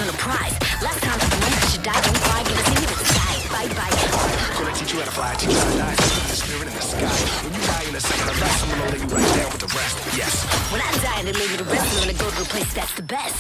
on a prize. Last time for the moment you die, don't cry, get a thing to the sky. Bye bye. Gonna teach you how to fly, teach you how to die, teach you the spirit in the sky. When you die in a second or less, I'm gonna lay you right down with the rest. Yes. When I die and they leave you the rest, I'm gonna go to a place that's the best.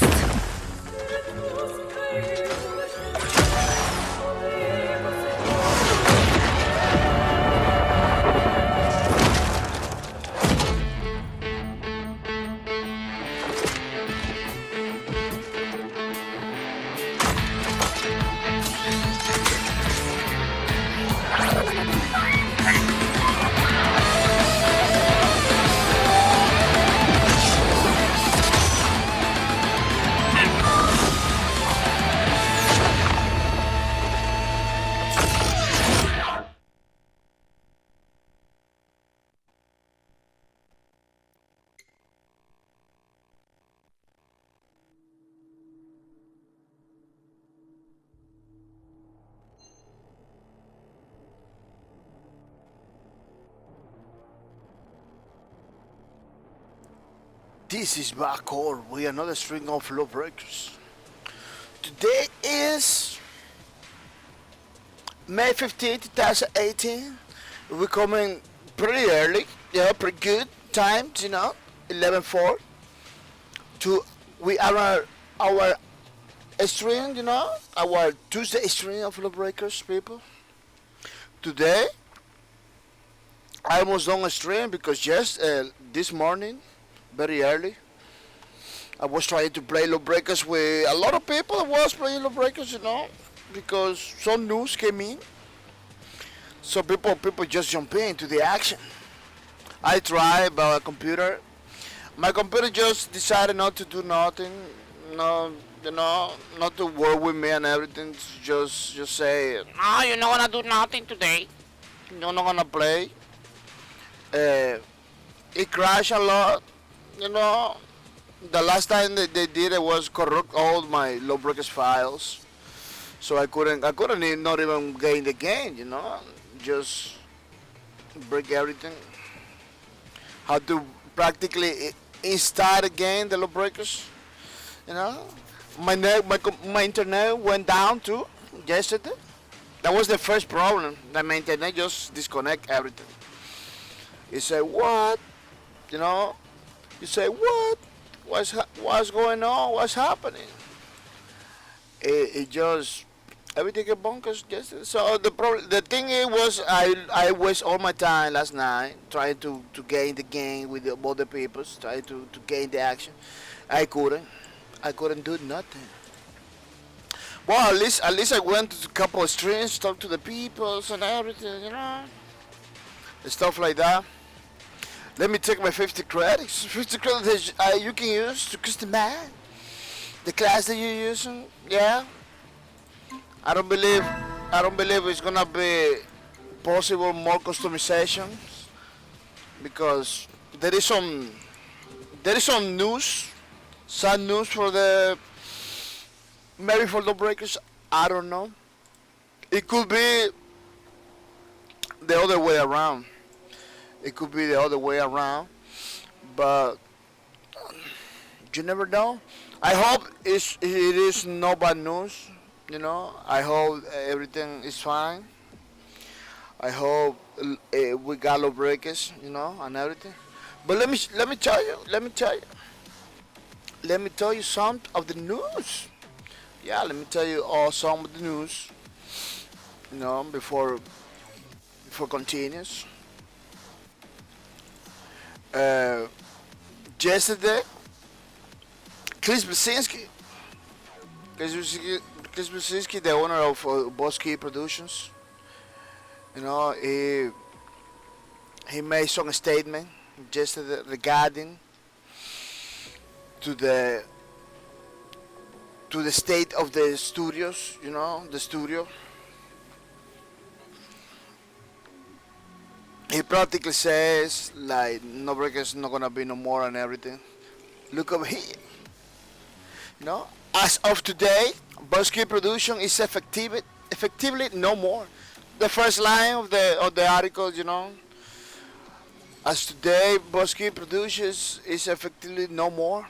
This is Backcore with another string of Lawbreakers. Today is May 15, 2018. We're coming pretty early, pretty good times, 11:04. We are our stream, our Tuesday stream of Lawbreakers, people. Today, I almost done a stream because this morning, very early, I was trying to play Lawbreakers with a lot of people. I was playing Lawbreakers, because some news came in. So people just jump into the action. I tried by a computer. My computer just decided not to do nothing. No, not to work with me and everything. Just say, no, you're not gonna do nothing today. You're not gonna play. It crashed a lot. The last time they did it was corrupt all my Lawbreakers files, so I couldn't not even gain the game, just break everything. Had to practically install again the Lawbreakers, My internet went down too yesterday. That was the first problem. That my internet just disconnect everything. You say what? You say what? What's going on? What's happening? It just everything get bonkers. Just so the thing was I waste all my time last night trying to gain the game with the other people, trying to gain the action. I couldn't do nothing. Well, at least I went to a couple of streams, talked to the people and everything, stuff like that. Let me take my 50 credits. 50 credits you can use to customize the class that you're using. Yeah. I don't believe it's gonna be possible more customizations because there is some news, sad news for the maybe for the breakers. I don't know. It could be the other way around. It could be the other way around, but you never know. I hope it is no bad news. I hope everything is fine. I hope we got Lawbreakers, and everything. But let me tell you some of the news. Yeah, let me tell you all some of the news. Before continues. Yesterday, Chris Blasinski, the owner of Boss Key Productions, he made some statement yesterday regarding to the state of the studios, the studio. He practically says like Lawbreakers not gonna be no more and everything. Look over here. As of today, Busky Production is effectively no more. The first line of the article, As today, Busky Productions is effectively no more.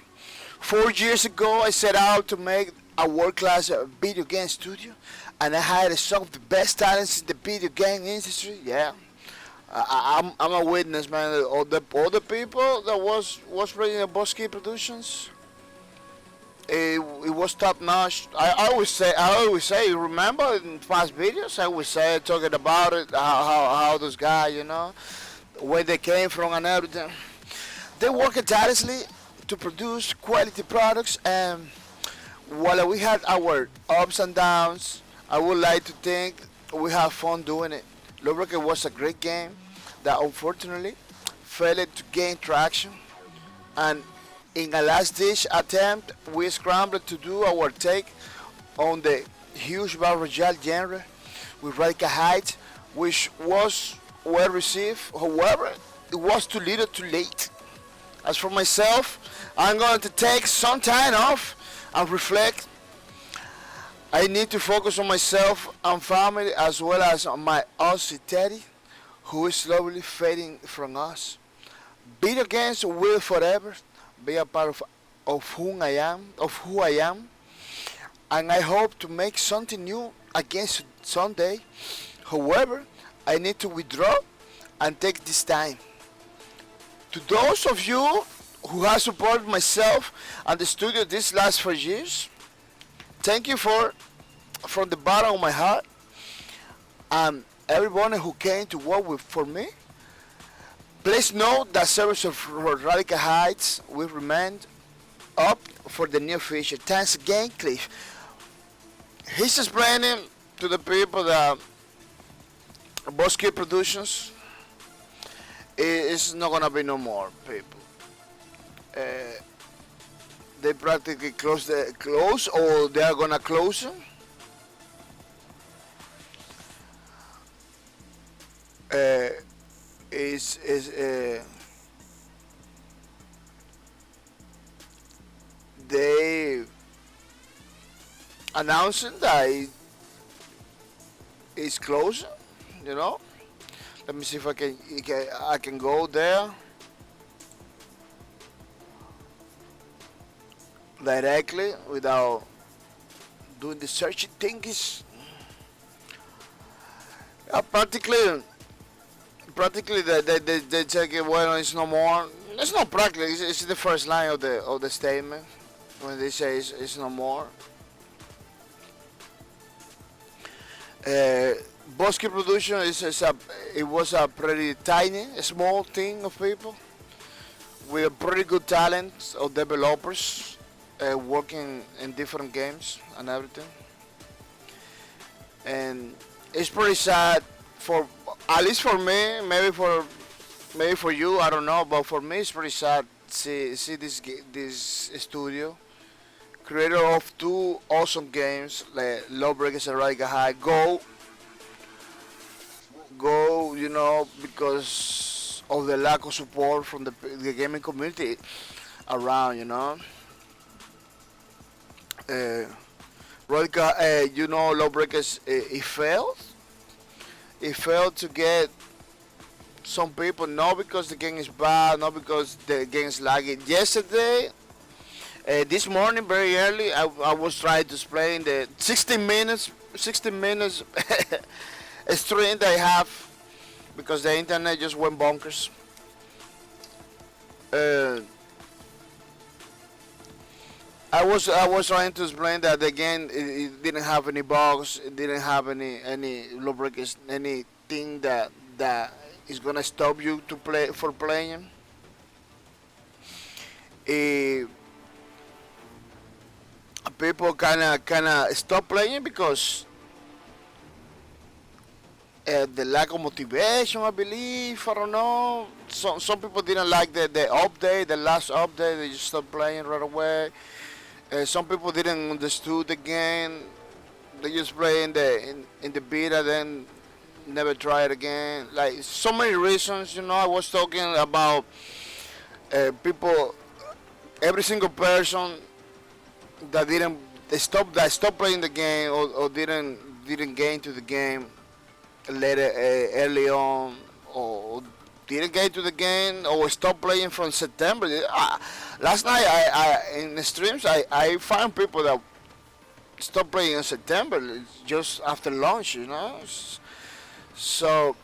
4 years ago, I set out to make a world-class video game studio, and I hired some of the best talents in the video game industry. Yeah, I'm a witness, man. All the people that was running the Bosky Productions, it was top notch. I always say, remember in past videos, I always say talking about it, how those guys, where they came from and everything. They work tirelessly to produce quality products, and while we had our ups and downs, I would like to think we have fun doing it. Lawbreakers was a great game that unfortunately failed to gain traction, and in a last-ditch attempt, we scrambled to do our take on the huge battle royale genre with Radical Heights, which was well received. However, it was too little too late. As for myself, I'm going to take some time off and reflect. I need to focus on myself and family as well as on my Aussie Teddy, who is slowly fading from us. Video games will forever be a part of who I am, and I hope to make something new again someday. However, I need to withdraw and take this time. To those of you who have supported myself and the studio these last 4 years, thank you from the bottom of my heart, and everyone who came to work for me. Please note that service of Radical Heights will remain up for the near future. Thanks again, Cliff. He's explaining to the people that Bosky Productions is not gonna be no more, people. They practically close, or they are gonna close them. They announcing that it's closing. Let me see if I can go there directly without doing the searching things. Practically they take it. Well, it's no more. It's not practically. It's the first line of the statement when they say it's no more. Bosky Production it was a pretty tiny, small team of people with pretty good talent of developers working in different games and everything. And it's pretty sad for, at least for me, maybe for you, I don't know, but for me it's pretty sad see this studio, creator of two awesome games like Lawbreakers and Radical High, go, because of the lack of support from the gaming community around, Radical, Lawbreakers, it failed. It failed to get some people, not because the game is bad, not because the game is lagging. Yesterday, this morning, very early, I was trying to explain the 16 minutes stream that I have because the internet just went bonkers. I was trying to explain that again. It didn't have any bugs. It didn't have any lubricants, anything that is gonna stop you to playing. People kinda stop playing because the lack of motivation, I believe. I don't know. Some people didn't like the update, the last update. They just stopped playing right away. Some people didn't understood the game. They just play in the beta, then never try it again. Like so many reasons, I was talking about people, every single person that stopped playing the game or didn't get into the game later early on, or didn't get to the game or stop playing from September. Last night, I in the streams, I found people that stopped playing in September, just after launch, So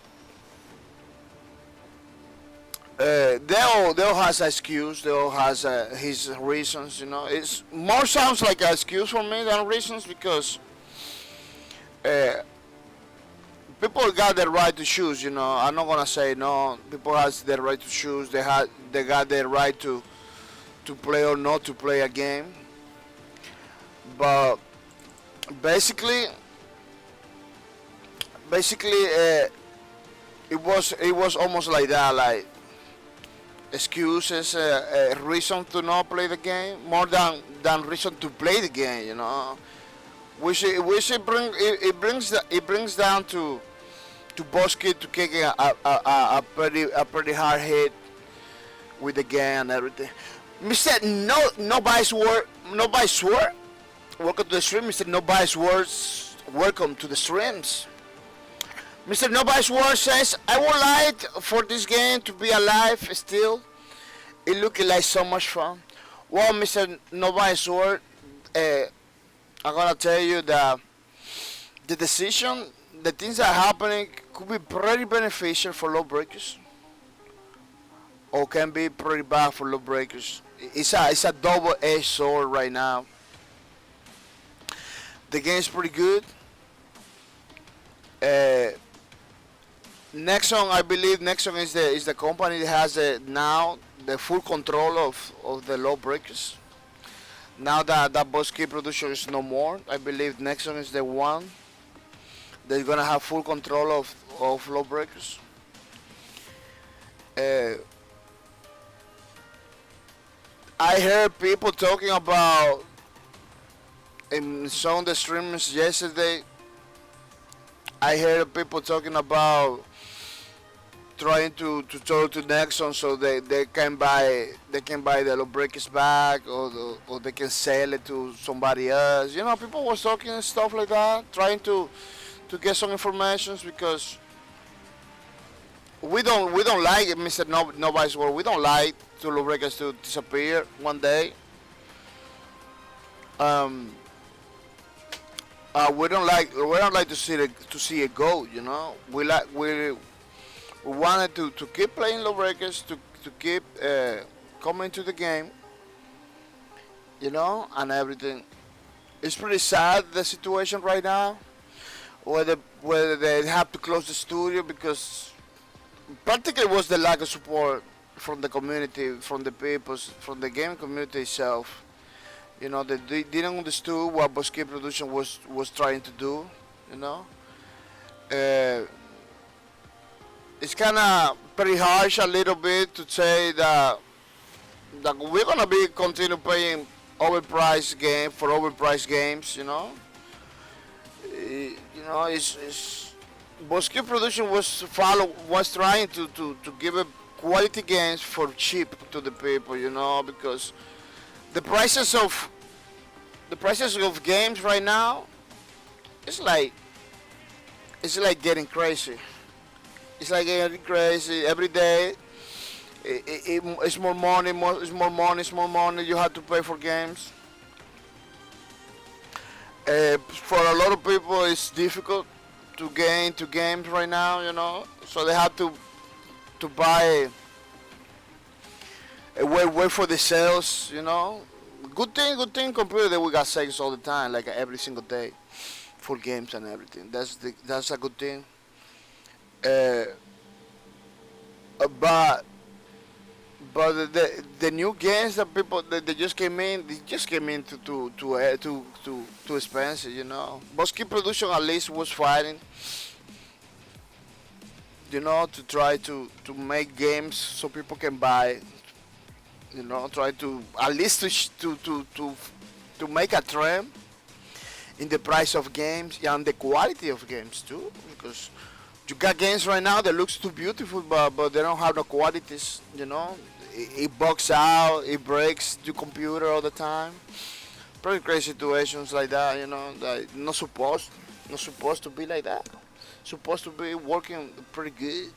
they all has excuse. They all has his reasons. It's more sounds like an excuse for me than reasons because uh, people got the right to choose. I'm not gonna say no. People has the right to choose. They got the right to play or not to play a game. But basically, it was almost like that, like excuses, reason to not play the game more than reason to play the game. We should it brings down to Bosky to kicking a pretty hard hit with the game and everything. Mr. Nobody's word. Nobody's word. Welcome to the stream, Mr. Nobody's words. Welcome to the streams. Mr. Nobody's word says, I would like for this game to be alive still. It looking like so much fun. Well, Mr. Nobody's word, I'm gonna tell you that the decision, the things that are happening could be pretty beneficial for Lawbreakers, or can be pretty bad for Lawbreakers. It's a double-edged sword right now. The game's pretty good. Nexon, I believe Nexon is the company that has now the full control of the Lawbreakers. Now that Boss Key production is no more, I believe Nexon is the one that's gonna have full control of Lawbreakers. I heard people talking about in some of the streams yesterday. I heard people talking about trying to talk to Nexon so they can buy the Lawbreakers back, or they can sell it to somebody else. People was talking and stuff like that, trying to get some information because we don't like it, Mr. Nobody's word. We don't like to Lawbreakers to disappear one day. We don't like to see it go. We wanted to keep playing Lawbreakers, to keep coming to the game, and everything. It's pretty sad, the situation right now, whether they have to close the studio because practically it was the lack of support from the community, from the people, from the game community itself. They didn't understand what Bosque Production was trying to do. It's kind of pretty harsh a little bit to say that we're gonna be continue paying overpriced game for overpriced games. It's Bosque Production was trying to give a quality games for cheap to the people. Because the prices of games right now, it's like getting crazy. It's like getting crazy every day. It's more money, it's more money you have to pay for games. For a lot of people, it's difficult to get into games right now. So they have to buy. Wait for the sales. Good thing compared that we got sales all the time, like every single day, for games and everything. That's a good thing. But the new games that people that they just came in too expensive. Bosque Production at least was fighting, to try to make games so people can buy. Try to at least to make a trend in the price of games and the quality of games too, because you got games right now that looks too beautiful, but they don't have the qualities. It bugs out, it breaks your computer all the time. Pretty crazy situations like that. That not supposed to be like that. Supposed to be working pretty good,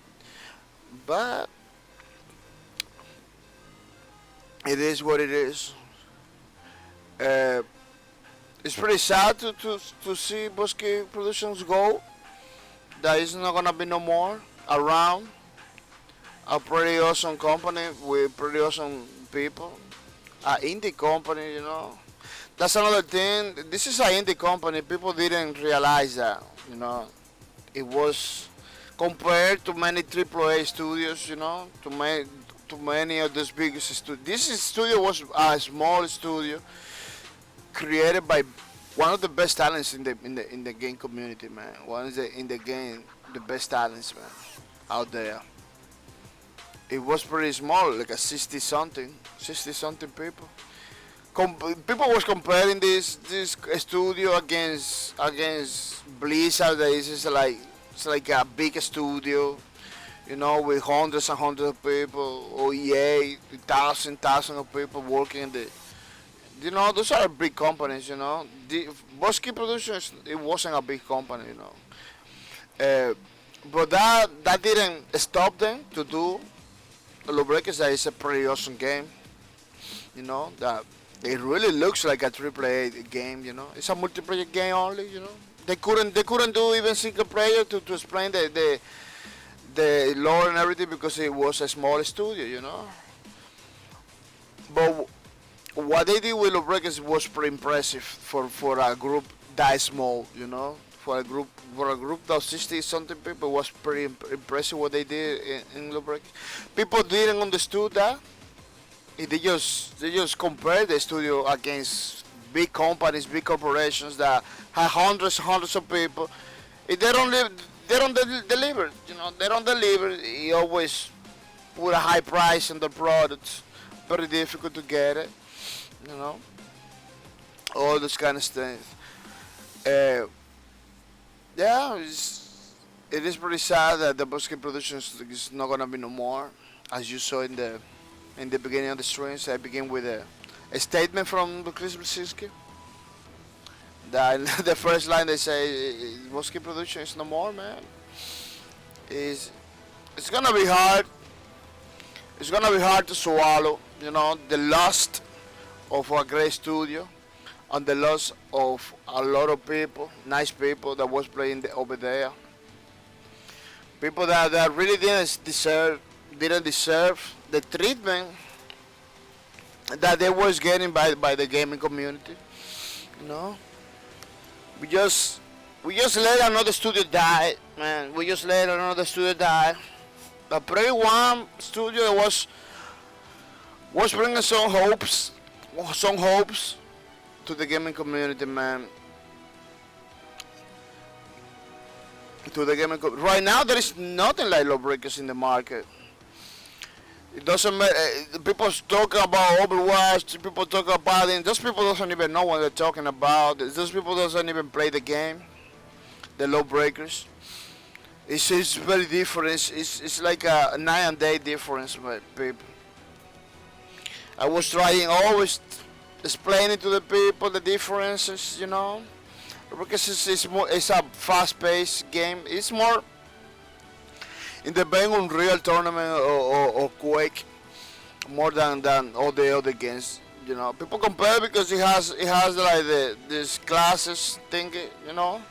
but it is what it is. it's pretty sad to see Bosque Productions go. That is not gonna be no more around. A pretty awesome company with pretty awesome people. A indie company, you know. That's another thing. This is an indie company. People didn't realize that, you know. It was compared to many AAA studios, you know, to many of those biggest studios. This studio was a small studio created by one of the best talents in the game community, man. One is in the game, the best talents, man, out there. It was pretty small, like a 60 something people. People was comparing this studio against Blizzard. That is just like it's like a big studio, you know, with hundreds and hundreds of people, or EA, thousands of people working in the. You know, those are big companies. You know, the Bosque Productions, it wasn't a big company. You know, but that didn't stop them to do Lawbreakers. That is a pretty awesome game. You know that it really looks like a AAA game. You know, it's a multiplayer game only. You know, they couldn't do even single player to explain the lore and everything because it was a small studio. You know, but what they did with Lawbreakers was pretty impressive for a group that small. You know, for a group of 60 something people was pretty impressive what they did in Lawbreakers. People didn't understood that. They just compare the studio against big companies, big corporations that have hundreds of people. If they don't deliver. You know, they don't deliver. You always put a high price on the products. Very difficult to get it. You know, all this kind of things. Uh, yeah, it is pretty sad that the Bosque Productions is not gonna be no more, as you saw in the beginning of the streams. I begin with a statement from Chris Brzezinski. That the first line they say, Bosque Productions is no more, man. Is it's gonna be hard. It's gonna be hard to swallow. You know, the loss of a great studio and the loss of a lot of people, nice people that was playing over there. People that really didn't deserve the treatment that they was getting by the gaming community. You know, we just let another studio die, man. We just let another studio die. The pretty one studio was bringing some hopes to the gaming community, man. Right now, there is nothing like Lawbreakers in the market. It doesn't matter. People talk about Overwatch. People talk about it. Those people doesn't even know what they're talking about. Those people doesn't even play the game. The Lawbreakers. It's very different. It's like a night and day difference, people. I was trying always explaining to the people the differences, you know, because it's a fast-paced game. It's more in the vein of Unreal Tournament or Quake more than all the other games. You know, people compare because it has like this classes thing, you know.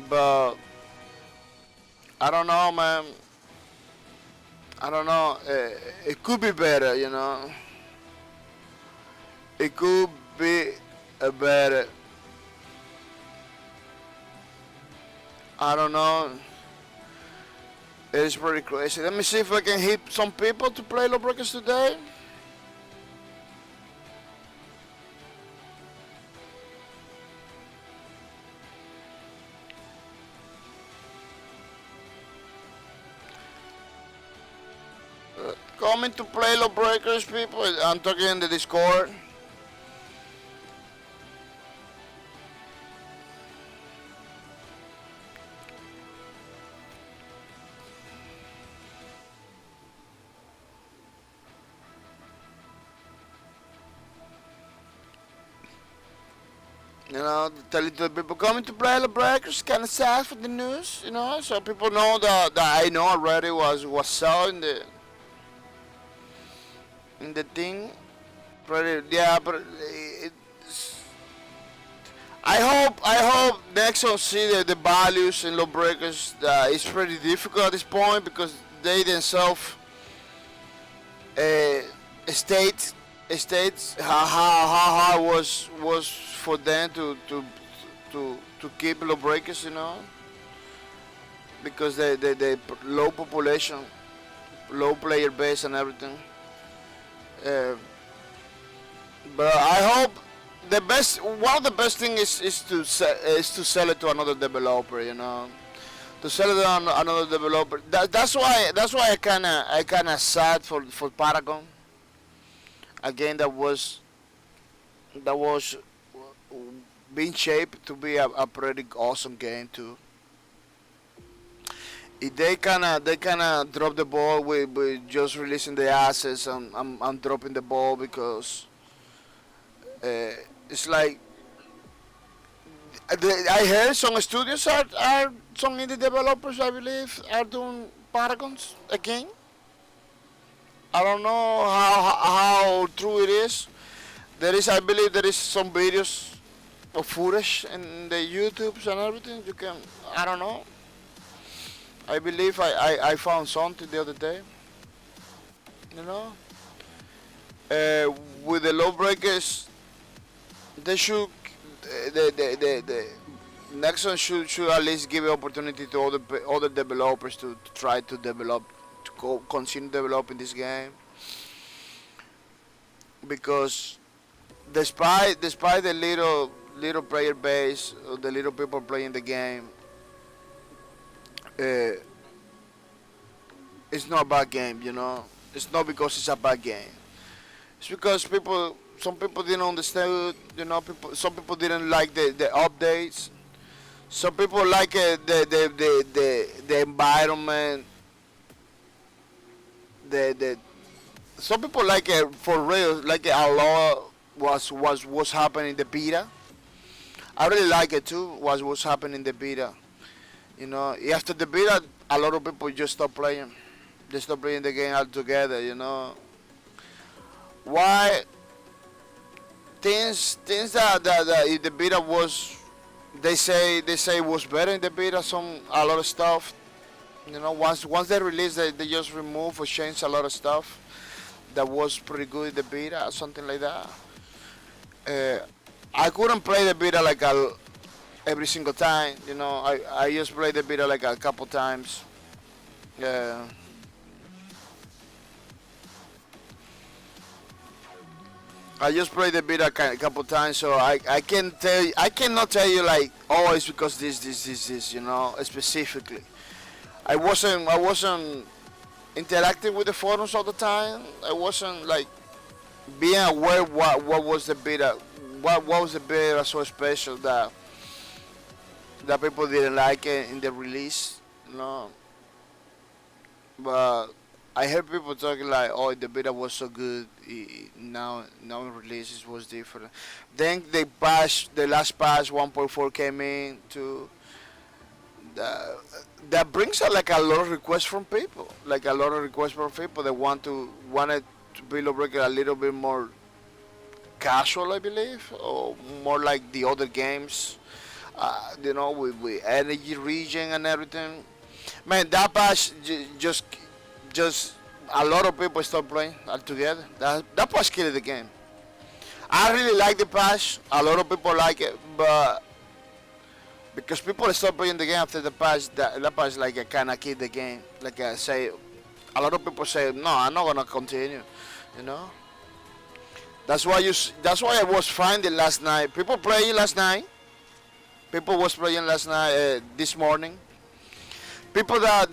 But I don't know, man. I don't know. It could be better, you know. It could be better. I don't know. It's pretty crazy. Let me see if I can hit some people to play Lawbreakers today. Coming to play Lawbreakers, people. I'm talking in the Discord. You know, telling to the people coming to play Lawbreakers, kind of sad for the news, you know, so people know that I know already was saw in the thing. Pretty, yeah, but I hope Nexon see the values in Lawbreakers. It's pretty difficult at this point because they themselves uh, state states how hard was for them to keep Lawbreakers, because the low population, low player base and everything. Uh, but I hope the best one of the best thing is to sell it to another developer, to sell it on another developer. That's why I kinda sad for Paragon, a game that was being shaped to be a pretty awesome game too. If they kinda drop the ball with just releasing the assets and dropping the ball because it's like I heard some studios are some indie developers, I believe, are doing Paragons again. I don't know how true it is. I believe there is some videos of footage in the YouTubes and everything. You can, I don't know. I believe I found something the other day. You know, with the Lawbreakers, they should the Nexon should at least give an opportunity to other developers to try to develop continue developing this game, because despite the little player base, the little people playing the game, uh, it's not a bad game. It's not because it's a bad game. It's because some people didn't understand. Some people didn't like the updates. Some people like the environment. The Some people like it for real. Like a lot was happening in the beta. I really like it too. Was happening in the beta. After the beta, a lot of people just stop playing. They stop playing the game altogether. Why? Things that if the beta was, they say was better in the beta. A lot of stuff. Once they release, they just remove or change a lot of stuff that was pretty good in the beta, or something like that. I couldn't play the beta like every single time. I just played the beta like a couple times. Yeah. I just played the beta a couple times, so I cannot tell you like, oh, it's because this, specifically. I wasn't interacting with the forums all the time. I wasn't like being aware what was the beta, what was the beta so special that people didn't like it in the release, But I heard people talking like, "Oh, the beta was so good. Now in releases was different." Then the last patch 1.4 came in to that brings like a lot of requests from people, that wanted to be Lawbreaker a little bit more casual, I believe, or more like the other games, with energy region and everything. Man, that patch just a lot of people start playing altogether. That patch killed the game. I really like the patch. A lot of people like it, but because people start playing the game after the patch, that patch like kind of killed the game. Like I say, a lot of people say, no, I'm not gonna continue. You know. That's why I was finding last night. People playing last night. People was playing last night. This morning. People that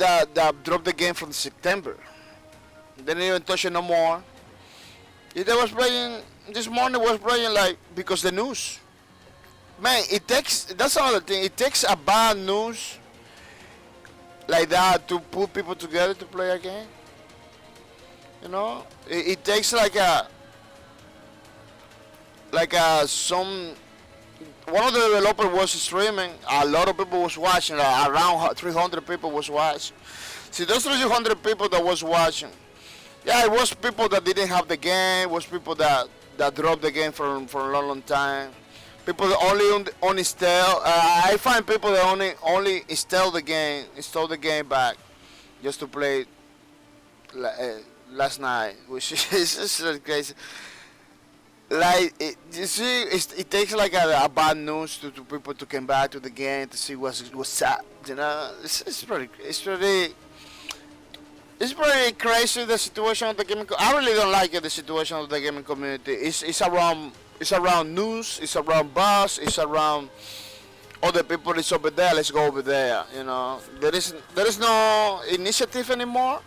dropped the game from September. They didn't even touch it no more. If they was playing this morning, was playing like because the news. Man, that's another thing. It takes a bad news like that to put people together to play a game. It takes like some. One of the developers was streaming. A lot of people was watching. Around 300 people was watching. See, those 300 people that was watching. Yeah, it was people that didn't have the game. It was people that dropped the game for a long time. People that only install. I find people that only install the game back just to play last night, which is just really crazy. Like you see, it takes like a bad news to people to come back to the game to see what's up. You know, it's pretty crazy the situation of the gaming. I really don't like it, the situation of the gaming community. It's around news. It's around buzz. It's around other people. It's over there. Let's go over there. You know, there is no initiative anymore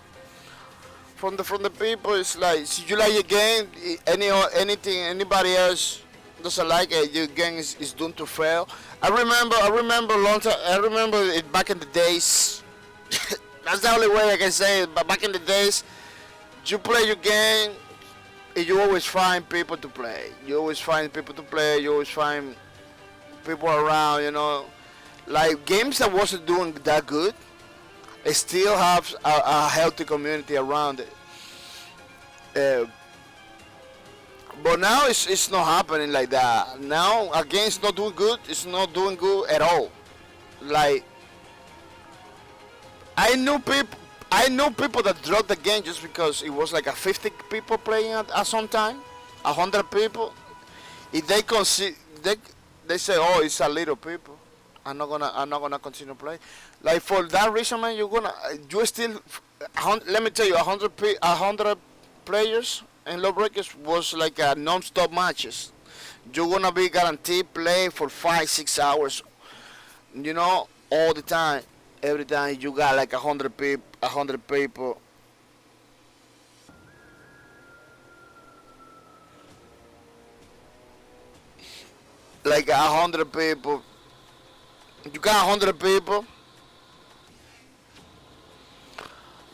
from the people. It's like, si you like your game, anything anybody else doesn't like it, your game is doomed to fail. I remember long time. I remember it back in the days. That's the only way I can say it. But back in the days, you play your game, and you always find people to play. You always find people to play. You always find people around. You know, like games that wasn't doing that good, it still have a healthy community around it. But now it's not happening like that. Now a game's not doing good. It's not doing good at all. Like I knew people that dropped the game just because it was like a 50 people playing at some time, 100 people. If they say, oh, it's a little people. I'm not gonna continue playing. Like for that reason, man, you still. Let me tell you, 100 players in Lawbreakers was like a non-stop matches. You're gonna be guaranteed play for 5-6 hours. You know, all the time. Every time you got like 100 people. Like 100 people. You got 100 people.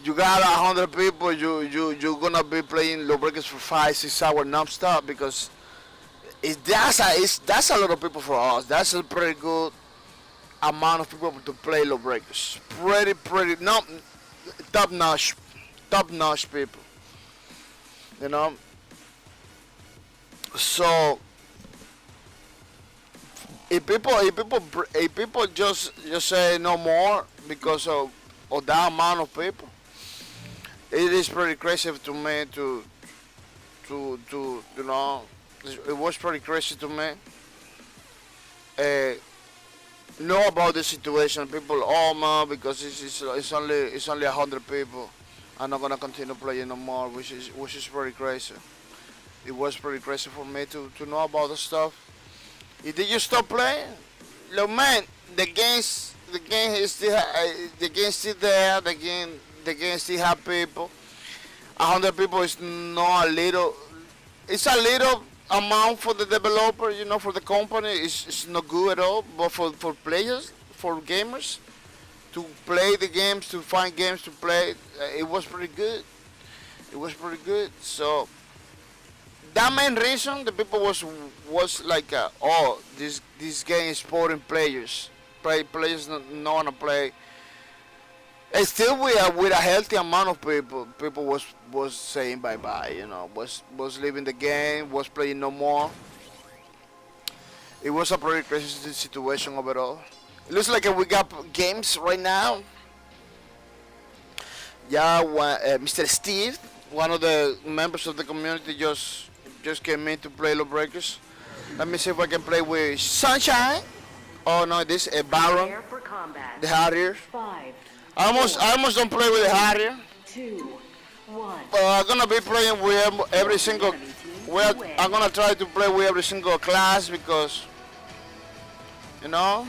You got 100 people. You're gonna be playing Lawbreakers for 5-6 hours non-stop because that's a lot of people for us. That's a pretty good amount of people to play Lawbreakers. Pretty not top notch people. You know. So if people just say no more because of that amount of people, it is pretty crazy to me to you know, it was pretty crazy to me. Know about the situation. People, oh man, because it's only 100 people. I'm not gonna continue playing no more, which is pretty crazy. It was pretty crazy for me to know about the stuff. Did you stop playing? Look, man, the game is still there. The game still have people. 100 people is not a little. It's a little amount for the developer, you know, for the company. It's not good at all. But for players, for gamers, to play the games, to find games to play, it was pretty good. It was pretty good. So that main reason the people was like, oh, this game is supporting players. Players not wanna play. And still with a healthy amount of people was saying bye bye. You know, was leaving the game, was playing no more. It was a pretty crazy situation overall. It looks like we got games right now. Yeah, Mr. Steve, one of the members of the community, just came in to play Lawbreakers. Let me see if I can play with Sunshine. Oh no, this is Baron, the Harrier. I almost don't play with the Harrier. 2, 1. I'm gonna be playing with every single. I'm gonna try to play with every single class because, you know.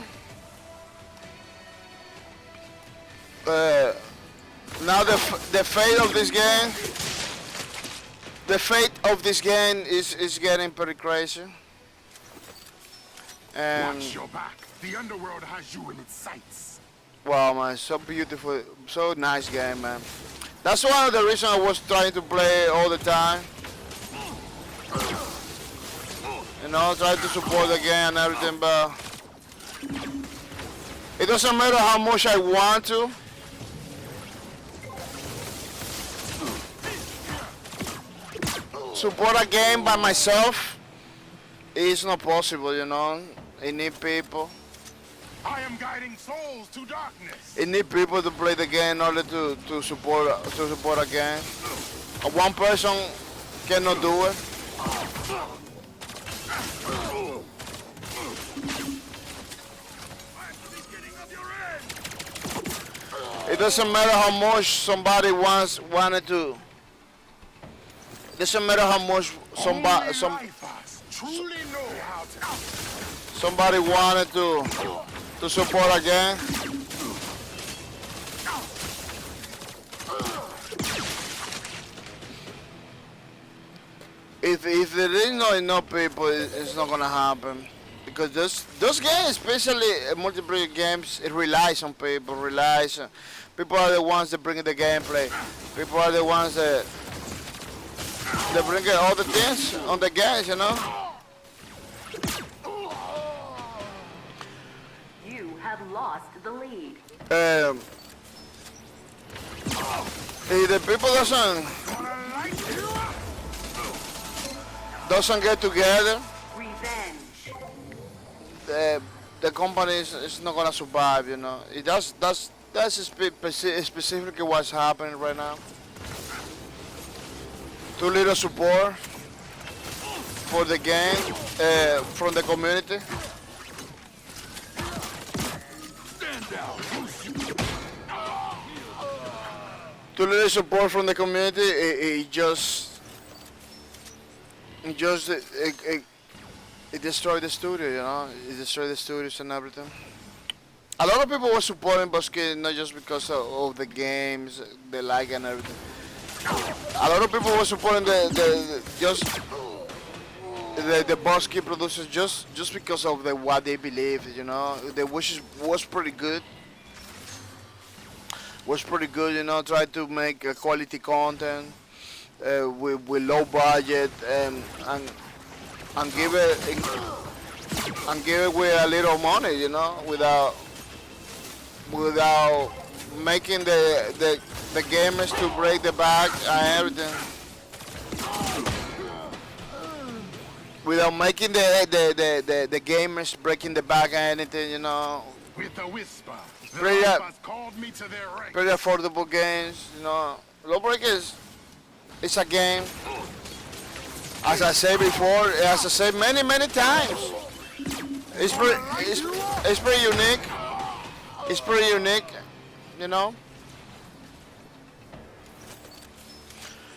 Now the fate of this game. The fate of this game is getting pretty crazy. And watch your back. The underworld has you in its sights. wow, man, so beautiful, so nice game, man. That's one of the reasons I was trying to play all the time. You know, try to support the game and everything, but it doesn't matter how much I want to. Support a game by myself, It's not possible, you know. It need people. I am guiding souls to darkness. It need people to play the game in order to support a game. One person cannot do it. It doesn't matter how much somebody wanted to. It doesn't matter how much somebody Truly know how to. somebody wanted to support a game. If there is not enough people, it's not gonna happen. Because those games, especially multiplayer games, it relies on people. People are the ones that bring the gameplay. People are the ones that bring all the things on the games, you know. You have lost the lead. If the people doesn't get together, Revenge. the company is not gonna survive, you know. That's specifically what's happening right now. Too little support for the game from the community. Too little support from the community. It destroyed the studio, you know. It destroyed the studios and everything. A lot of people were supporting Bosque not just because of the games they like and everything. A lot of people were supporting the Bosque producers just because of what they believe, you know. The wishes was pretty good. You know. Try to make quality content with low budget and give it with a little money, you know, without making the gamers to break the back and everything. Without making the gamers breaking the back and anything, you know. With a whisper, the Pretty, Vipers called me to their ranks. pretty affordable games, you know. Lawbreakers, it's a game. As I said before, as I said many times, it's pretty unique. It's pretty unique, you know.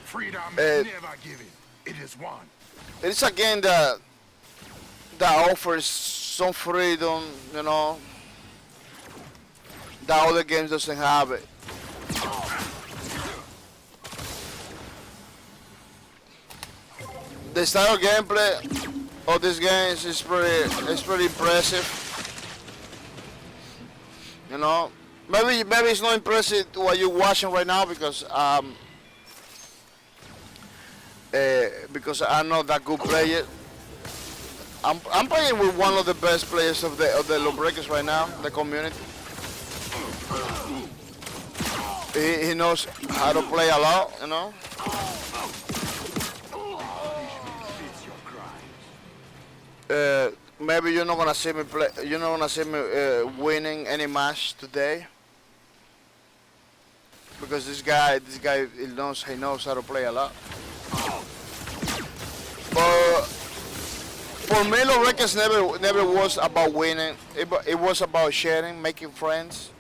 Freedom is never given. It is won. It's a game that offers some freedom, you know, that other games doesn't have it. The style of gameplay of these games is pretty impressive. You know, maybe it's not impressive what you're watching right now because I'm not that good player. I'm playing with one of the best players of the Lawbreakers right now, the community. He knows how to play a lot, you know. Maybe you're not gonna see me play. You're not gonna see me winning any match today because this guy, he knows how to play a lot. But for me, Lawbreakers never was about winning. It was about sharing, making friends,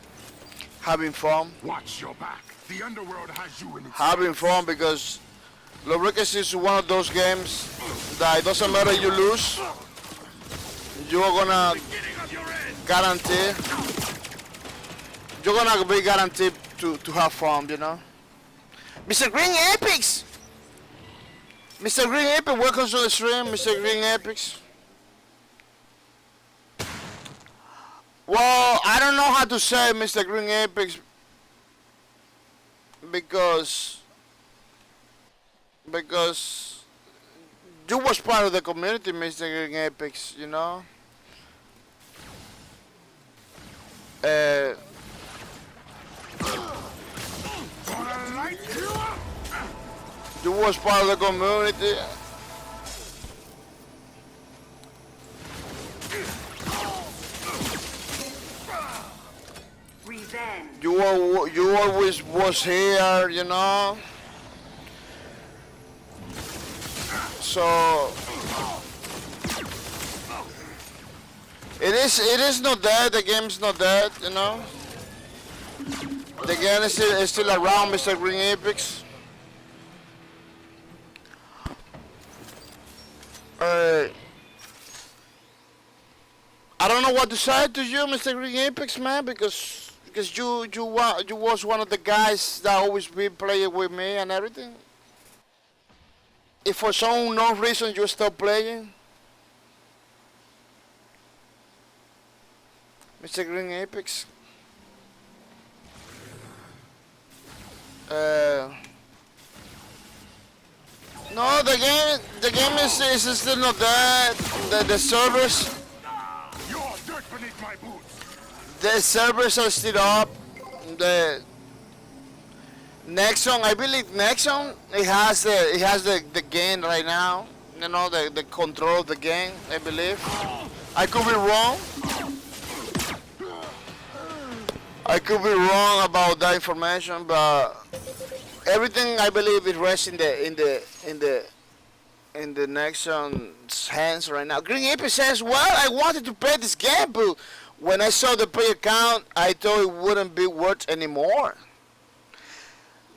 having fun. Watch your back. The underworld has you in its Having fun because Lawbreakers is one of those games that it doesn't matter you lose. You're gonna guarantee. You're gonna be guaranteed to have fun, you know. Mr. Green Epics. Mr. Green Epic, welcome to the stream, Mr. Green Epics. Well, I don't know how to say Mr. Green Epics because you was part of the community, Mr. Green Epics, you know. You was part of the community. You always was here, you know. So it is not dead. The game's not dead, you know. The game is still around, Mr. Green Apex. I don't know what to say to you, Mr. Green Apex, man, because you was one of the guys that always been playing with me and everything. If for some no reason you stop playing, Mr. Green Apex. No, the game is still not dead. The servers. You're dirt beneath my boots. The servers are still up. The Nexon, I believe Nexon, it has the game right now. You know, the control of the game, I believe. I could be wrong. I could be wrong about that information, but everything I believe is rests in the Nexon's hands right now. Green Ape says, well, I wanted to play this game, but when I saw the player count, I thought it wouldn't be worth anymore.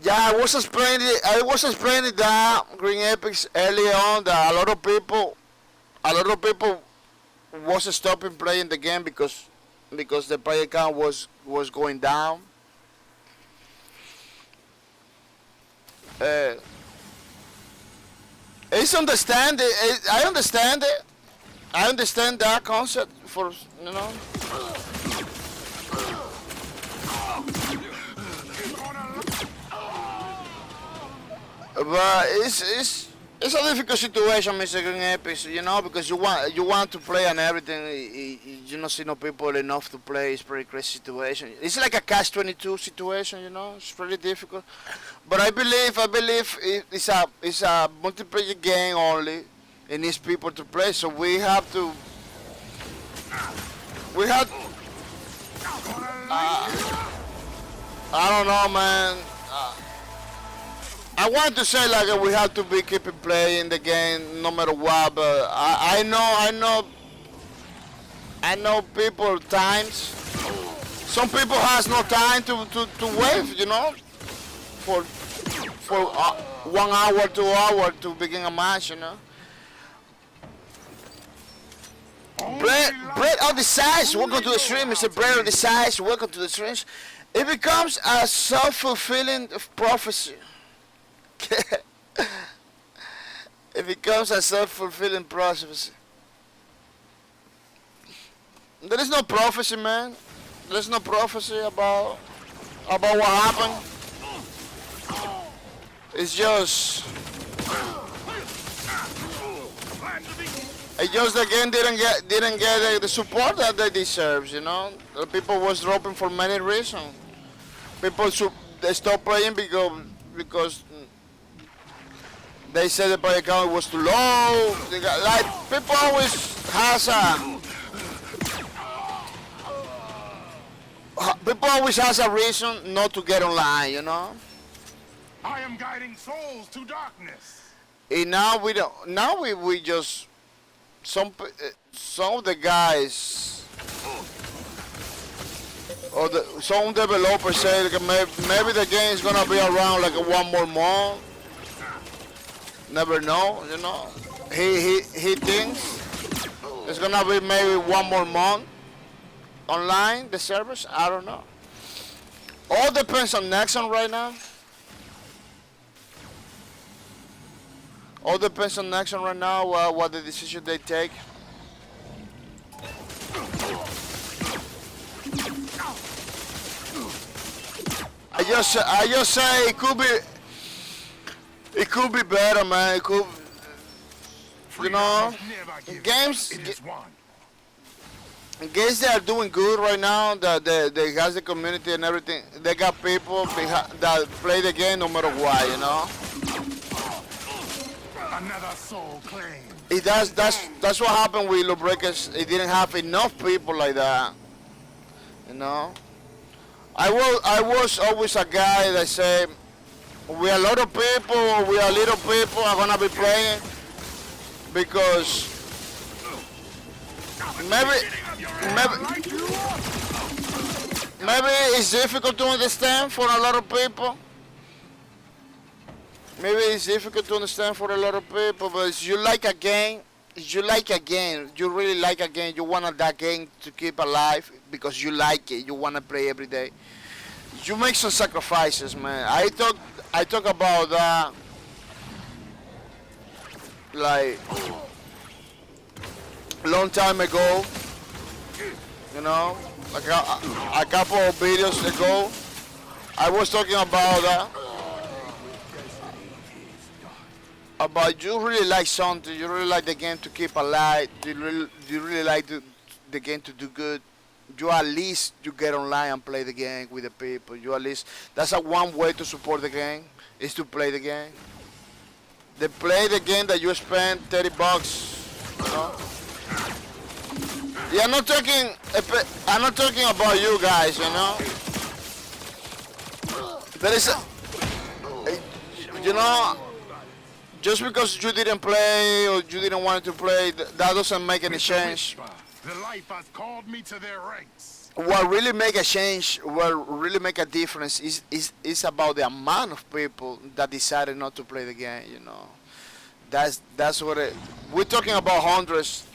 Yeah, I was explaining that Green Apex earlier on that a lot of people was stopping playing the game because the player count was going down. It's understanding. I understand it. I understand that concept for you know. But it's a difficult situation, Mr. Green Apex, you know, because you want to play and everything. You don't see no people enough to play. It's pretty crazy situation. It's like a catch-22 situation, you know. It's pretty difficult. But I believe it's a multiplayer game only. It needs people to play, so we have. I don't know, man. I want to say like we have to be keeping playing the game no matter what, but I know people times. Some people has no time to wait, you know, for 1 hour, 2 hours to begin a match, you know. Bread on the size, welcome to the stream, Mr. Bread on the size, welcome to the stream. It becomes a self-fulfilling prophecy. It becomes a self-fulfilling prophecy. There is no prophecy, man. There is no prophecy about what happened. It's just the game didn't get the support that they deserve. You know, the people was dropping for many reasons. People they stopped playing because they said the player count was too low. Like people always has a reason not to get online, you know. I am guiding souls to darkness. And now we don't. Now we just some of the guys or some developers say that maybe the game is gonna be around like 1 more month. Never know, you know. He thinks it's gonna be maybe 1 more month online, the servers. I don't know. All depends on Nexon right now. All depends on Nexon right now. What the decision they take. I just say it could be better, man. It could, you know, games they are doing good right now. That they has the community and everything. They got people that play the game no matter what, you know. Another soul claim. That's what happened with Lawbreakers. It didn't have enough people like that, you know. I was always a guy that said we are a lot of people, we are little people are gonna be playing because maybe maybe it's difficult to understand for a lot of people. Maybe it's difficult to understand for a lot of people, but if you like a game, you really like a game, you want that game to keep alive because you like it, you want to play every day. You make some sacrifices, man. I talk about that like a long time ago, you know, like a couple of videos ago. I was talking about that. About you really like something, you really like the game to keep alive, you really like the game to do good. You at least you get online and play the game with the people. You at least that's a one way to support the game is to play the game. They play the game that you spend $30. You know? Yeah, I'm not talking about you guys. You know, there is you know. Just because you didn't play or you didn't want to play, that doesn't make any change. The life has called me to their ranks. What really make a change, what really make a difference is about the amount of people that decided not to play the game, you know. That's what we're talking about hundreds,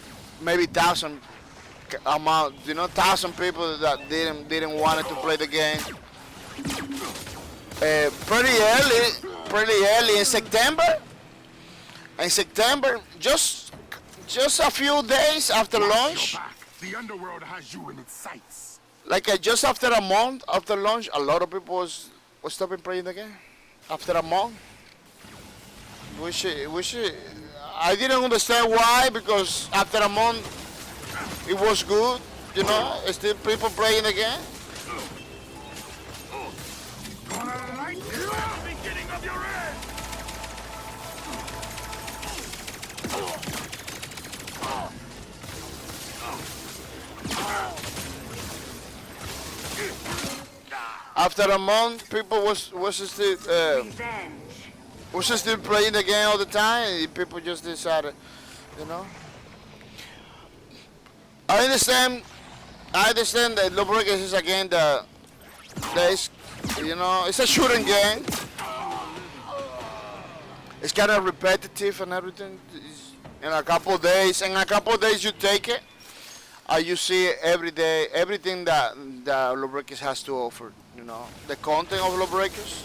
maybe thousand amount, you know, 1,000 people that didn't want to play the game. Pretty early in September. In September, just a few days after launch, The underworld has you in its sights. like just after a month after launch, a lot of people was stopping playing the game. After a month, I didn't understand why, because after a month it was good, you know, still people playing the game. Gonna light you up, beginning of your end. After a month, people was still playing the game all the time. People just decided, you know. I understand that Lawbreakers is a game that is, you know, it's a shooting game. It's kind of repetitive and everything. In a couple of days, you take it, you see every day everything that Lawbreakers has to offer. You know, the content of Lawbreakers.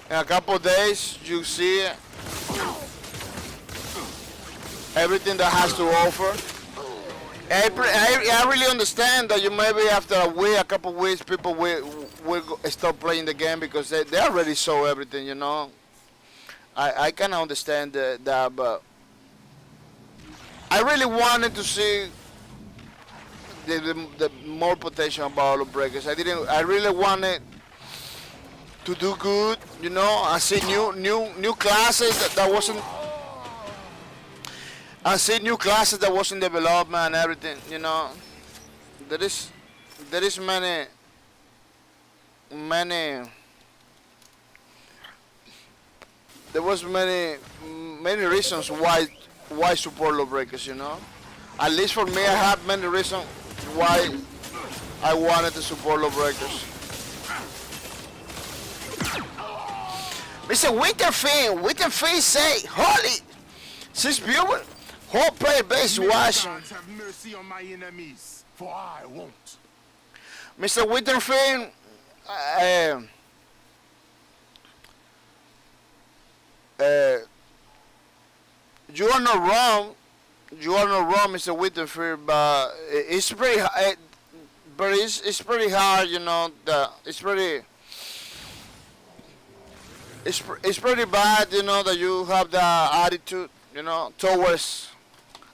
In a couple of days, you see everything that has to offer. I really understand that you maybe after a week, a couple of weeks, people will stop playing the game because they already saw everything. You know, I kind of understand that, but I really wanted to see the more potential about Lawbreakers. I really wanted to do good, you know. I see new classes that wasn't. I see new classes that was in development and everything, you know. There is many there was many reasons why support Lawbreakers, you know. At least for me, I have many reasons why I wanted to support Lawbreakers. Mr. Winterfield say, holy, since viewer, whole player base watching. Gods have mercy on my enemies, for I won't. Mr. Winterfield, you are not wrong. You are not wrong, Mr. Winterfield, but it's pretty. But it's pretty hard, you know. It's pretty bad, you know, that you have the attitude, you know, towards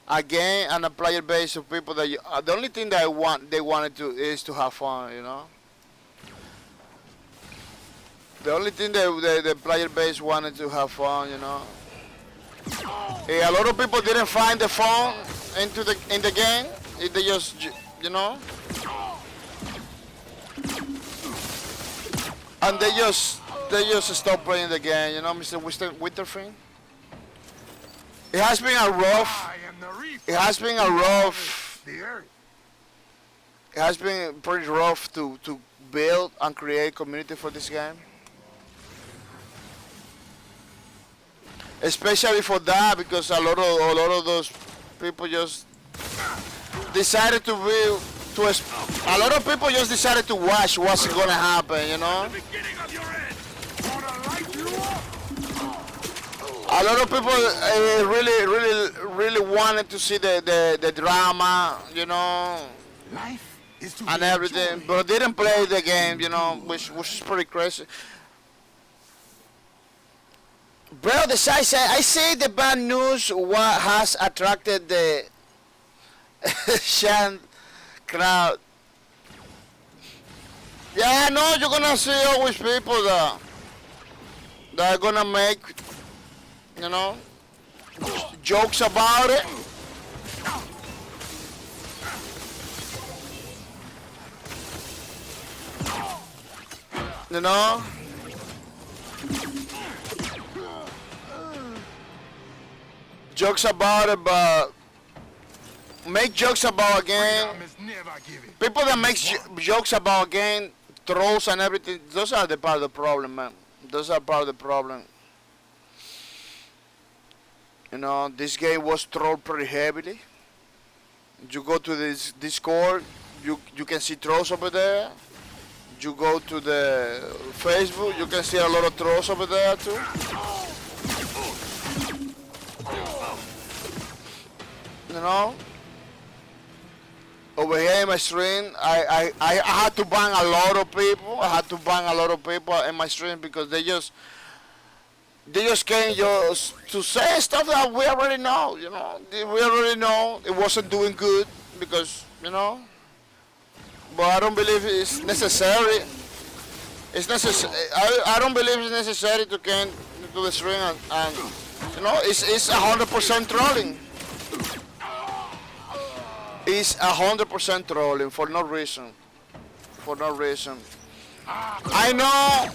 a game and a player base of people that the only thing that they wanted to is to have fun, you know. The only thing that the player base wanted to have fun, you know. A lot of people didn't find the fun in the game. They just, you know. and they just stop playing the game. You know, Mr. Winterfring. It has been a rough. I am the reaper. It has been a rough. The earth. It has been pretty rough to build and create community for this game. Especially for that, because a lot of those people just decided to be a lot of people just decided to watch what's gonna happen, you know. Beginning of your end. Wanna light you up? A lot of people really wanted to see the drama, you know, Life is to and be everything, enjoyed. but didn't play the game, you know, which is pretty crazy. Bro, I say the bad news what has attracted the Shan crowd. Yeah, I know you're gonna see always people that are gonna make, you know, jokes about it. You know? Jokes about it, but make jokes about a game. Freedom is never given. People that make jokes about a game, trolls and everything, those are the part of the problem, man. Those are part of the problem. You know, this game was trolled pretty heavily. You go to this Discord, you can see trolls over there. You go to the Facebook, you can see a lot of trolls over there too. You know? Over here in my stream, I had to ban a lot of people. I had to ban a lot of people in my stream because they just came just to say stuff that we already know, you know. We already know it wasn't doing good because, you know. But I don't believe it's necessary. It's necessary. I don't believe it's necessary to come to the stream and you know, it's 100% trolling. It's 100% trolling for no reason. For no reason. I know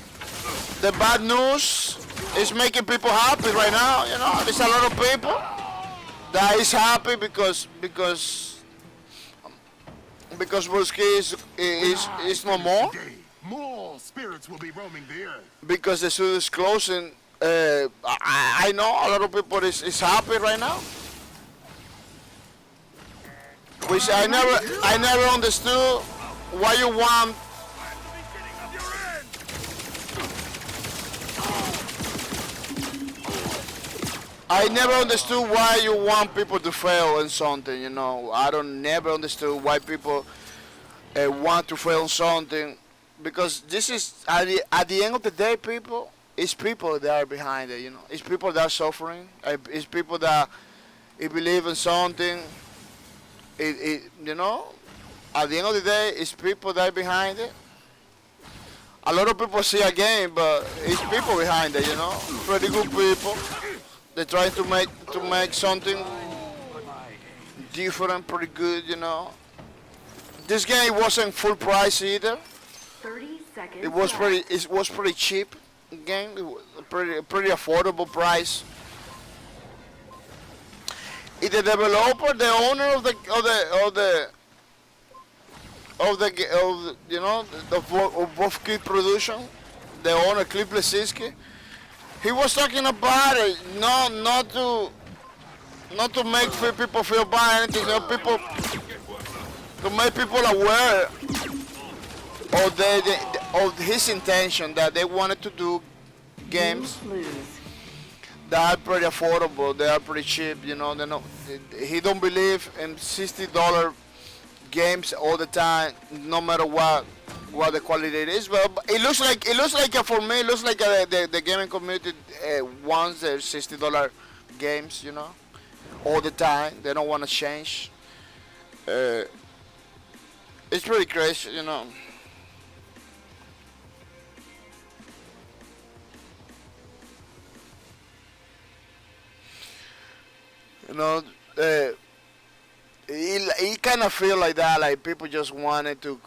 the bad news is making people happy right now. You know, there's a lot of people that is happy because Wolski is no more. Today, more spirits will be roaming the earth. Because the studio is closing. I know a lot of people is happy right now. Which I never understood why you want. I never understood why you want people to fail in something, you know. I never understood why people want to fail in something, because this is at the end of the day, it's people that are behind it, you know. It's people that are suffering. It's people that believe in something. You know, at the end of the day, it's people that are behind it. A lot of people see a game, but it's people behind it, you know. Pretty good people. They try to make something different, pretty good, you know. This game wasn't full price either. 30 seconds. It was pretty cheap game. It was a pretty affordable price. If the developer, the owner of the you know, of both Kid Production, the owner Cliff Lesinski, he was talking about it, not to make people feel bad, anything, you know, people, to make people aware of his intention, that they wanted to do games that are pretty affordable, they are pretty cheap, you know. He don't believe in $60 games all the time, no matter what the quality it is. But it looks like for me, it looks like the gaming community wants their $60 games, you know, all the time. They don't want to change. It's pretty crazy, you know. You know, it kind of feel like that, like people just wanted to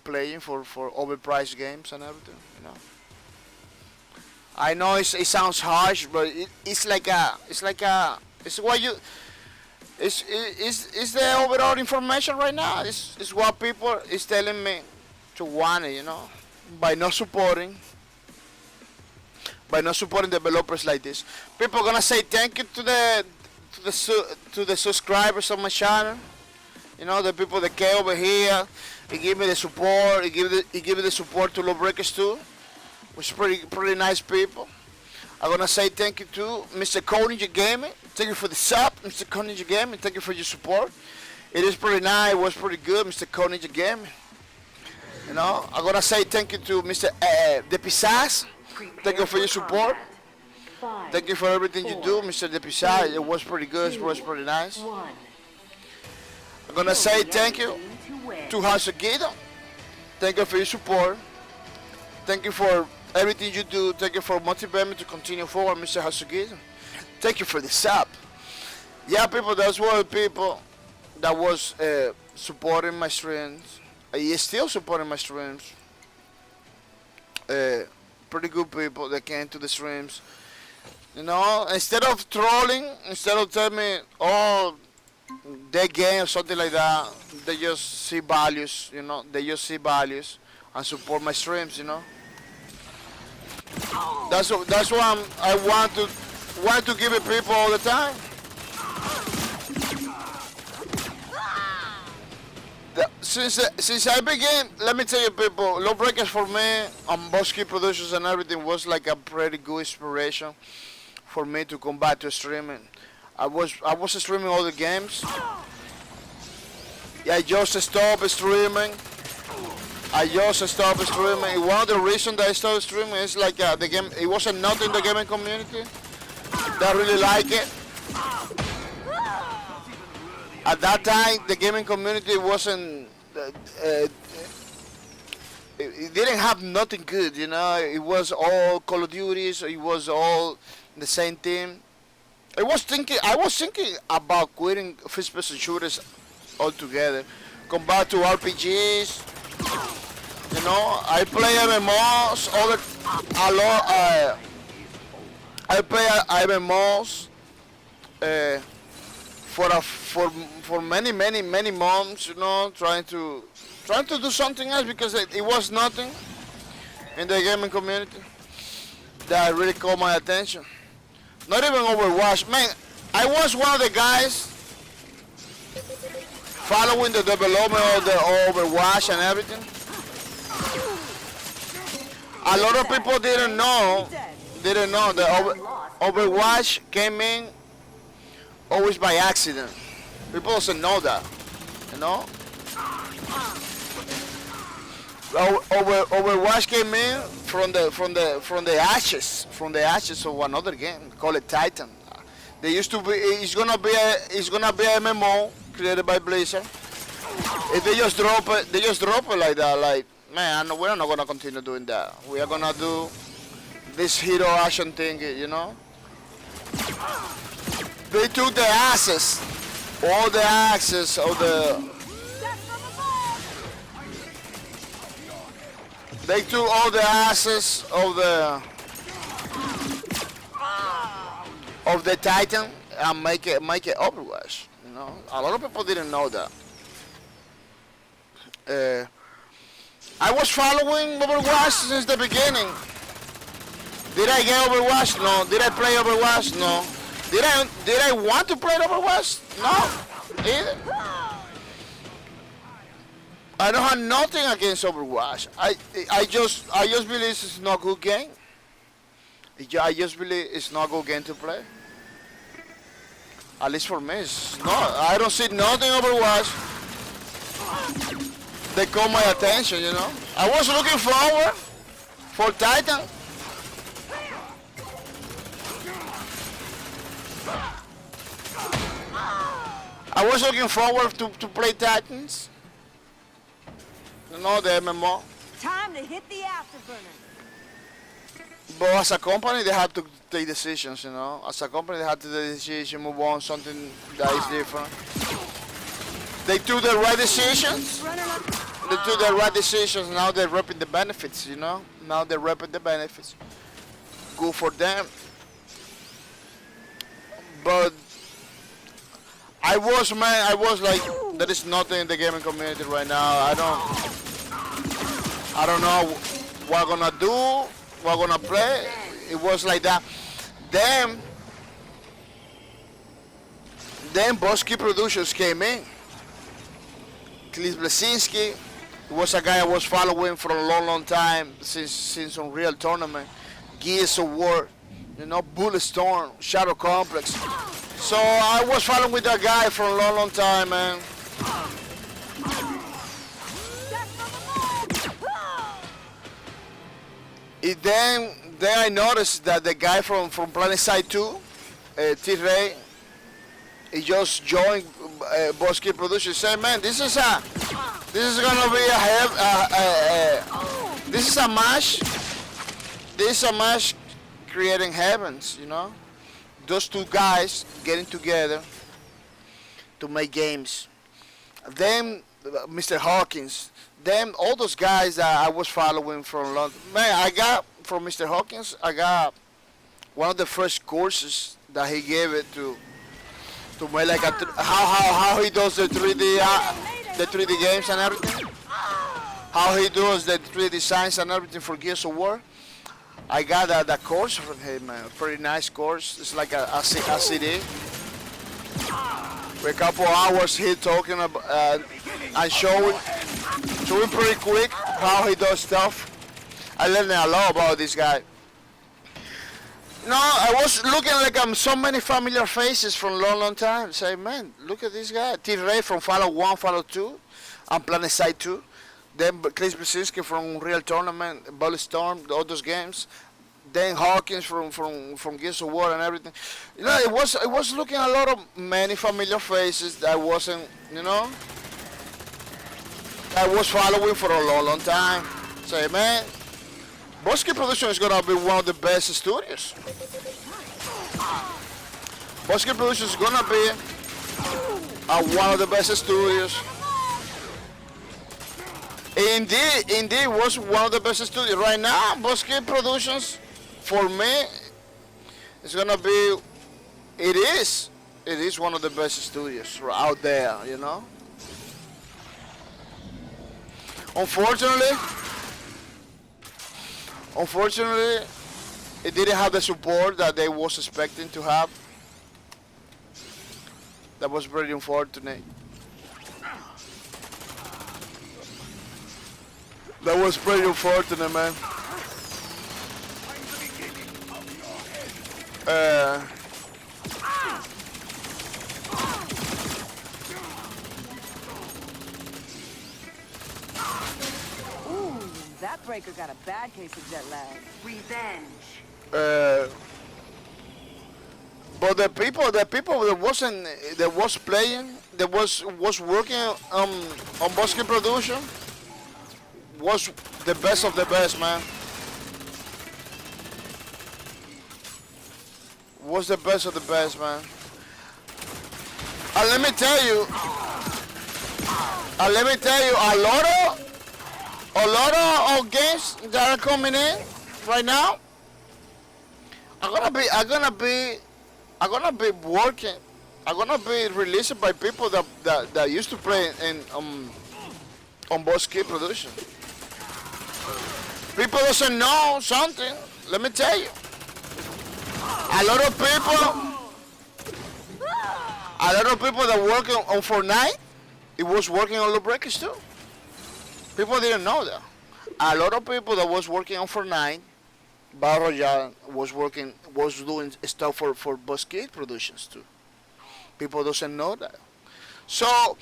playing for overpriced games and everything. You know. I know it sounds harsh, but it's what you it's the overall information right now. It's what people is telling me to want it, you know, by not supporting developers like this. People are gonna say thank you to the subscribers of my channel. You know, the people that came over here, they give me the support. They give me the support to Lawbreakers too, which is pretty nice people. I'm gonna say thank you to Mr. Ninja Gaming. Thank you for the sub, Mr. Ninja Gaming. Thank you for your support. It is pretty nice. It was pretty good, Mr. Ninja Gaming. You know, I'm gonna say thank you to Mr. De Pisas. Thank you for your support. Thank you for everything you do, Mr. De Pisas. It was pretty good. It was pretty nice. I'm gonna say thank you to Hasugido. Thank you for your support. Thank you for everything you do. Thank you for motivating me to continue forward, Mr. Hasugido. Thank you for the sub. Yeah, people, those were the people that was supporting my streams. He is still supporting my streams. Pretty good people that came to the streams. You know, instead of trolling, instead of telling me, oh, their game or something like that, they just see values, you know, they just see values and support my streams, you know. That's what I want to give it people all the time. Since I began, let me tell you people, Lawbreakers for me and Bosky Productions and everything was like a pretty good inspiration for me to come back to streaming. I was streaming all the games. Yeah, I just stopped streaming. One of the reasons that I started streaming is like the game. It wasn't nothing in the gaming community that really like it. At that time, the gaming community wasn't. It didn't have nothing good, you know. It was all Call of Duties. It was all the same team. I was thinking about quitting first-person shooters altogether. Come back to RPGs. You know, I play MMOs a lot. I play MMOs for many months. You know, trying to do something else because it was nothing in the gaming community that really caught my attention. Not even Overwatch. Man, I was one of the guys following the development of the Overwatch and everything. A lot of people didn't know that Overwatch came in always by accident. People doesn't know that, you know. Overwatch came in from the ashes of another game called Titan. They used to be. It's gonna be a MMO created by Blizzard. If they just drop it like that, like, man, we're not gonna continue doing that. We are gonna do this hero action thing, you know. They took the access, all the access of the. They took all the assets of the Titan and make it Overwatch. You know, a lot of people didn't know that. I was following Overwatch since the beginning. Did I get Overwatch? No. Did I play Overwatch? No. Did I want to play Overwatch? No. Either. I don't have nothing against Overwatch. I just believe it's not a good game. I just believe it's not a good game to play. At least for me, it's not. I don't see nothing Overwatch that caught my attention, you know. I was looking forward for Titan. I was looking forward to play Titans. You know, the MMO. Time to hit the afterburner. But as a company, they have to take decisions, you know. As a company, they have to take decisions, move on, something that is different. They took the right decisions. they took the right decisions. Now they're reaping the benefits. You know. Now they're reaping the benefits. Good for them. But I was like, there is nothing in the gaming community right now. I don't know what I'm gonna do, what I'm gonna play. It was like that. Then Bosky Productions came in. Cliff Blesinski was a guy I was following for a long time since Unreal Tournament, Gears of War, you know, Bulletstorm, Shadow Complex. So I was following with that guy for a long time, man. Then I noticed that the guy from Planet Side 2, T-Ray, he just joined Bosky Productions. Said, man, this is gonna be this is a match. This is a match creating heavens, you know. Those two guys getting together to make games. Then Mr. Hawkins. Then all those guys that I was following from London. Man, I got from Mr. Hawkins. I got one of the first courses that he gave it to make like how he does the 3D games and everything. How he does the 3D designs and everything for Gears of War. I got that course from him, man. Pretty nice course. It's like a CD. For a couple hours, he talking about and showing pretty quick how he does stuff. I learned a lot about this guy. No, I was looking like so many familiar faces from long time. Say, man, look at this guy. T-Ray from Fallout 1, Fallout 2, and Planet Side 2. Then Chris Blesinski from Real Tournament, Bulletstorm, all those games. Then Hawkins from Gears of War and everything. You know, it was looking a lot of many familiar faces that I wasn't, you know, I was following for a long time. Say, man, Bosky Productions is gonna be one of the best studios. Bosky Productions is gonna be one of the best studios. Indeed, was one of the best studios. Right now, Bosky Productions, for me, it's gonna be. It is one of the best studios out there. You know. Unfortunately, it didn't have the support that they was expecting to have. That was very unfortunate. That was pretty unfortunate, man. Ooh, that breaker got a bad case of jet lag. Revenge. But the people that was playing, that was working on Bosky Production, was the best of the best, man. Was the best of the best, man. And let me tell you, a lot of games that are coming in right now are gonna be working. Are gonna be released by people that used to play on Bosky Production. People doesn't know something. Let me tell you. A lot of people that work on Fortnite, it was working on Lawbreakers too. People didn't know that. A lot of people that was working on Fortnite, Battle Royale, was doing stuff for Bosky Productions too. People doesn't know that. So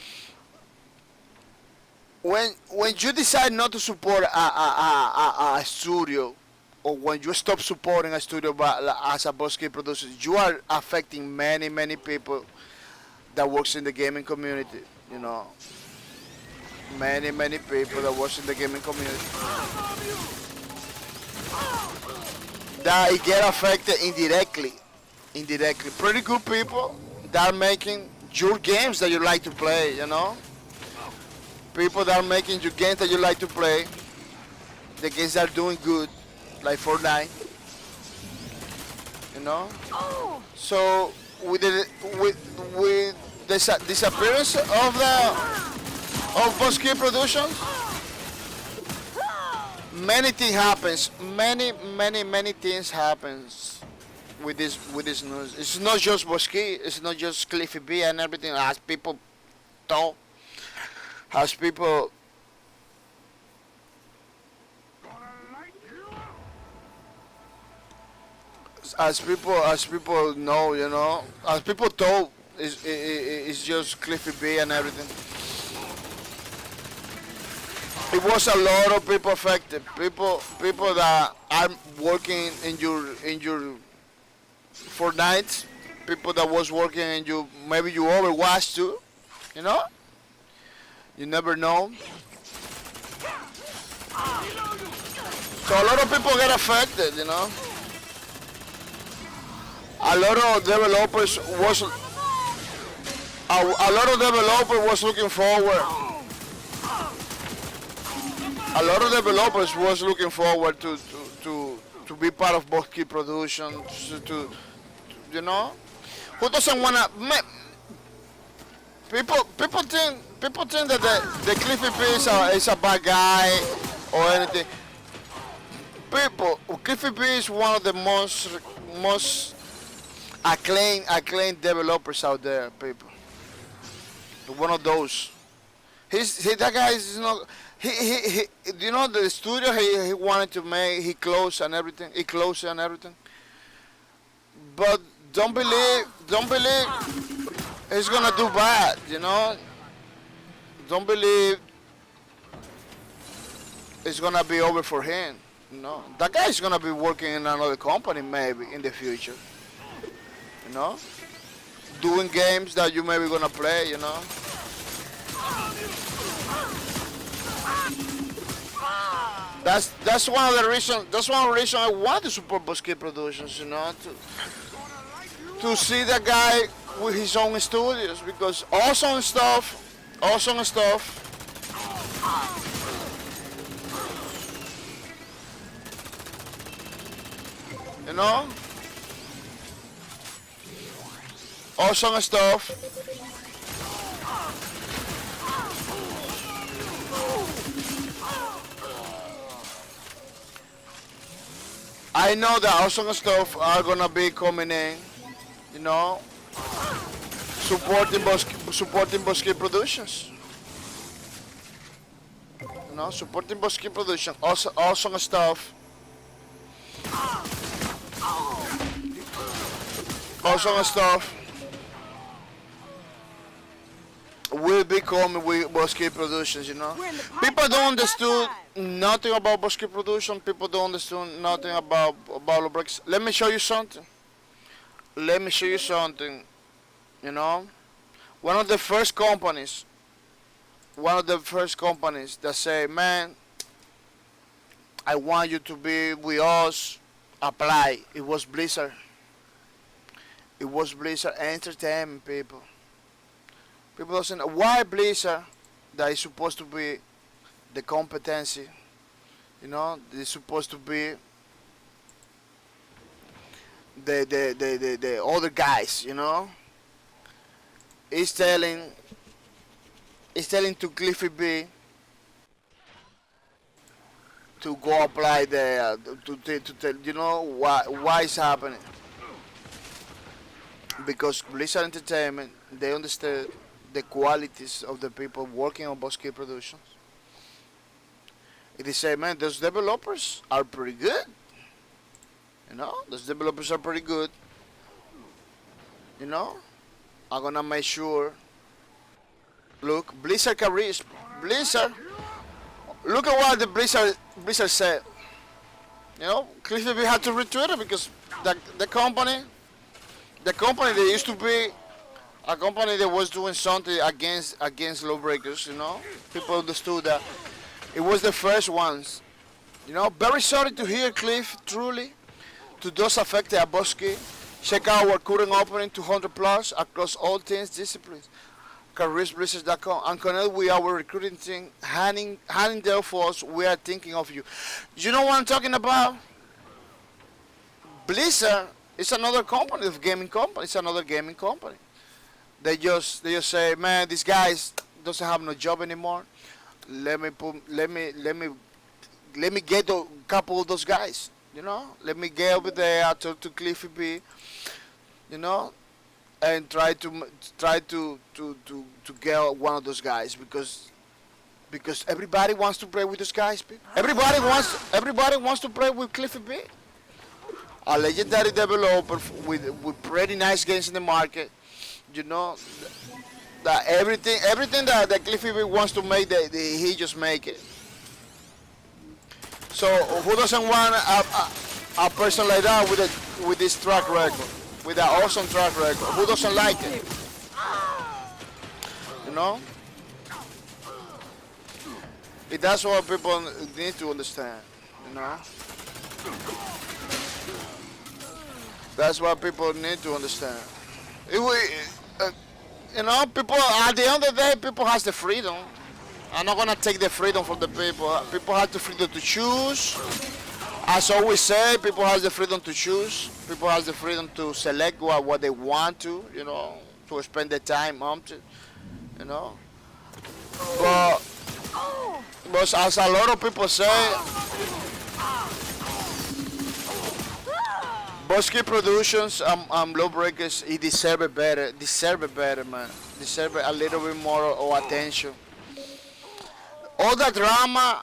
when you decide not to support a studio, or when you stop supporting a studio as a Bosky producer, you are affecting many people that works in the gaming community. You know, many people that works in the gaming community that it get affected indirectly. Pretty good people that are making your games that you like to play. You know, people that are making you games that you like to play, the games that are doing good, like Fortnite, you know. So with the disappearance of Bosque Productions, many things happens. Many things happens with this news. It's not just Bosque. It's not just Cliffy B and everything. As people thought, as people. As people know, you know, as people told, it's just Cliffy B and everything. It was a lot of people affected. People that are working in your Fortnite. People that was working in you, maybe you Overwatch too. You know, you never know. So a lot of people get affected. You know. A lot of developers was looking forward. A lot of developers was looking forward to be part of Bosque Productions. To you know, who doesn't wanna? People think that the Cliffy P is a bad guy or anything. Cliffy P is one of the most acclaimed developers out there, people. One of those. That guy is not. He you know the studio he wanted to make, he closed and everything. But don't believe he's gonna do bad. You know. Don't believe it's gonna be over for him. You know. That guy is gonna be working in another company maybe in the future. You know, doing games that you maybe gonna play, you know. That's one of the reasons. That's one reason I want to support Bosque Productions, you know, to see the guy with his own studios, because awesome stuff, you know. Awesome stuff. I know that awesome stuff are gonna be coming in, you know, supporting Bosque Productions. You know, supporting Bosque Productions. Awesome stuff. Awesome stuff. Will be coming with Bosque Productions, you know. People don't understand nothing about Bosque Productions. People don't understand nothing about Lawbreakers. Let me show you something. You know, one of the first companies that say, man, I want you to be with us, apply. It was Blizzard. It was Blizzard Entertainment, people. People don't know why Blizzard, that is supposed to be the competency, you know, it's supposed to be the other guys, you know, is telling to Cliffy B to go apply there to tell, you know, why it's happening. Because Blizzard Entertainment, they understand the qualities of the people working on Bosque Productions. They say, man, those developers are pretty good. You know, those developers are pretty good. You know, I'm gonna make sure. Look, Blizzard careers. Blizzard. Look at what the Blizzard said. You know, Cliffy B had to retweet it because the company they used to be a company that was doing something against Lawbreakers, you know. People understood that. It was the first ones. You know, very sorry to hear, Cliff, truly, to those affected at Bosque. Check out our current opening 200 plus across all teams disciplines. careersblizzard.com and connect with our recruiting team, handing their force. We are thinking of you. You know what I'm talking about? Blizzard is another company, of gaming company. It's another gaming company. They just say, man, these guys doesn't have no job anymore. Let me get a couple of those guys. You know, let me get over there, talk to Cliffy B. You know, and try to get one of those guys because everybody wants to play with those guys. People. Everybody wants to play with Cliffy B, a legendary developer with pretty nice games in the market. You know, that everything that Cliffy B wants to make, he just make it. So who doesn't want a person like that with this track record? With an awesome track record. Who doesn't like it? You know? That's what people need to understand. You know? That's what people need to understand. You know, people, at the end of the day, people has the freedom. I'm not gonna take the freedom from the people. People have the freedom to choose. As always say, people have the freedom to choose. People have the freedom to select what they want to, you know, to spend their time on to, you know. But as a lot of people say, Bosky Productions and Lawbreakers, he deserve it better, man. Deserve a little bit more of attention. All that drama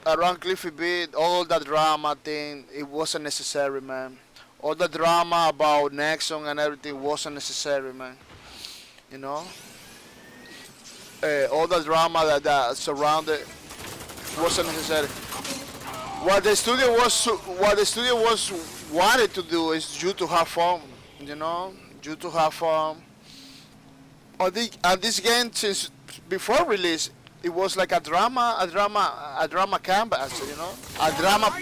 around Cliffy B, all that drama thing, it wasn't necessary, man. All the drama about Nexon and everything wasn't necessary, man. You know? All the drama that surrounded wasn't necessary. What the studio was wanted to do is you to have fun, you know? You to have fun. This game, since before release, it was like a drama canvas, you know, a drama.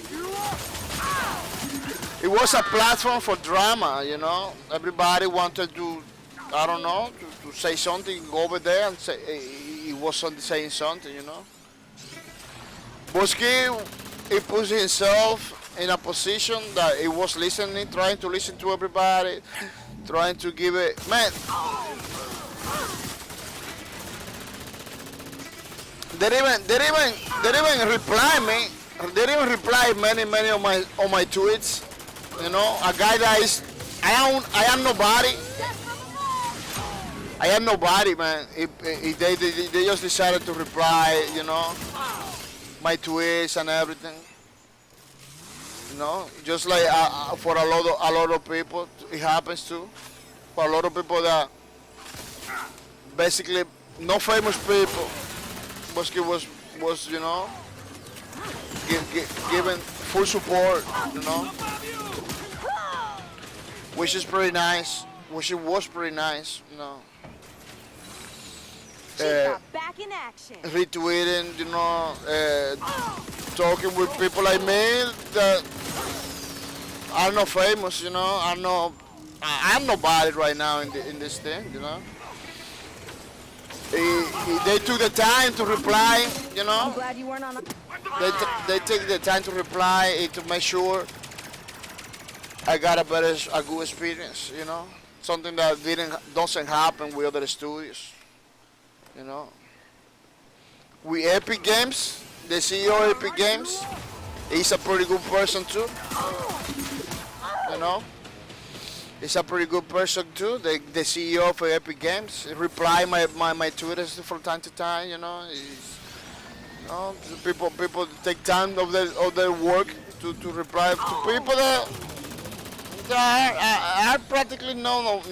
It was a platform for drama, you know. Everybody wanted to, I don't know, to say something, go over there and say he was saying something, you know. Bosky, he put himself in a position that he was listening, trying to listen to everybody, trying to give it, man. They didn't even reply me. They didn't reply many of my tweets. You know, a guy that is, I am nobody. I am nobody, man. They just decided to reply, you know, my tweets and everything. You know, just like for a lot of people, it happens too. For a lot of people that basically no famous people. Bosky was you know, given full support, you know, which is pretty nice, which it was pretty nice, you know. Back in action. Retweeting, you know, talking with people like me that are not famous, you know. I'm nobody right now in this thing, you know. They took the time to reply, you know. I'm glad you weren't on. They take the time to reply to make sure I got a good experience, you know. Something that doesn't happen with other studios, you know. With Epic Games, the CEO of Epic Games, he's a pretty good person too, you know. He's a pretty good person too. The CEO of Epic Games. He reply my tweets from time to time. You know, you know, people take time of their work to reply to people that are practically unknown.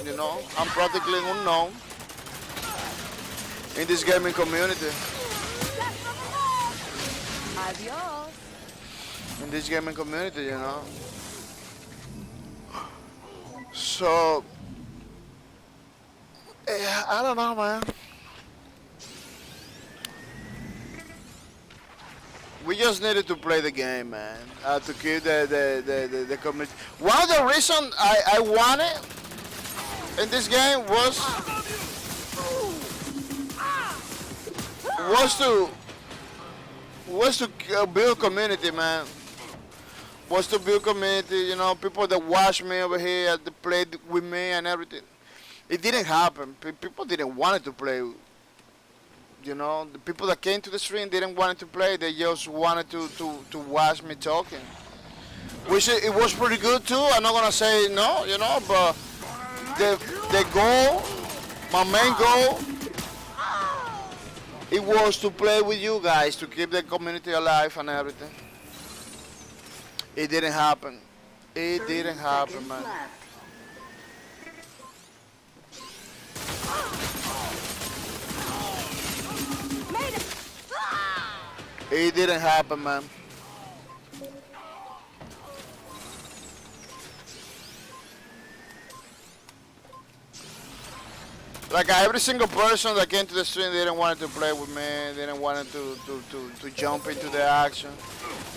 You know, I'm practically unknown in this gaming community. Adios. In this gaming community, you know. So, I don't know, man. We just needed to play the game, man. To keep the community. One of the reasons I won it in this game was was to build community, man. Was to build community, you know, people that watch me over here, that played with me and everything. It didn't happen. People didn't want it to play. You know, the people that came to the stream didn't want it to play. They just wanted to watch me talking. Which it was pretty good too. I'm not gonna say no, you know, but the goal, my main goal, it was to play with you guys, to keep the community alive and everything. It didn't happen. It didn't happen, man. It didn't happen, man. Like every single person that came to the stream didn't want to play with me, didn't want to jump into the action.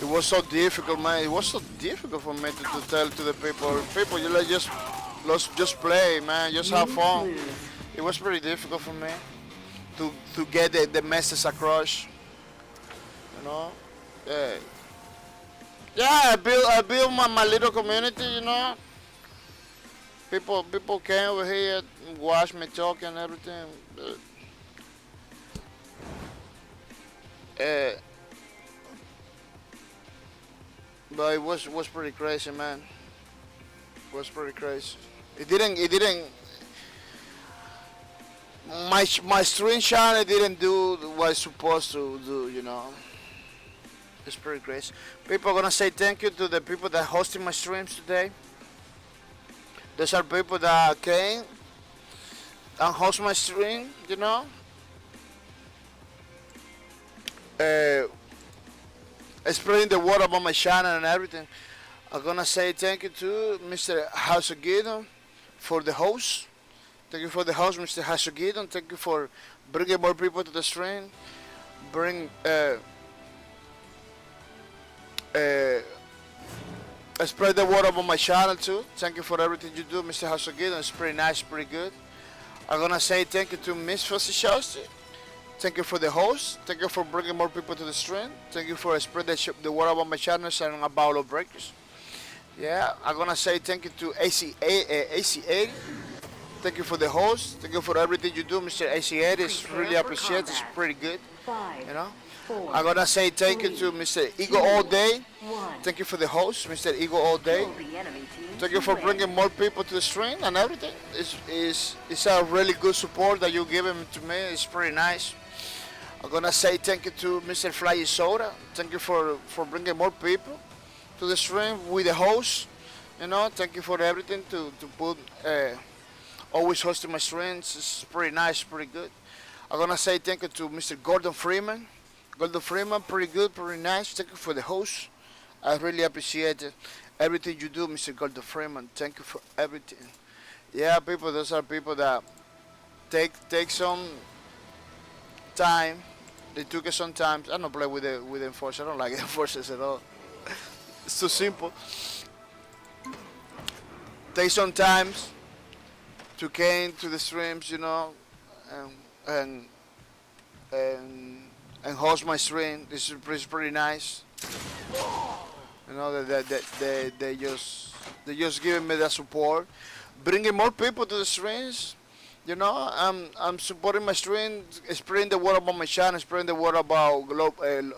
It was so difficult, man. It was so difficult for me to tell to the people, you like just play, man, just have fun. It was pretty difficult for me to get the message across, you know. Yeah, I built my little community, you know. People came over here and watched me talk and everything. But it was pretty crazy, man. It was pretty crazy. It didn't. My stream channel didn't do what it's supposed to do, you know. It's pretty crazy. People are gonna say thank you to the people that hosted my streams today. Those are people that came and host my stream, you know. Spreading the word about my channel and everything. I'm gonna say thank you to Mr. Hasogidon for the host. Thank you for the host, Mr. Hasogidon. Thank you for bringing more people to the stream. Spread the word about my channel too. Thank you for everything you do, Mr. Hasogidon. It's pretty nice, pretty good. I'm gonna say thank you to Miss Fosishowski. Thank you for the host. Thank you for bringing more people to the stream. Thank you for spreading the word about my channel and about Lawbreakers. Yeah, I'm gonna say thank you to AC80. Thank you for the host. Thank you for everything you do, Mr. AC80. It's really appreciated. It's pretty good. You know. I'm gonna say thank you to Mr. Eagle All Day. Thank you for the host, Mr. Eagle All Day. Thank you for bringing more people to the stream and everything. It's a really good support that you're giving to me. It's pretty nice. I'm gonna say thank you to Mr. Fly Soda. Thank you for bringing more people to the stream with the host. You know, thank you for everything to put always hosting my streams. It's pretty nice, pretty good. I'm gonna say thank you to Mr. Gordon Freeman. Gordon Freeman, pretty good, pretty nice. Thank you for the host. I really appreciate it. Everything you do, Mr. Gordon Freeman. Thank you for everything. Yeah, people, those are people that take some time. They took it some time. I don't play with the enforcers. I don't like enforcers at all. It's too simple. Take some time to came to the streams, you know, and host my stream. This is pretty nice. You know, they just giving me the support, bringing more people to the streams. You know, I'm supporting my stream, spreading the word about my channel, spreading the word about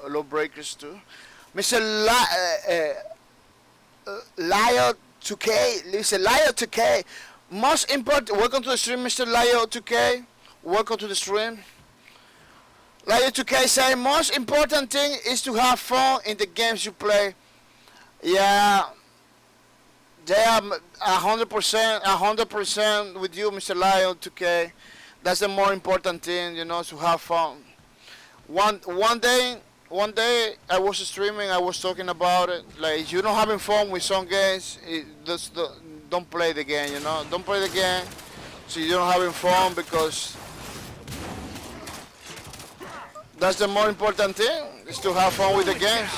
Lawbreakers too. Mr. Lio 2K, listen, Lio 2K. Most important, welcome to the stream, Mr. Lio 2K. Welcome to the stream. Lio 2K say most important thing is to have fun in the games you play. Yeah, they are 100% with you, Mr. Lio 2K. That's the more important thing, you know, to have fun. One day I was streaming, I was talking about it. Like, if you're not having fun with some games, don't play the game, you know. Don't play the game so you're not having fun, because that's the more important thing, is to have fun with the games.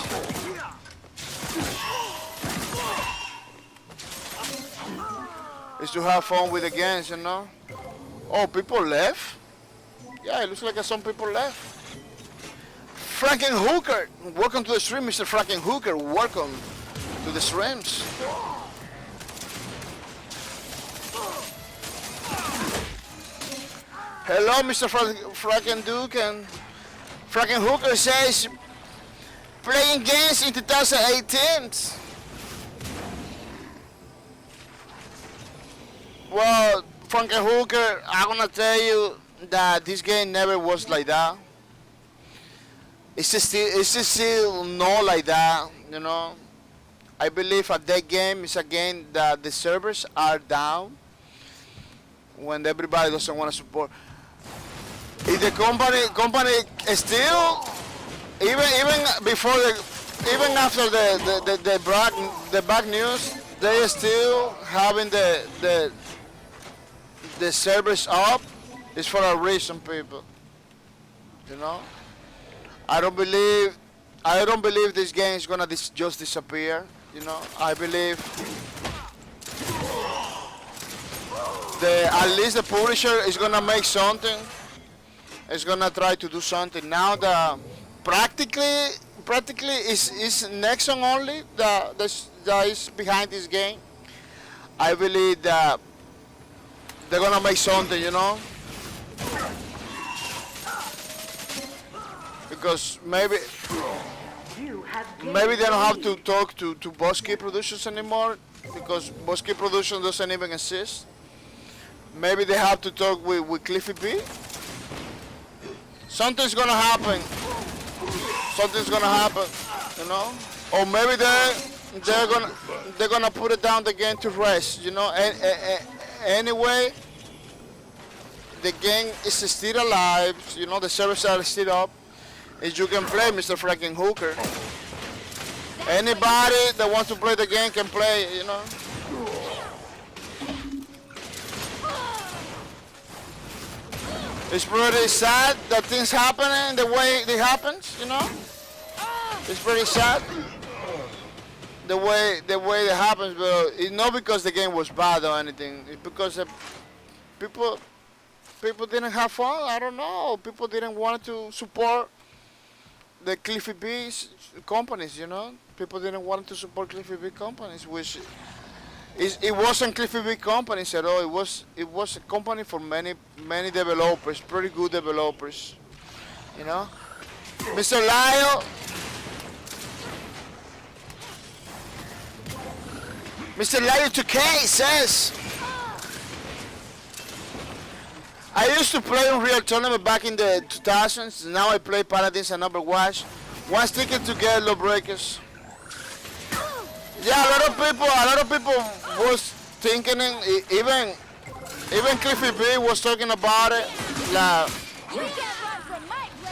Is to have fun with the games, you know. Oh, people left? Yeah, it looks like some people left. Franken Hooker. Welcome to the stream, Mr. Franken Hooker. Welcome to the streams. Hello, Mr. Franken Duke. And Franken Hooker says, playing games in 2018. Well, Franken Hooker, I'm gonna tell you that this game never was like that. It's still not like that, you know. I believe that game is a game that the servers are down when everybody doesn't want to support. If the company is still even before even after the bad news, they are still having the servers up. It's for a reason, people. You know. I don't believe this game is gonna just disappear. You know, I believe at least the publisher is gonna make something. It's gonna try to do something. Now the practically is Nexon only that is behind this game. I believe that they're gonna make something. You know. Because maybe they don't have to talk to Bosky Productions anymore, because Bosky Productions doesn't even exist. Maybe they have to talk with Cliffy B. Something's gonna happen. Something's gonna happen, you know. Or maybe they're gonna put it down the game to rest, you know. Anyway, the game is still alive. You know, the servers are still up. Is you can play, Mr. Franken Hooker. Anybody that wants to play the game can play, you know. It's pretty sad that things happen the way it happens, you know. It's pretty sad the way it happens, but it's not because the game was bad or anything. It's because people didn't have fun. I don't know. People didn't want to support the Cliffy B's companies, you know. People didn't want to support Cliffy B companies, which it wasn't Cliffy B companies at all. It was a company for many developers, pretty good developers, you know. Mr. Lyle, Mr. Lyle 2K says, I used to play Unreal Tournament back in the 2000s. Now I play Paladins and Overwatch. What's sticking together, Lawbreakers? Yeah, a lot of people was thinking, even Cliffy B was talking about it, like,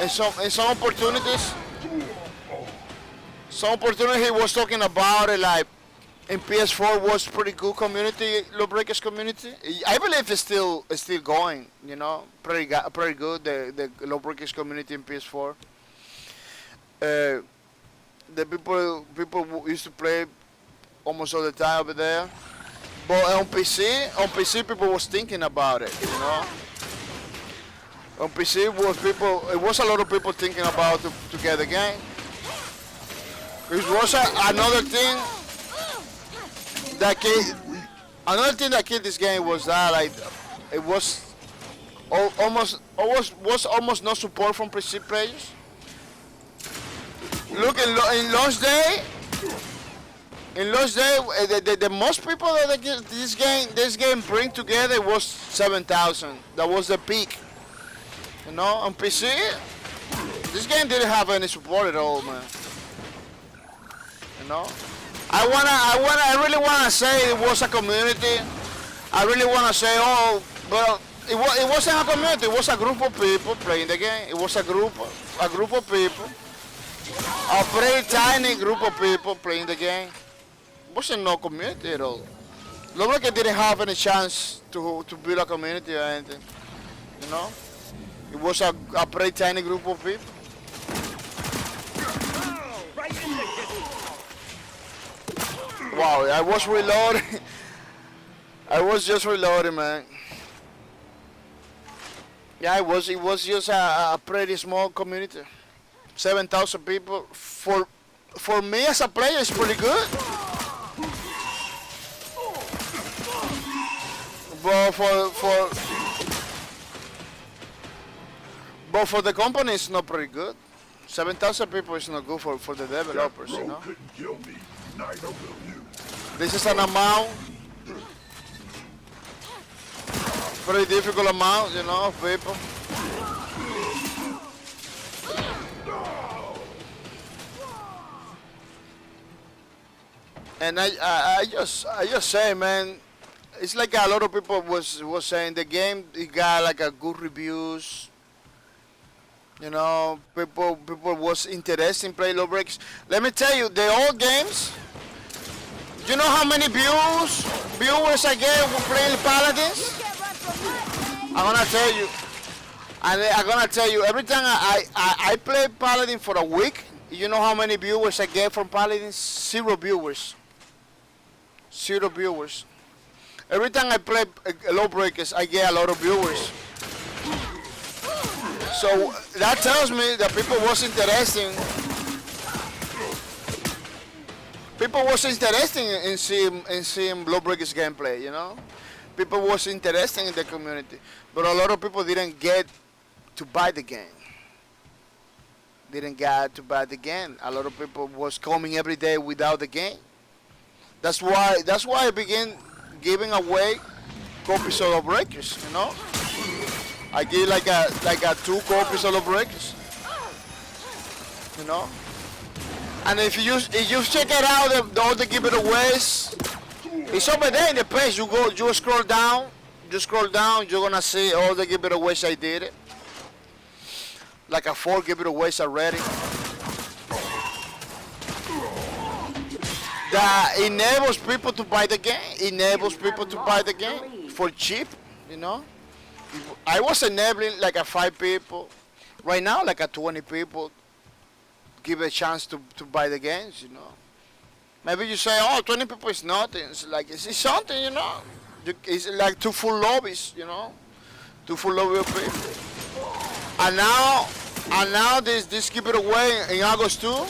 in some opportunities. Some opportunity he was talking about it, like, in PS4 was pretty good community, Lawbreakers community. I believe it's still going, you know, pretty good, the Lawbreakers community in PS4. The people used to play almost all the time over there. But on PC people was thinking about it, you know. On PC it was a lot of people thinking about to get the game. It was another thing that killed this game was that, like, it was almost no support from PC players. Look, in launch day, the most people that this game bring together was 7,000. That was the peak. You know, on PC, this game didn't have any support at all, man. You know, I really wanna say it was a community. I really wanna say, oh, but it wasn't a community. It was a group of people playing the game. It was a group of people. A very tiny group of people playing the game. It wasn't no community at all. Lawbreakers didn't have any chance to build a community or anything. You know? It was a very tiny group of people. Wow, I was reloading. I was just reloading, man. Yeah, it was just a pretty small community. 7,000 people. For me as a player, it's pretty good. But for the company, it's not pretty good. 7,000 people is not good for the developers, you know. Couldn't kill me. Neither will you. This is an amount, pretty difficult amount, you know, of people. And I just say, man, it's like a lot of people was saying the game, it got like a good reviews. You know, people was interested in playing Lawbreakers. Let me tell you, the old games. You know how many viewers I get when playing Paladins? I'm gonna tell you. And I'm gonna tell you, every time I play Paladin for a week, you know how many viewers I get from Paladins? 0 viewers. 0 viewers. Every time I play Lawbreakers, I get a lot of viewers. So that tells me that people was interested. People was interested in seeing Lawbreakers gameplay, you know. People was interested in the community, but a lot of people didn't get to buy the game. Didn't get to buy the game. A lot of people was coming every day without the game. That's why I began giving away copies of Lawbreakers, you know. I give like a 2 copies of Lawbreakers, you know. And if you check it out, all the giveaways, it's over there in the page. You scroll down, you're gonna see all the giveaways I did. Like a 4 giveaways already. That enables people to buy the game. For cheap, you know. I was enabling like a 5 people. Right now, like a 20 people give a chance to buy the games, you know. Maybe you say, oh, 20 people is nothing. It's like, it's something, you know. It's like 2 full lobbies, you know. 2 full lobbies of people. And now this giveaway in August 2,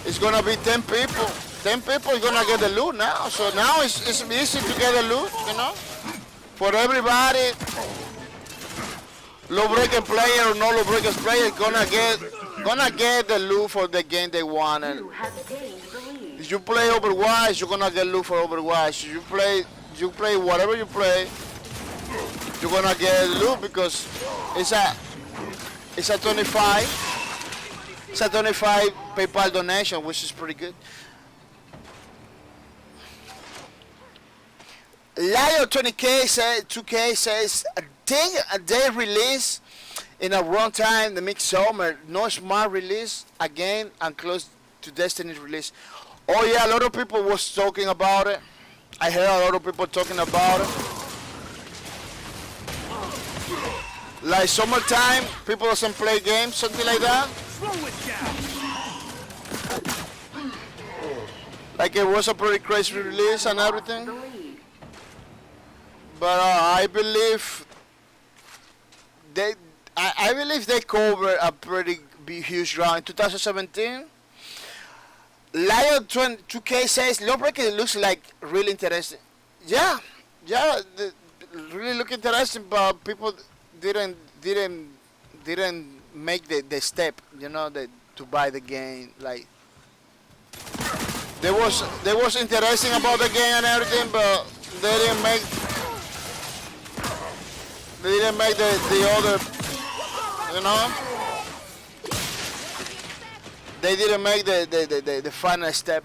it's gonna be 10 people. 10 people is gonna get the loot now. So now it's easy to get the loot, you know. For everybody, Lawbreakers player or no Lawbreakers player gonna get the loot for the game they want. And if you play Overwatch, you're gonna get loot for Overwatch. If you play whatever you play, you're gonna get loot because it's a 25 PayPal donation, which is pretty good. Lio 2K says a day release in a wrong time, the midsummer, no smart release again and close to Destiny release. Oh yeah, a lot of people was talking about it. I heard a lot of people talking about it. Like summertime, people doesn't play games, something like that. Like it was a pretty crazy release and everything. But I believe they cover a pretty big, huge ground. In 2017, Lion 2K says Lawbreakers looks like really interesting. Yeah, really look interesting, but people didn't make the step, you know, to buy the game. Like they was interesting about the game and everything, but they didn't make the other, you know. They didn't make the final step.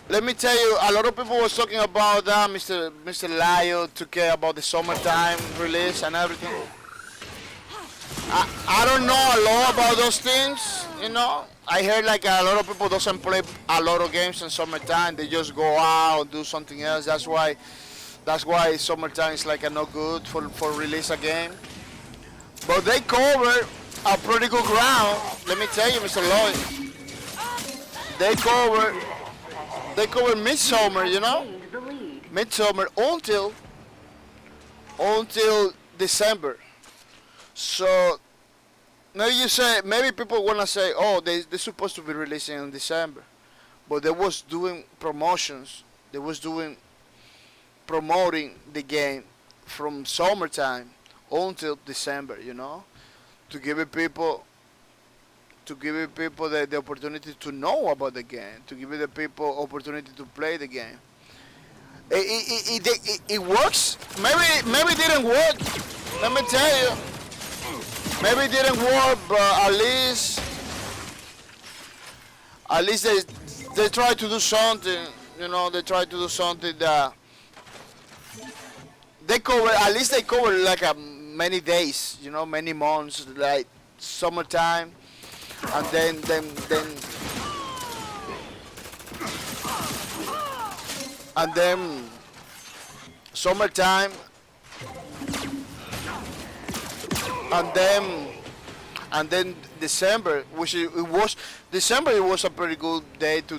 Let me tell you, a lot of people was talking about that. Mr. Lio took care about the summertime release and everything. I don't know a lot about those things, you know. I heard like a lot of people doesn't play a lot of games in summertime. They just go out and do something else. That's why summertime is like a no good for release a game. But they cover a pretty good ground. Let me tell you, Mr. Lloyd. They cover midsummer, you know? Midsummer until December. So Now you say maybe people wanna say, oh, they're supposed to be releasing in December, but they was doing promotions. They was doing promoting the game from summertime until December. You know, to give it people the opportunity to know about the game, to give the people opportunity to play the game. It works. Maybe it didn't work. Let me tell you. Maybe it didn't work, but at least they try to do something. You know, they try to do something that they cover. At least they cover like many days. You know, many months, like summertime, and then summertime, and then December, which it was a pretty good day to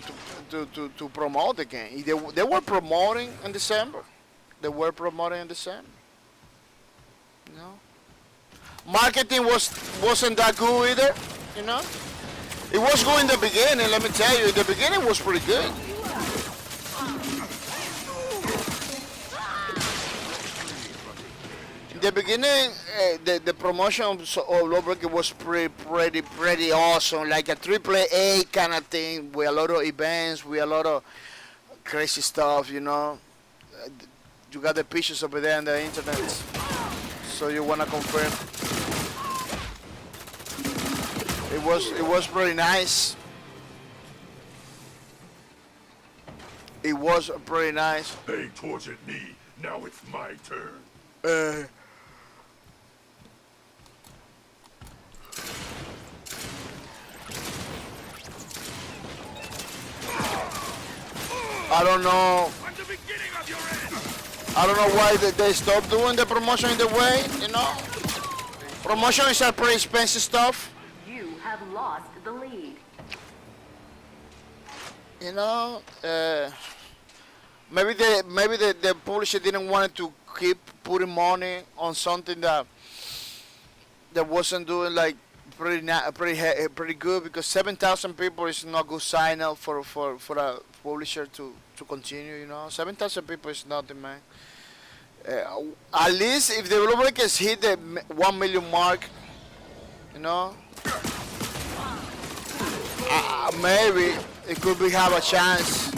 promote the game. They were promoting in December. They were promoting in December. You know, marketing wasn't that good either. You know, it was good in the beginning. Let me tell you, the beginning was pretty good. In the beginning, the promotion of Lawbreakers was pretty awesome, like a AAA kind of thing, with a lot of events, with a lot of crazy stuff, you know. You got the pictures over there on the internet, so you wanna confirm. It was pretty nice. It was pretty nice. They tortured me. Now it's my turn. I don't know. At the beginning of your end. I don't know why they stopped doing the promotion in the way. You know, promotion is a pretty expensive stuff. You have lost the lead. You know, maybe the publisher didn't want to keep putting money on something that wasn't doing like pretty good, because 7,000 people is not good sign up for a publisher to continue. You know, 7,000 people is nothing, man. At least if the Lawbreakers hit the 1 million mark, you know, maybe it could be have a chance.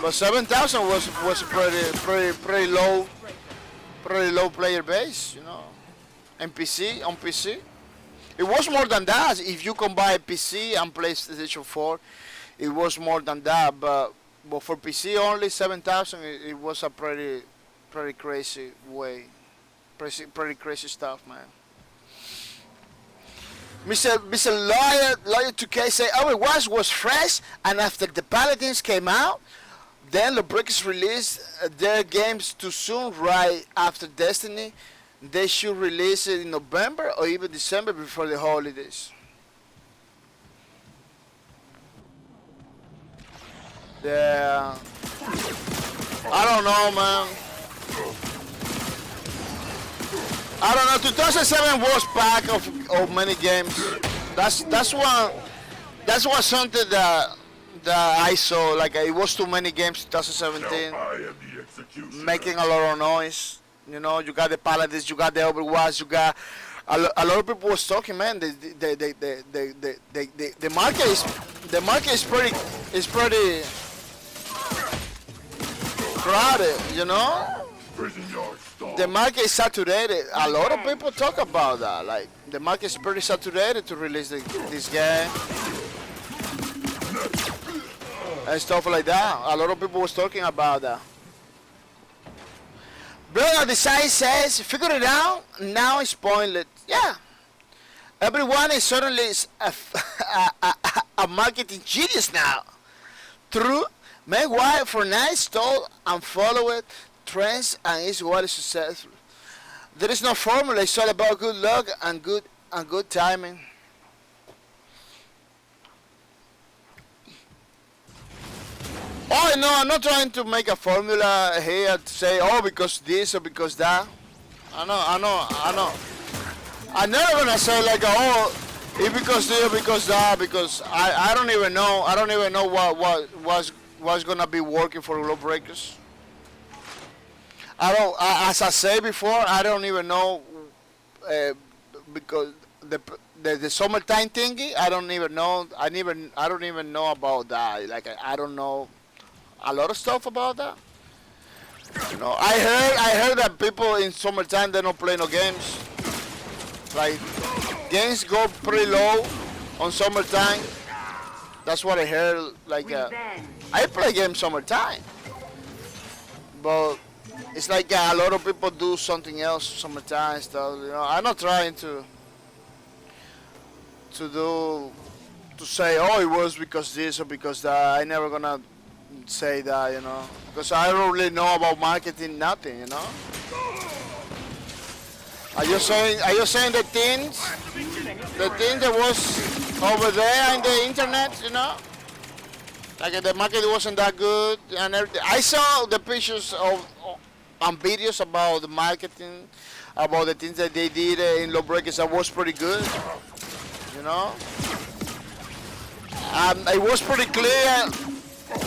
But 7,000 was pretty low player base, you know. And on PC, it was more than that. If you combine PC and PlayStation 4, it was more than that. But for PC only 7,000, it was a pretty crazy way, pretty crazy stuff, man. Mr. Lawyer 2K say, Overwatch was fresh, and after the Paladins came out, then the Lawbreakers released their games too soon, right after Destiny. They should release it in November or even December before the holidays. Yeah, I don't know, man. I don't know. 2007 was pack of many games. That's one something that I saw. Like, it was too many games. 2017, Now I am the executioner. making a lot of noise. You know, you got the Paladins, you got the Overwatch, you got a lot of people was talking, man. The market is pretty crowded. You know. Prison yard stall. The market is saturated. A lot of people talk about that. Like, the market is pretty saturated to release this game and stuff like that. A lot of people was talking about that. Brother, the site says, figure it out. Now it's pointless. Yeah. Everyone is suddenly a marketing genius now. True. Make wide for nice stall and follow it. Trends, and is what is successful. There is no formula. It's all about good luck and good timing. Oh no, I'm not trying to make a formula here to say, oh, because this or because that. I know. I'm never gonna say like, oh, It's because this, because that, because I don't even know. I don't even know what's gonna be working for Lawbreakers. I don't. As I said before, I don't even know uh, because the summertime thingy. I don't even know. I don't even know about that. Like I don't know a lot of stuff about that. You know, I heard that people in summertime they don't play no games. Like games go pretty low on summertime. That's what I heard. Like I play games summertime, but it's like a lot of people do something else summertime stuff. You know, I'm not trying to say, oh, it was because this or because that. I never gonna say that, you know, because I don't really know about marketing, nothing, you know. Are you saying the things that was over there in the internet, you know? Like the market wasn't that good and everything. I saw the pictures of and videos about the marketing, about the things that they did in Lawbreakers. That was pretty good, you know. It was pretty clear.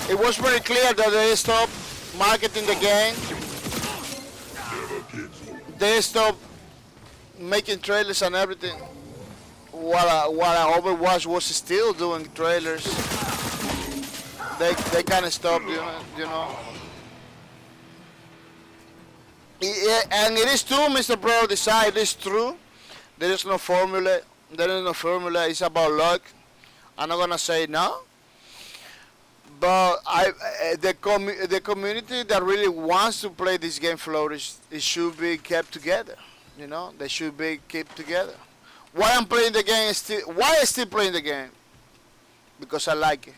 It was pretty clear that they stopped marketing the game. They stopped making trailers and everything. While Overwatch was still doing trailers, they kind of stopped, you know. And it is true, Mr. Bro. It is true. There is no formula. There is no formula. It's about luck. I'm not gonna say no. But the community that really wants to play this game flourish, it should be kept together. You know, they should be kept together. Why I'm playing the game why I still playing the game? Because I like it.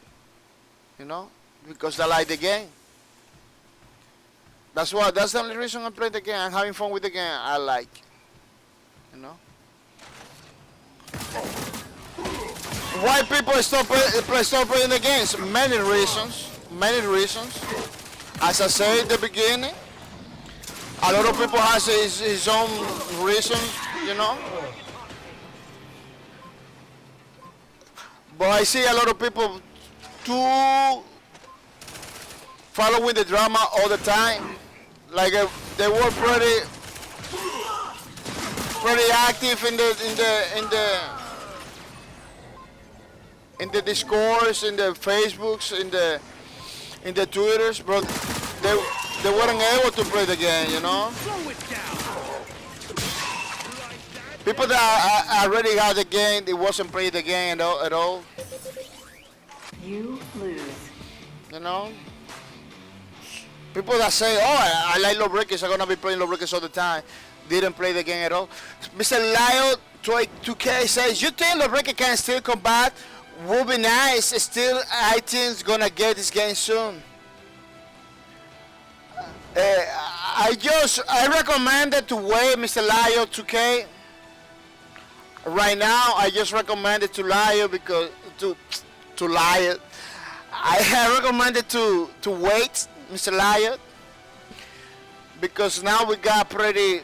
You know? Because I like the game. That's the only reason I'm playing the game. I'm having fun with the game. I like it. You know? Why people stop playing the games? Many reasons. Many reasons. As I said at the beginning, a lot of people has his own reasons, you know. But I see a lot of people too following the drama all the time. Like they were pretty active in the discourse, in the Facebooks, in the Twitters, but they weren't able to play the game, you know. People that already had the game, they wasn't playing the game at all. You lose. You know. People that say, oh, I like Lawbreakers, I'm gonna be playing Lawbreakers all the time, didn't play the game at all. Mr. Lyle 2K says, you think Lawbreakers can still come back? Would be nice. Still, iTunes gonna get this game soon. I recommended to wait, Mr. Lyle 2K. Right now, I just recommended to Lyle because to Lyle. I have recommended to wait, Mr. Lyle, because now we got pretty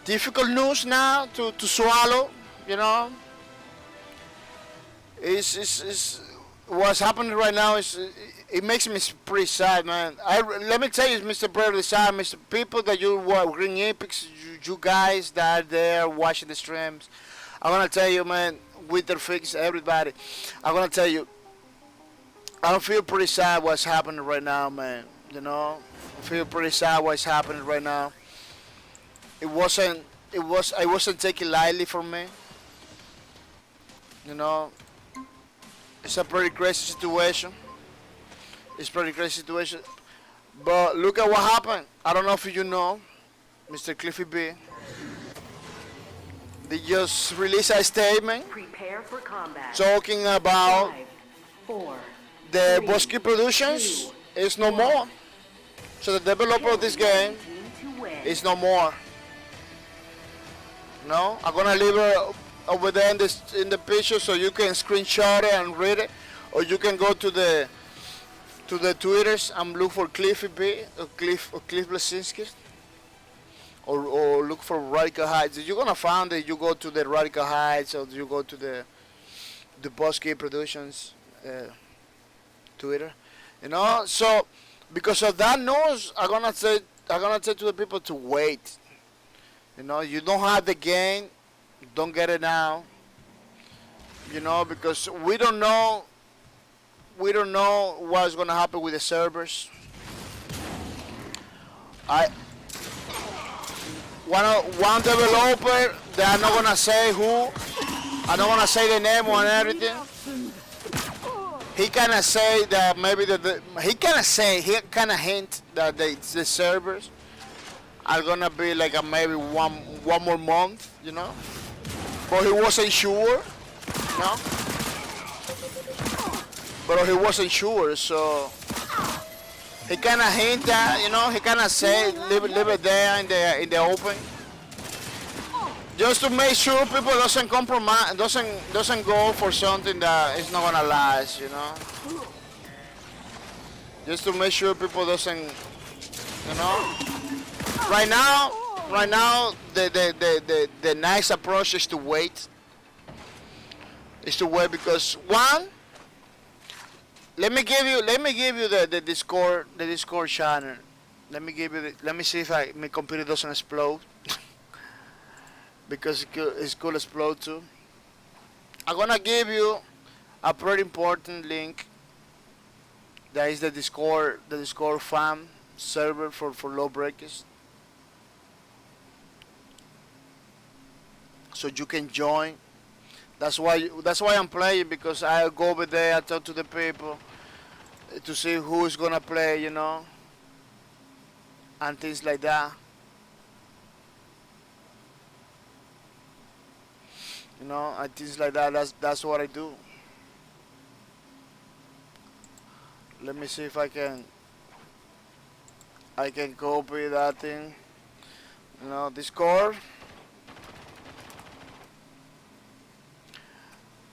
difficult news now to swallow. You know, it's what's happening right now is. It makes me pretty sad, man. Let me tell you, Mr. Brother, sad, Mr. People that you Green Epics, you guys that are there watching the streams. I'm gonna tell you, man, Winterfix, everybody. I'm gonna tell you, I feel pretty sad what's happening right now, man. You know, I feel pretty sad what's happening right now. I wasn't taking lightly for me. You know, it's a pretty crazy situation. It's pretty crazy situation. But look at what happened. I don't know if you know, Mr. Cliffy B. They just released a statement Prepare for combat. talking about 5, 4, the 3, Bosky Productions is no more. So the developer of this game is no more. No, I'm gonna leave it over there in the picture so you can screenshot it and read it, or you can go to the Twitters and look for Cliffy B or Cliff Blasinski or look for Radical Heights. You're gonna find that you go to the Radical Heights or you go to the Bosque Productions Twitter, you know. So because of that news, I'm gonna say to the people to wait. You know, you don't have the game, don't get it now. You know, because we don't know what's gonna happen with the servers. One developer, they are not gonna say who. I don't wanna say the name or everything. He kinda say that maybe he kinda hint that the servers are gonna be like maybe one more month, you know. But he wasn't sure, you know. But he wasn't sure, so he kind of hint that, you know, he kind of say leave it there in the open, just to make sure people doesn't compromise, doesn't go for something that is not gonna last, you know. Just to make sure people doesn't, you know. Right now, the nice approach is to wait. Is to wait because one. Let me give you the Discord channel. Let me see if my computer doesn't explode because it could explode too. I'm gonna give you a pretty important link. That is the Discord fan server for Lawbreakers. So you can join. That's why I'm playing, because I go over there, I talk to the people to see who is gonna play, you know, and things like that. You know, and things like that. That's what I do. Let me see if I can copy that thing. You know, Discord.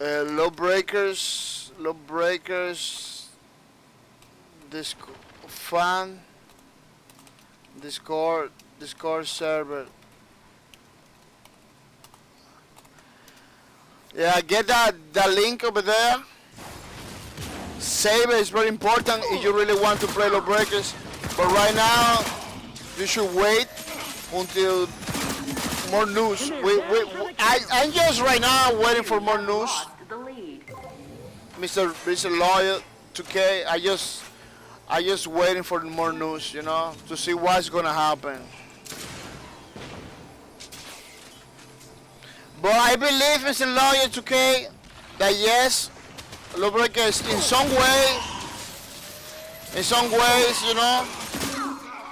Lawbreakers, fan, Discord server. Yeah, get that link over there. Save it. It's very important if you really want to play Lawbreakers. But right now, you should wait until more news. I'm just right now waiting for more news. Mr. Lawyer 2K, I just waiting for more news, you know, to see what's gonna happen. But I believe, Mr. Lawyer 2K, that yes, Lawbreakers in some ways, you know,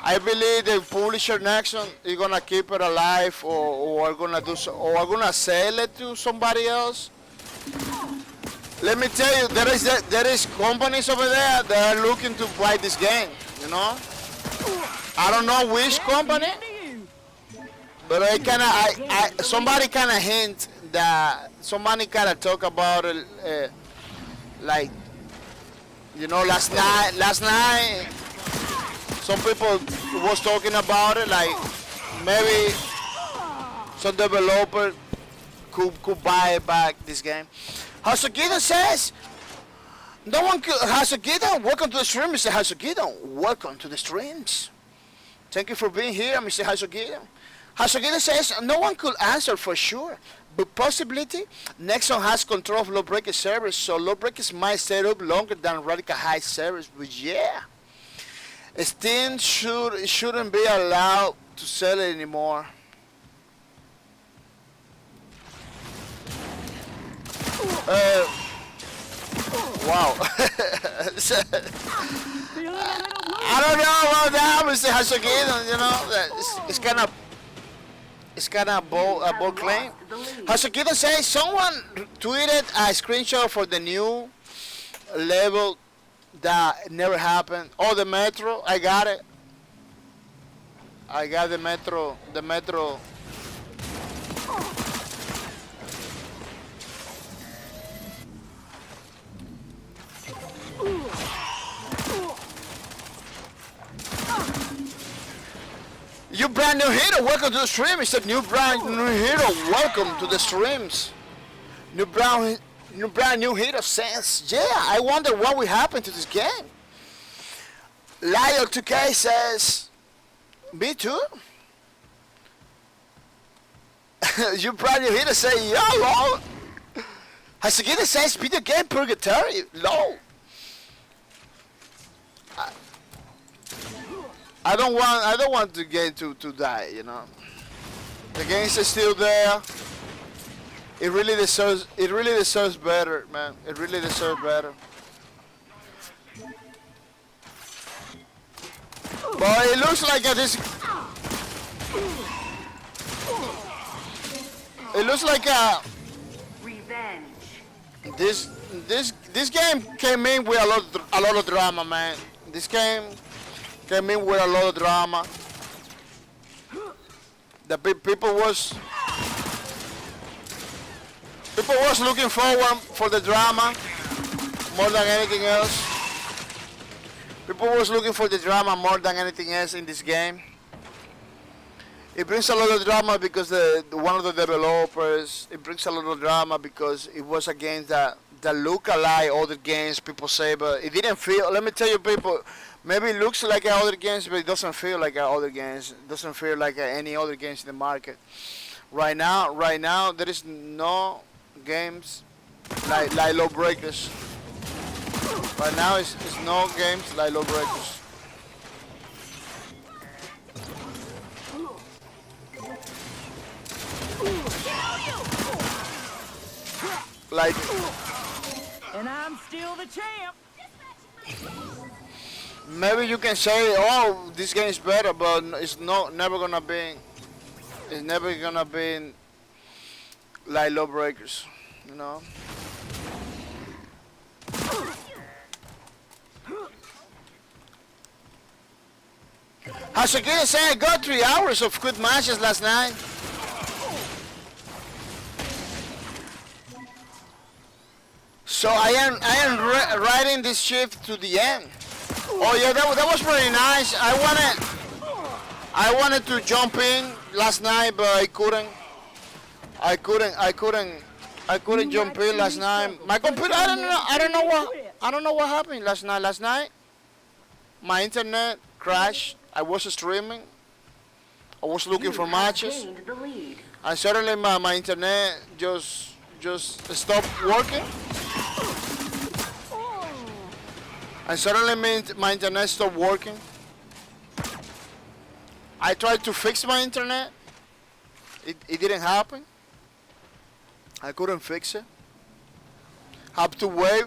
I believe the publisher Nexon is gonna keep it alive, or gonna sell it to somebody else. Let me tell you, there is companies over there that are looking to buy this game. You know, I don't know which company, but somebody kind of hint that somebody kind of talk about it, like, you know, last night. Some people was talking about it, like maybe some developer could buy back this game. Hasugidon says, no one could. Hasugidon, welcome to the stream, Mr. Hasugidon. Welcome to the streams. Thank you for being here, Mr. Hasugidon. Hasugidon says, no one could answer for sure, but possibility, Nexon has control of Lawbreakers servers, so Lawbreakers might stay up longer than Radical Heights servers, but yeah. Steam shouldn't be allowed to sell it anymore. Wow. I don't know about that, Mr. Hasugidon, you know, it's kind of a bold claim. Hasugidon says someone tweeted a screenshot for the new level that never happened. Oh, the metro, I got it. I got the metro. You brand new hero, welcome to the stream. He said, new brand new hero, welcome to the streams. New brand new hero says, yeah, I wonder what will happen to this game. Lyle 2K says, me too. You brand new hero say, yeah, lol. Hasagita says, video game purgatory, lol. I don't want the game to die, you know. The game is still there. It really deserves better, man. It really deserves better. But it looks like this. It looks like Revenge. this game came in with a lot of drama, man. This game came in with a lot of drama. The people was looking forward for the drama more than anything else. People was looking for the drama more than anything else in this game. It brings a lot of drama because one of the developers. It brings a lot of drama because it was a game that look alike other games. People say, but it didn't feel. Let me tell you, people. Maybe it looks like other games, but it doesn't feel like other games. It doesn't feel like any other games in the market. Right now, there is no games like Lawbreakers. Right now, it's no games like Lawbreakers. Like, And I'm still the champ. maybe you can say, oh, this game is better, but it's never gonna be. It's never gonna be like Lawbreakers, you know. Hasagita said I got 3 hours of good matches last night. So I am riding this shift to the end. Oh yeah, that was pretty nice. I wanted to jump in last night, but I couldn't. I couldn't jump in last night. My computer, I don't know what happened last night. Last night, my internet crashed. I was streaming. I was looking for matches, and suddenly my internet just stopped working. And suddenly my internet stopped working. I tried to fix my internet. It didn't happen. I couldn't fix it. Have to wait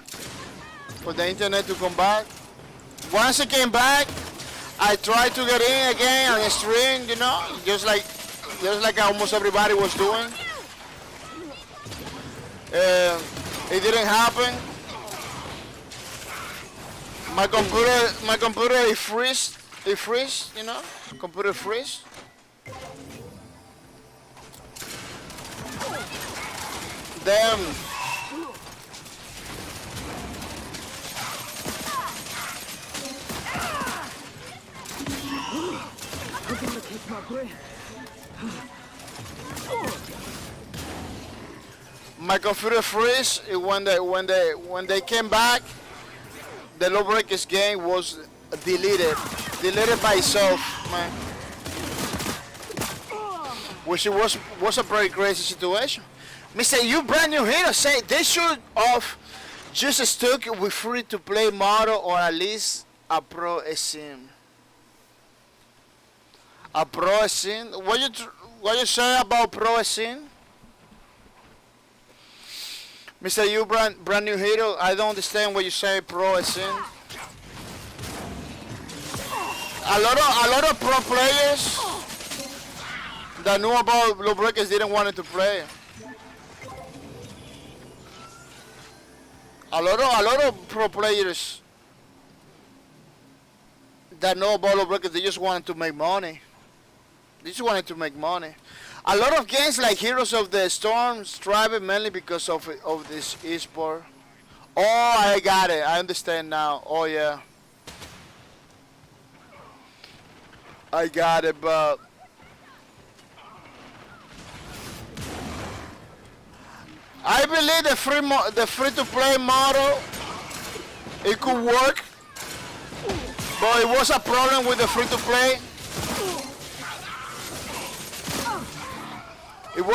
for the internet to come back. Once it came back, I tried to get in again on a stream, you know, just like almost everybody was doing. It didn't happen. My computer it freeze, you know, computer freeze. Then my computer freeze. When they came back, the Lawbreakers game was deleted by itself, man. Which it was a very crazy situation. Mr. You brand new hero say they should have just stuck with free-to-play model or at least a pro sim. A pro sim? What you say about pro sim? Mr. You brand new hero, I don't understand what you say pro sim. A lot of pro players that knew about Lawbreakers didn't want it to play. A lot of pro players that know about Lawbreakers, they just wanted to make money. A lot of games like Heroes of the Storm thrive mainly because of this esport. Oh, I got it. I understand now. Oh yeah. I got it, but I believe the free to play model it could work, but it was a problem with the free to play. It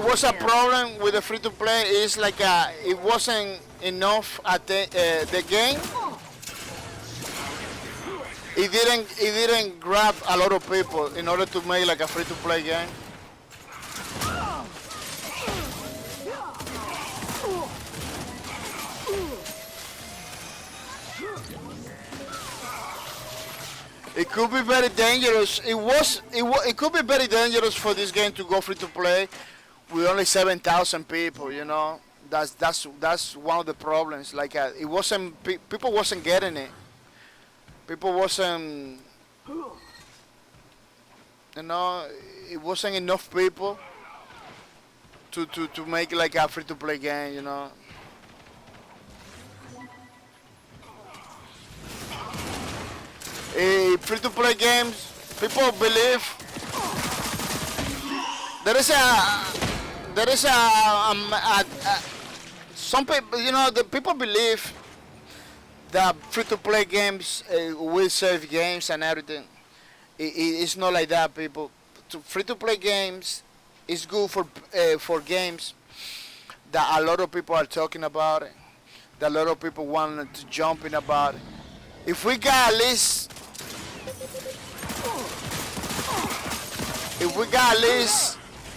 was a problem with the free to play. It's like it wasn't enough at the game. It didn't grab a lot of people in order to make like a free to play game. It could be very dangerous. It could be very dangerous for this game to go free to play with only 7,000 people. You know, that's one of the problems. Like it wasn't people wasn't getting it. People wasn't, you know, it wasn't enough people to make like a free to play game. You know. Free-to-play games, people believe there is some people, you know, the people believe that free-to-play games will save games and everything. It's not like that, people. Free-to-play games is good for games that a lot of people are talking about it, that a lot of people want to jump in about it. If we got at least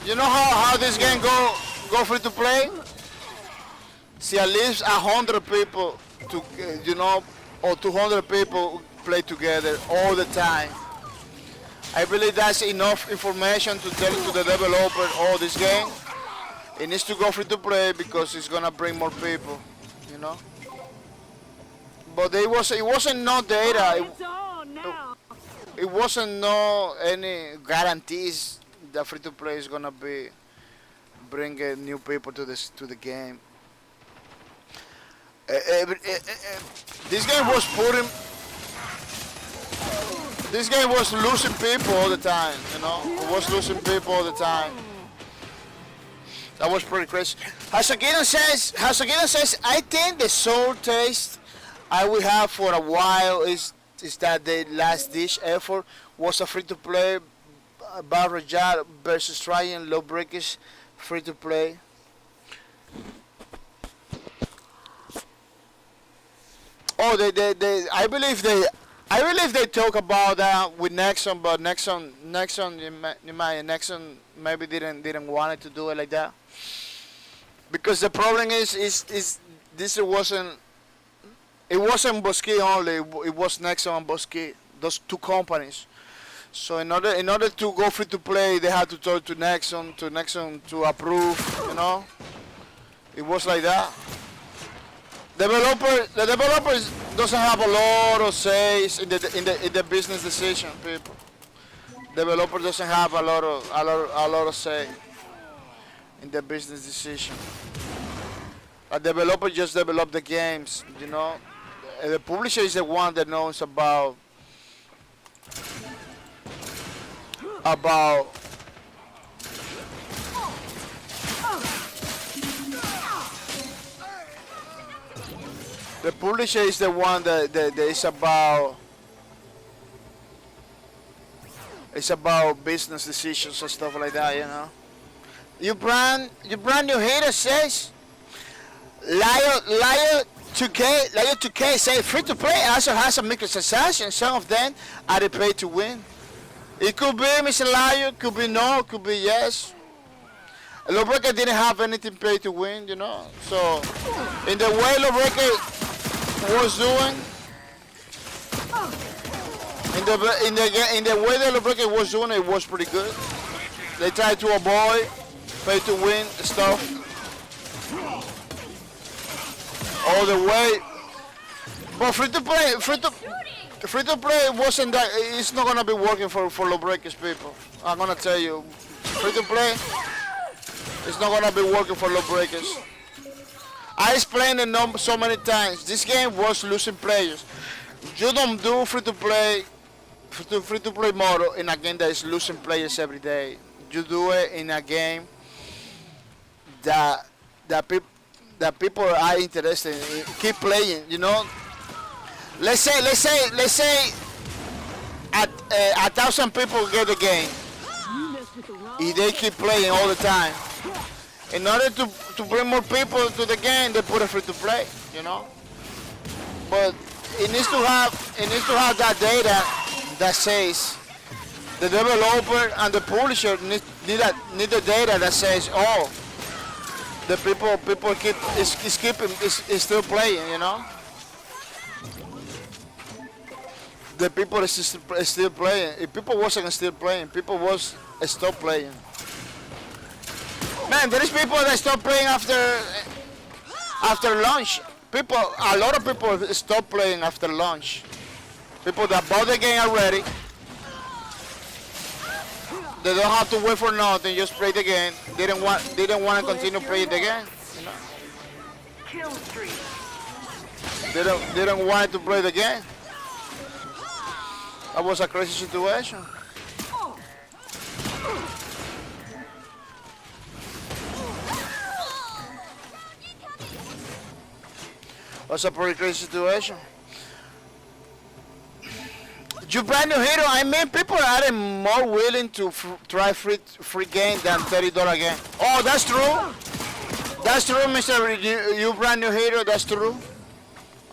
you know how this game go free to play? See, at least 100 people to you know, or 200 people play together all the time. I believe that's enough information to tell to the developer, oh, this game it needs to go free to play because it's gonna bring more people, you know. But it wasn't no data. It wasn't no any guarantees that free to play is gonna be bringing new people to the game. This game was putting. This game was losing people all the time. You know, it was losing people all the time. That was pretty crazy. Hasagina says, I think the soul taste I will have for a while is that the last dish effort was a free-to-play Battle Royale versus trying Lawbreakers free-to-play. Oh, I believe they talk about that with Nexon, but Nexon maybe didn't want it to do it like that, because the problem is this it wasn't Bosque only. It was Nexon and Bosque, those two companies. So in order to go free to play, they had to talk to Nexon to approve. You know, it was like that. The developers doesn't have a lot of says in the business decision. People, developer doesn't have a lot of say in the business decision. A developer just develop the games. You know. The publisher is the one that knows about the publisher is the one that is about business decisions and stuff like that, you know. Your brand new hater says Liar 2K say free to play also has a microtransaction. Some of them are the pay to win. It could be Mr. Liar, could be no, could be yes. Lawbreaker didn't have anything pay to win, you know. So in the way Lawbreaker was doing, in the way that Lawbreaker was doing, it was pretty good. They tried to avoid pay to win stuff all the way, but free to play wasn't that. It's not gonna be working for Lawbreakers people. I'm gonna tell you, free to play, it's not gonna be working for Lawbreakers. I explained it so many times. This game was losing players. You don't do free to play model in a game that is losing players every day. You do it in a game that that people are interested in keep playing. You know, let's say at 1,000 people get the game. If they keep playing all the time, in order to bring more people to the game, they put it free to play. You know, but it needs to have that data that says the developer and the publisher need the data that says, oh, the people is still playing, you know. The people is still playing. If people wasn't still playing, people was stop playing. Man, there is people that stop playing after lunch. A lot of people stop playing after lunch. People that bought the game already. They don't have to wait for nothing, just play the game. They didn't want to continue playing the game. You know? Kill streak. They don't want to play the game. That was a crazy situation. Was a pretty crazy situation. You brand new hero. I mean, people are more willing to try free game than $30 game. Oh, that's true. That's true, Mr. You brand new hero. That's true.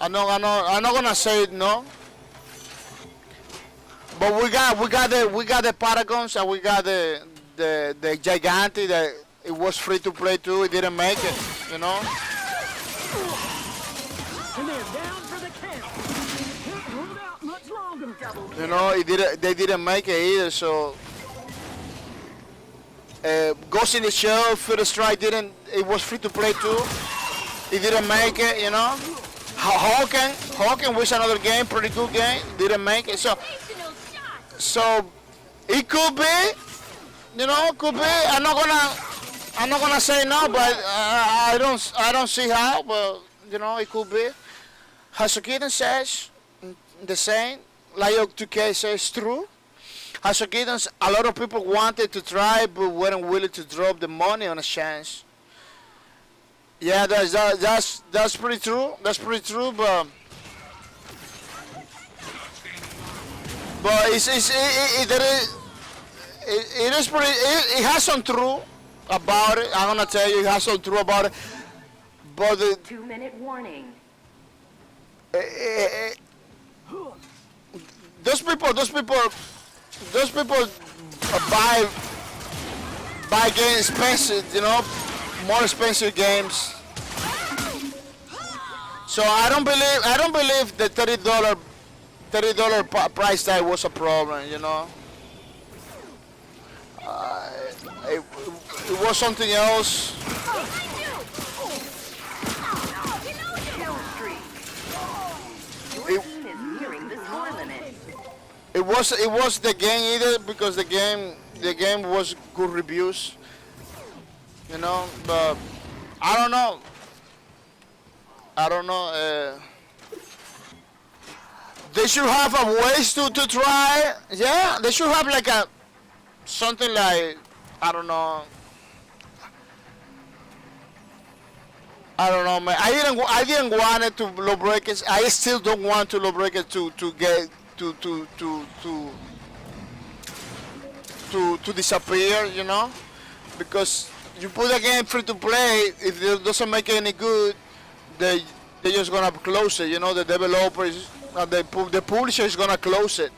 I'm not gonna say it, no. But we got the Paragons and we got the Gigante that it was free to play too. It didn't make it, you know. And they're down for the count. Can't hold out much longer. You know, they didn't make it either. So Ghost in the Shell, Field Strike didn't. It was free to play too. It didn't make it, you know. Hawken was another game, pretty good game. Didn't make it. So it could be, you know, could be. I'm not gonna say no, but I don't see how. But you know, it could be. Hasukiden says the same. Liok 2K says true. Hasukiden, a lot of people wanted to try, but weren't willing to drop the money on a chance. Yeah, that's pretty true. That's pretty true, but it is pretty. It has some true about it. I'm gonna tell you, it has some true about it. But the 2-minute warning. those people buy games expensive, you know, more expensive games. So I don't believe the $30 price tag was a problem, you know. It was something else. It was the game either, because the game was good reviews, you know. But I don't know. They should have a ways to try. Yeah, they should have like something like, I don't know, man. I didn't want it to Lawbreakers. I still don't want to Lawbreakers to get to disappear, you know, because you put a game free to play. If it doesn't make any good, they're just gonna close it. You know, the developers, the publisher is gonna close it.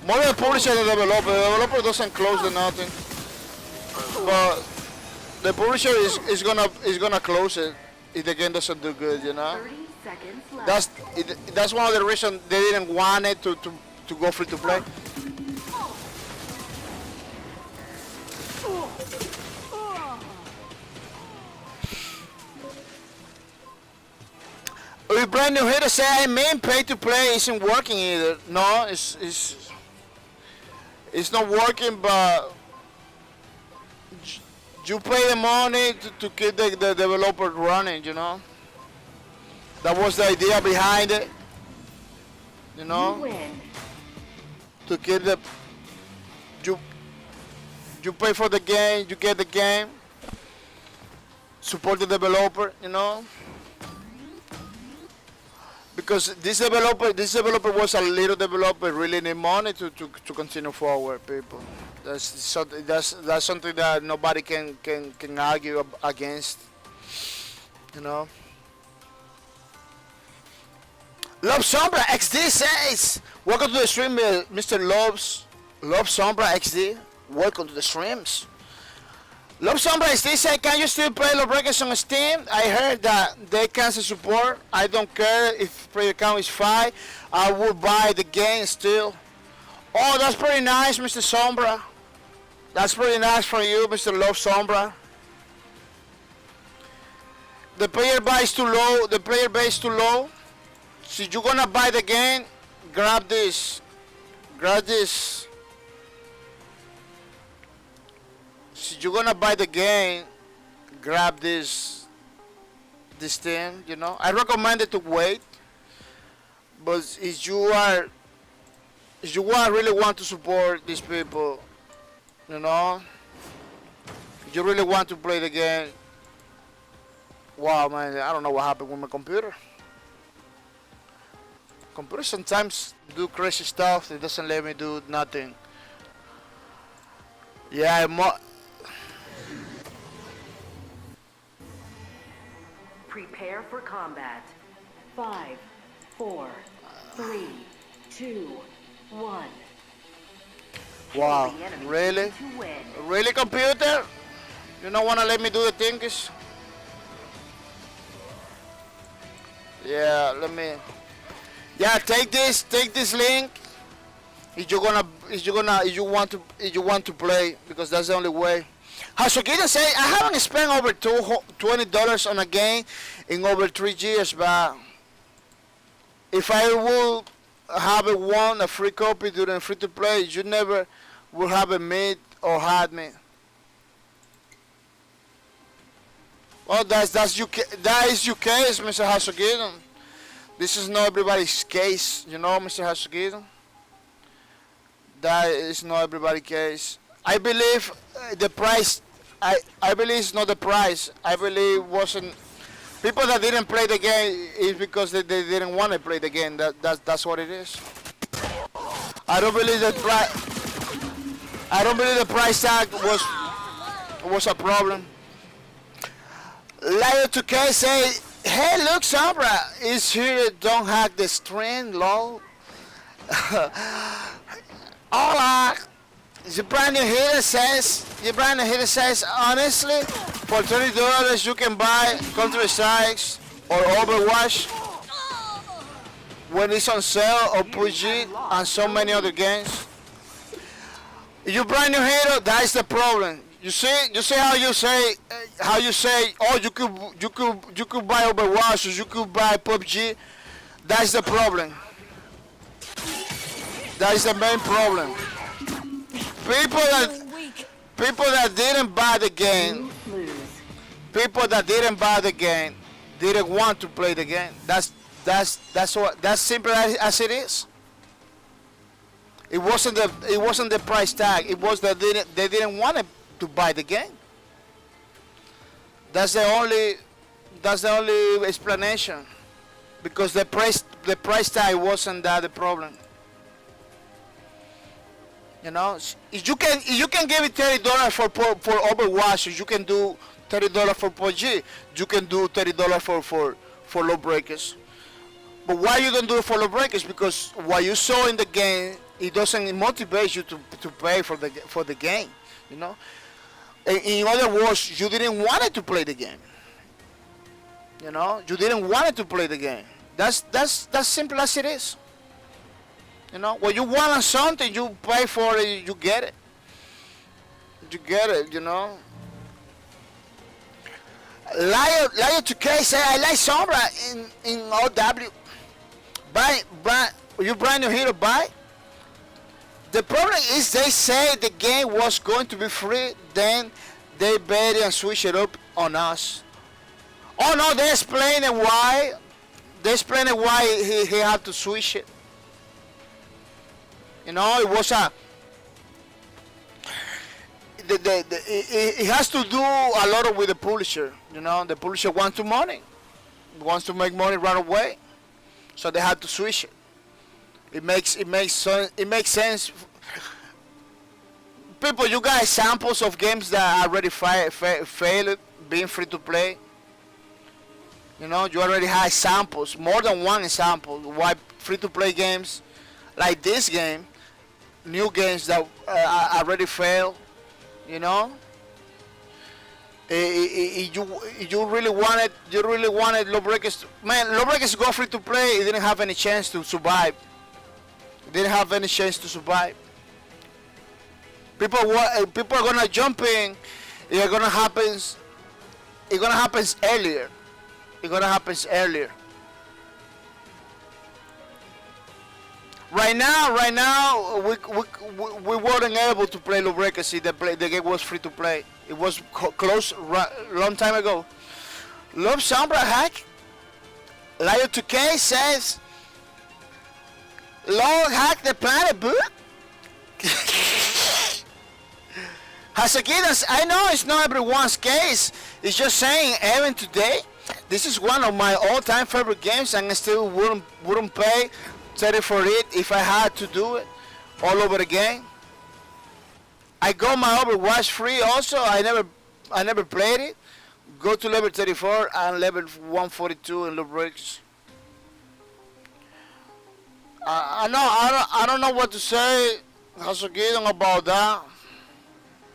More the publisher than the developer. The developer doesn't close the nothing, but the publisher is gonna close it if the game doesn't do good. You know. 30 seconds left. That's one of the reasons they didn't want it to go free to play. If brand new hitter say, I mean, pay to play isn't working either. No, it's not working, but you pay the money to keep the developer running, you know. That was the idea behind it, you know. You win. To keep you pay for the game, you get the game. support the developer, you know. Because this developer was a little developer, really need money to continue forward, people. That's something that nobody can argue against, you know. Love Sombra XD says, welcome to the stream, Mr. Love Sombra XD. Welcome to the streams. Love Sombra XD said, can you still play Lawbreakers on Steam? I heard that they cancel support. I don't care if player count is 5. I will buy the game still. Oh, that's pretty nice, Mr. Sombra. That's pretty nice for you, Mr. Love Sombra. The player base too low. The player base too low. So you're gonna buy the game, grab this. Grab this. So you're gonna buy the game, grab this thing, you know. I recommend it to wait. But if you really want to support these people, you know, you really want to play the game. Wow, man, I don't know what happened with my computer. Computer sometimes do crazy stuff. It doesn't let me do nothing. Yeah, Prepare for combat. 5, 4, 3, 2, 1. wow, really? Really, computer? You don't wanna let me do the things? Yeah, let me. Yeah, take this link. If you want to play, because that's the only way. Hasogita say, I haven't spent over $20 on a game in over 3 years, but if I will have won a free copy during free to play, you never will have a met or had me. Well, that is your case, Mr. Hasogita. This is not everybody's case, you know, Mr. Hasogita. That is not everybody's case. I believe the price. I believe it's not the price. I believe it wasn't. People that didn't play the game is because they didn't want to play the game. That's what it is. I don't believe the price tag was a problem. Lion 2K say, hey, look, Sombra is here. Don't hack the stream, lol. Hola. Your brand new hitter says, honestly, for $20 you can buy Counter-Strike or Overwatch when it's on sale, or PUBG and so many other games. You brand new hero, that is the problem. You see how you say, oh, you could buy Overwatch or you could buy PUBG. That's the problem. That is the main problem. People that didn't buy the game, didn't want to play the game. That's simple as it is. It wasn't the price tag. It was that they didn't want to buy the game. That's the only explanation. Because the price tag wasn't that the problem. You know, if you can give it $30 for Overwatch, you can do $30 for PUBG, you can do $30 for Lawbreakers. But why you don't do it for Lawbreakers? Because what you saw in the game, it doesn't motivate you to pay for the game. You know, in other words, you didn't want it to play the game. You know, you didn't want it to play the game. That's simple as it is. You know, when you want something, you pay for it, you get it. You get it, you know. Lion 2K say, I like Sombra in OW. Buy, you brand new hero, buy. The problem is they say the game was going to be free, then they bet it and switch it up on us. Oh no, they explaining why. They explaining why he had to switch it. You know, it was it has to do a lot with the publisher. You know, the publisher wants to money, wants to make money right away, so they had to switch it. It makes sense. People, you got examples of games that already failed being free to play. You know, you already have examples, more than one example. Why free to play games like this game, new games that already failed. You know, you really wanted Lawbreakers. Man, Lawbreakers go free to play. It didn't have any chance to survive. It didn't have any chance to survive. People are gonna jump in. It's gonna happen earlier. It's gonna happen earlier. Right now, we weren't able to play Lawbreakers. The game was free to play. It was closed long time ago. Love Sombra hack. Lion 2K says, "Lord hack the planet, boo." Hasakidas, I know it's not everyone's case. It's just saying, even today, this is one of my all-time favorite games, and I still wouldn't pay 30 for it if I had to do it all over again. I got my Overwatch free also. I never played it. Go to level 34 and level 142 in Lawbreakers. I don't know what to say, Hasakidan, about that.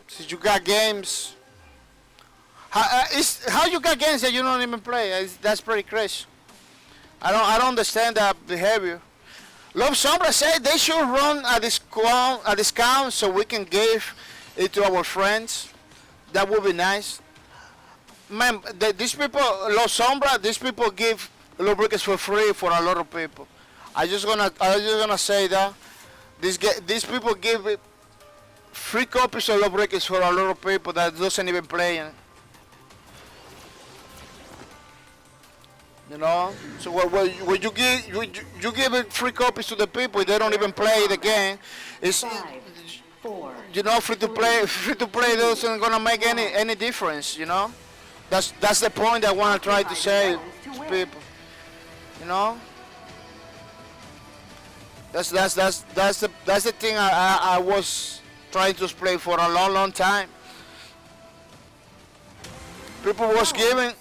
Since you got games, how you got games that you don't even play? That's pretty crazy. I don't understand that behavior. Love Sombra said they should run a discount so we can give it to our friends. That would be nice. Man, these people, Love Sombra, these people give Lawbreakers for free for a lot of people. I just gonna say that these people give it free copies of Lawbreakers for a lot of people that doesn't even play it. You know, so when you give it free copies to the people, they don't even play the game. It's, you know, free to play doesn't gonna make any difference. You know, that's the point I want to try to say to people. You know, that's the thing I was trying to explain for a long time. People was getting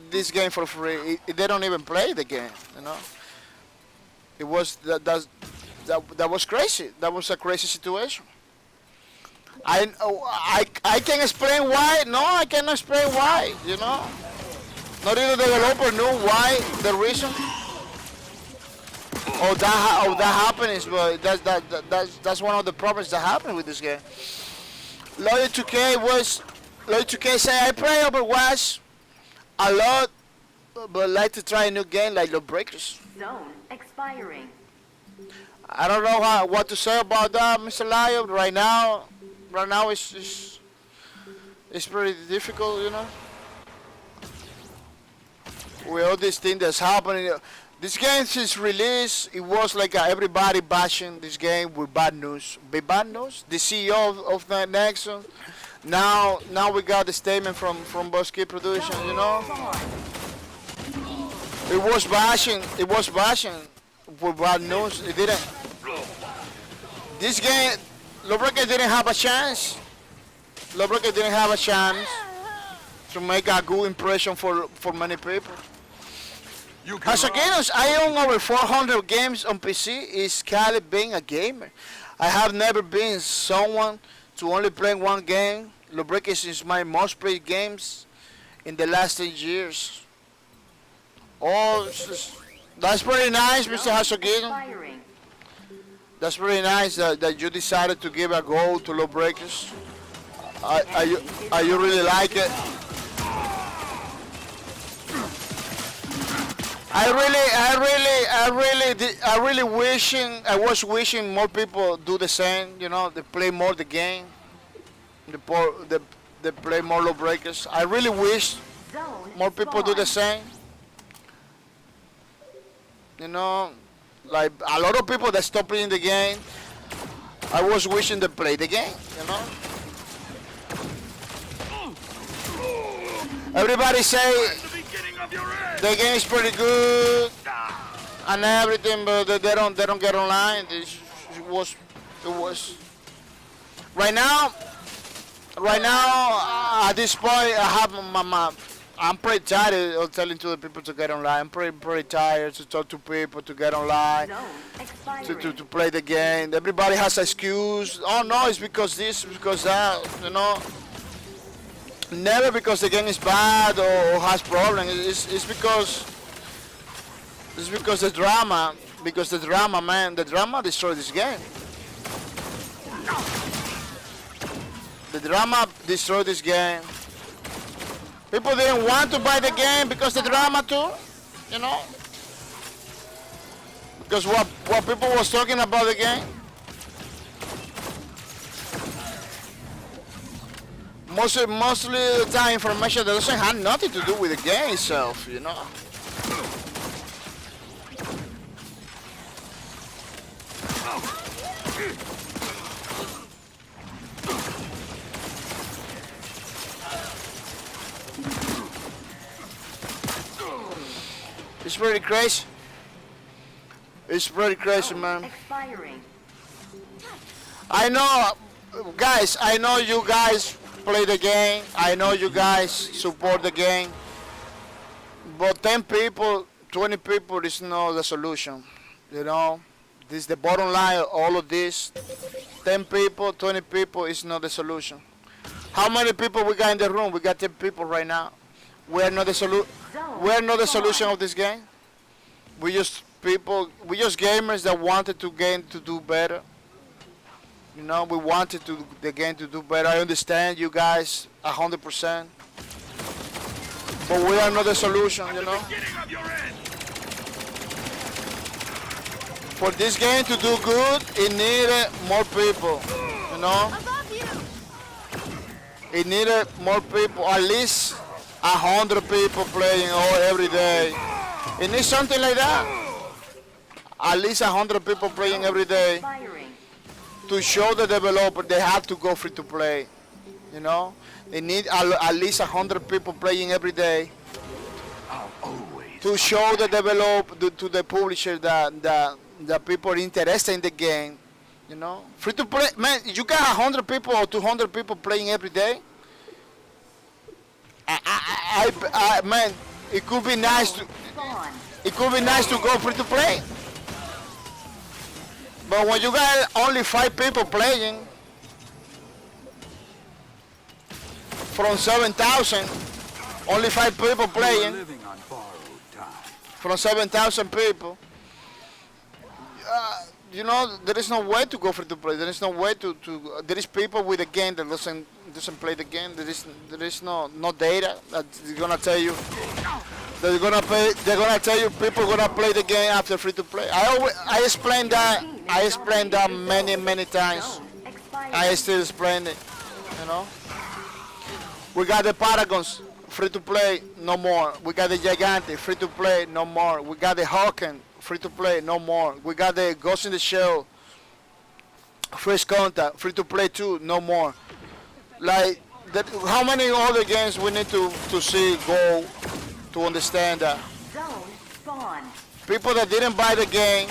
this game for free. They don't even play the game, you know. It was that was crazy. That was a crazy situation. I can explain why. No, I cannot explain why. You know, not even the developer knew why, the reason. That happens, but that's one of the problems that happened with this game. Lawyer 2K say, I play Overwatch a lot, but like to try a new game like Lawbreakers. Zone expiring. I don't know what to say about that, Mr. Lion. Right now it's pretty difficult, you know. With all these things that's happening. This game since release, it was like everybody bashing this game with bad news. With bad news? The CEO of the Nexon. Now we got the statement from Bosque Production, you know. It was bashing with bad news. It didn't. This game, Lawbreakers didn't have a chance. Lawbreakers didn't have a chance to make a good impression for many people. As a gamer, I own over 400 games on PC. Is Cali being a gamer? I have never been someone to only play one game. Lawbreakers is my most played games in the last 10 years. Oh, that's pretty nice, Mr. Hasogin. That's pretty nice that you decided to give a go to Lawbreakers. You really like it? I was wishing more people do the same. You know, they play more the game. They play more Lawbreakers. I really wish more people do the same. You know, like a lot of people that stop playing the game. I was wishing they play the game. You know. Everybody say The beginning of your end. the game is pretty good and everything, but they don't get online. It was right now at this point I have I'm pretty tired of telling to the people to get online. I'm pretty tired to talk to people to get online. Zone expiring. To play the game. Everybody has an excuse. Oh no, it's because this, because that, you know. Never because the game is bad or has problems. It's because the drama. Because the drama, man, the drama destroyed this game. The drama destroyed this game. People didn't want to buy the game because the drama too, you know. Because what people was talking about the game. Mostly the time information that doesn't have nothing to do with the game itself, you know. It's pretty crazy. It's pretty crazy, man. Expiring. I know, guys, I know you guys play the game. I know you guys support the game. But 10 people, 20 people is not the solution. You know, this is the bottom line of all of this. 10 people, 20 people is not the solution. How many people we got in the room? We got 10 people right now. We're not the solution of this game. We just gamers that wanted to game to do better. You know, we wanted the game to do better. I understand you guys 100%. But we are not the solution, you know. Beginning of your end. For this game to do good, it needed more people, you know. It needed more people, at least 100 people playing every day. It needs something like that. At least 100 people playing every day Expiring. to show the developer they have to go free to play. You know, they need at least 100 people playing every day to show the developer to the publisher that people are interested in the game. You know, free to play, man. You got 100 people or 200 people playing every day. Man, it could be nice to. Spawn. It could be nice to go free to play. But when you got only 5 people playing from 7,000, only 5 people playing from 7,000 people, you know, there is no way to go free to play. There is no way to there is people with the game that doesn't play the game. There is no data that's gonna tell you. They're gonna tell you people gonna play the game after free to play. I explained that many times. Zone expiring. I still explain it. You know. We got the Paragons free to play, no more. We got the Gigante free to play, no more. We got the Hawken free to play, no more. We got the Ghost in the Shell First Contact free to play too, no more. Like that, how many other games we need to see go to understand that Zone spawn. people that didn't buy the game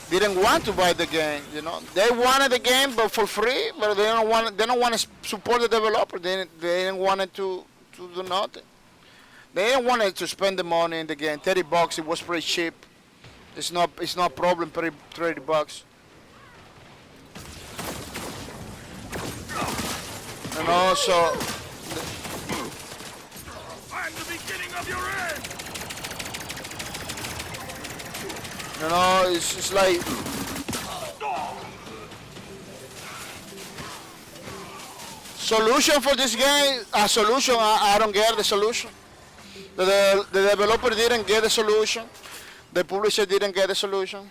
didn't want to buy the game. You know, they wanted the game but for free, but they don't want to support the developer. They didn't want it to do nothing. They didn't want it to spend the money in the game. $30, it was pretty cheap. It's not a problem. $30. And also, I'm the beginning of your end. you know, it's like solution for this game. A solution. I don't get the solution. The developer didn't get the solution. The publisher didn't get the solution.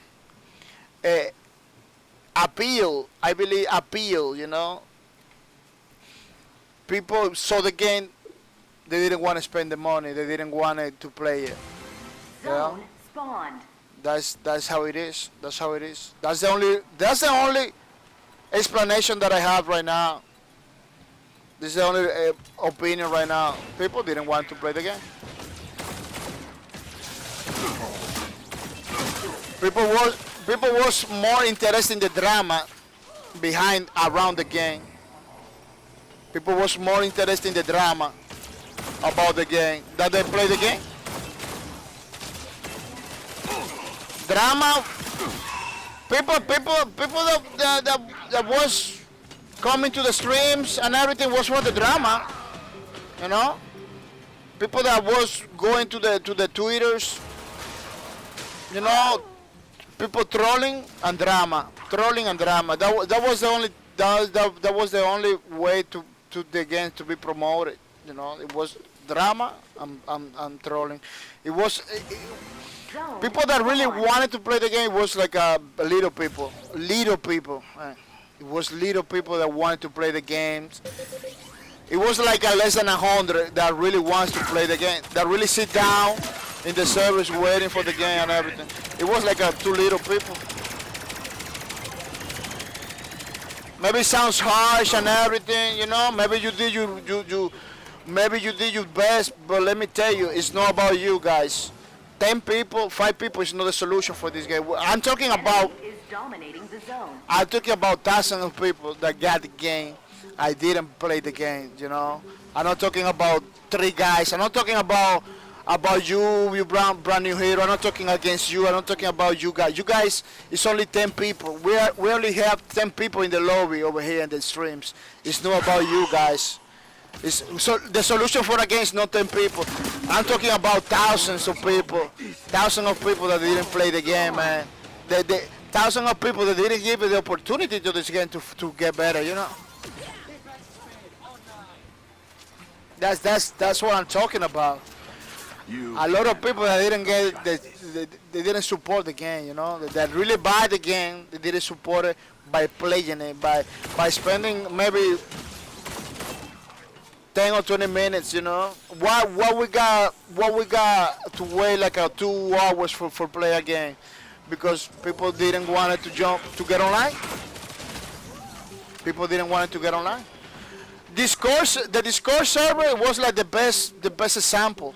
Appeal, I believe appeal, you know. People saw the game, they didn't want to spend the money, they didn't want it to play it. Zone spawned. That's how it is. That's how it is. That's the only explanation that I have right now. This is the only opinion right now. People didn't want to play the game. People was more interested in the drama behind around the game. People was more interested in the drama about the game than they play the game. Drama. People that was coming to the streams and everything was for the drama. You know, people that was going to the Twitters. You know, people trolling and drama. That was the only way to the game to be promoted. You know, it was drama and trolling. It was people that really wanted to play the game was like little people. It was little people that wanted to play the games. It was like less than 100 that really wants to play the game. That really sit down in the service waiting for the game and everything. It was like too little people. Maybe it sounds harsh and everything, you know. Maybe you did maybe you did your best, but let me tell you, it's not about you guys. 10 people, 5 people is not the solution for this game. I'm talking about thousands of people that got the game. I didn't play the game, you know. I'm not talking about 3 guys. I'm not talking about you brand new hero. I'm not talking against you. I'm not talking about you guys. You guys, it's only 10 people. We only have 10 people in the lobby over here in the streams. It's not about you guys. So the solution for the game is not 10 people. I'm talking about thousands of people. Thousands of people that didn't play the game, man. The thousands of people that didn't give it the opportunity to this game to get better, you know. That's what I'm talking about. A lot of people that didn't get they didn't support the game, you know. That really buy the game, they didn't support it by playing it, by spending maybe 10 or 20 minutes, you know. What we got to wait like 2 hours for play a game because people didn't want it to get online. People didn't want it to get online. The Discord server was like the best example.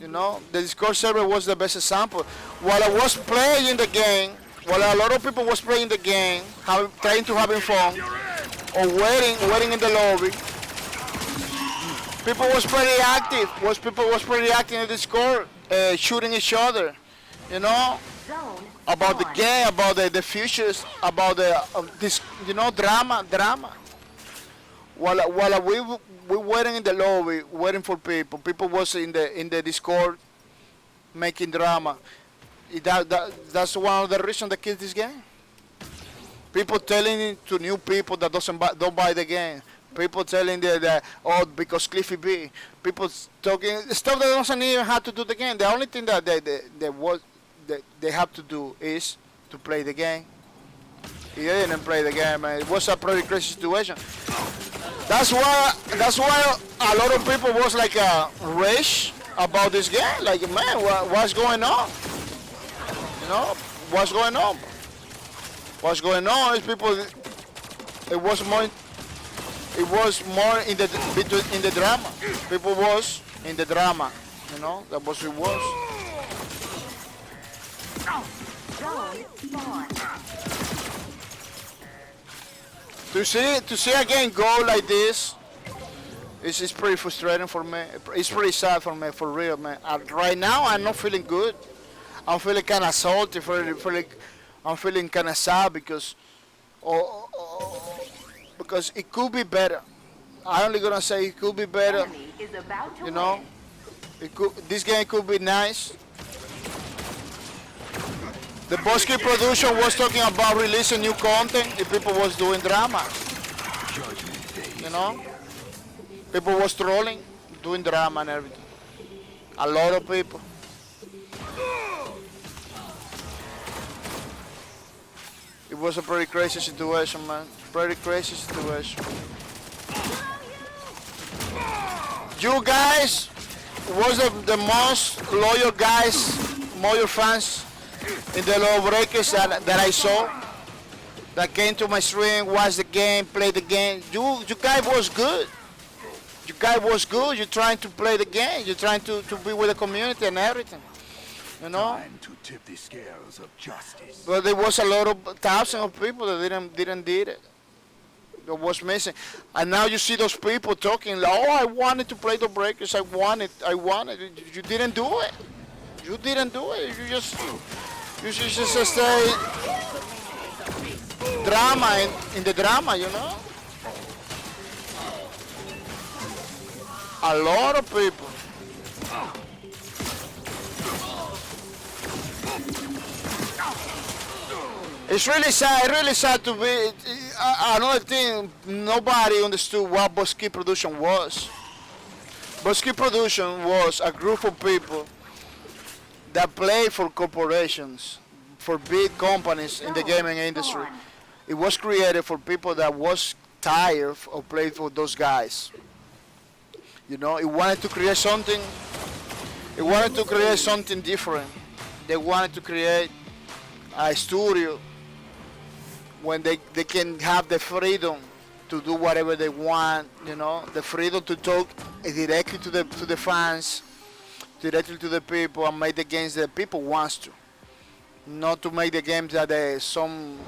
You know, the Discord server was the best example. While I was playing the game, while a lot of people was playing the game, trying to having fun, or waiting in the lobby, people was pretty active. People was pretty active in the Discord, shooting each other. You know, about the game, about the futures, about this, you know, drama. While we waiting in the lobby, waiting for people. People was in the Discord making drama. That's one of the reasons that kills this game. People telling it to new people that don't buy the game. People telling that because Cliffy B. People talking stuff that doesn't even have to do the game. The only thing that they have to do is to play the game. He didn't play the game, man. It was a pretty crazy situation. That's why a lot of people was like rage about this game. Like, man, what's going on? You know, what's going on? What's going on is people. It was more in the drama. People was in the drama. You know, that was it was. To see a game go like this, it's pretty frustrating for me. It's pretty sad for me, for real, man. Right now, I'm not feeling good. I'm feeling kind of salty. I'm feeling kind of sad because it could be better. I'm only gonna say it could be better. You know, this game could be nice. The Bosky production was talking about releasing new content and people was doing drama. You know? People was trolling, doing drama and everything. A lot of people. It was a pretty crazy situation, man. Pretty crazy situation. You guys was the most loyal guys, loyal fans in the Lawbreakers that I saw, that came to my stream, watched the game, played the game. You guys was good. You guy was good. You're trying to play the game. You're trying to be with the community and everything. You know. Time to tip the scales of justice. But there was a lot of thousands of people that didn't did it. That was missing. And now you see those people talking like, oh, I wanted to play the breakers. I wanted. You didn't do it. You didn't do it. You just stay drama in the drama, you know. A lot of people. It's really sad to be. Another thing, nobody understood what Bosky Production was. Bosky Production was a group of people that play for corporations, for big companies in the gaming industry. It was created for people that was tired of playing for those guys. You know, it wanted to create something. It wanted to create something different. They wanted to create a studio when they can have the freedom to do whatever they want, you know, the freedom to talk directly to the fans, directly to the people, and make the games that people wants to, not to make the games that some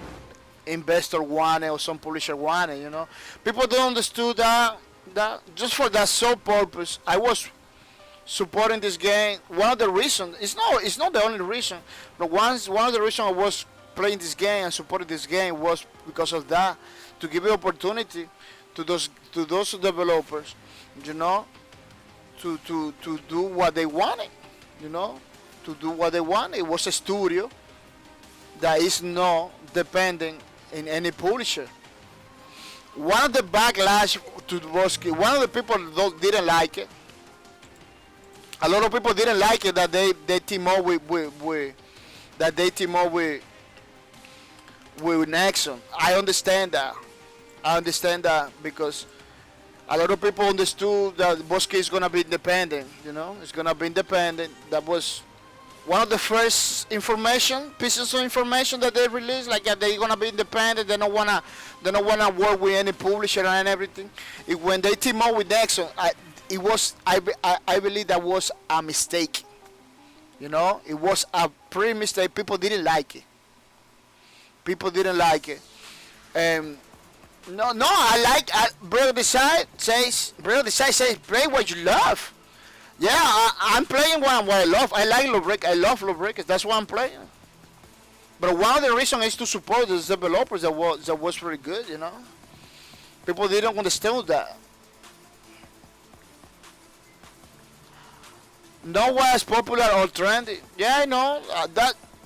investor wanted or some publisher wanted, you know. People don't understand that just for that sole purpose, I was supporting this game. One of the reasons, it's not the only reason, but one of the reasons I was playing this game and supporting this game was because of that, to give the opportunity to those developers, you know, to do what they wanted, you know, to do what they wanted. It was a studio that is not dependent in any publisher. One of the backlash to Bosky, one of the people didn't like it. A lot of people didn't like it that they team up with Nexon. I understand that because a lot of people understood that Bosky is gonna be independent. You know, it's gonna be independent. That was one of the first pieces of information that they released. Like they're gonna be independent. They don't wanna work with any publisher and everything. When they team up with Nexon, I believe that was a mistake. You know, it was a pretty mistake. People didn't like it. Brother Decide says, play what you love. Yeah, I'm playing what I love. I like Lawbreakers. I love Lawbreakers. That's why I'm playing. But one of the reasons is to support the developers that was pretty good, you know. People didn't understand that. No one is popular or trendy. Yeah, I know.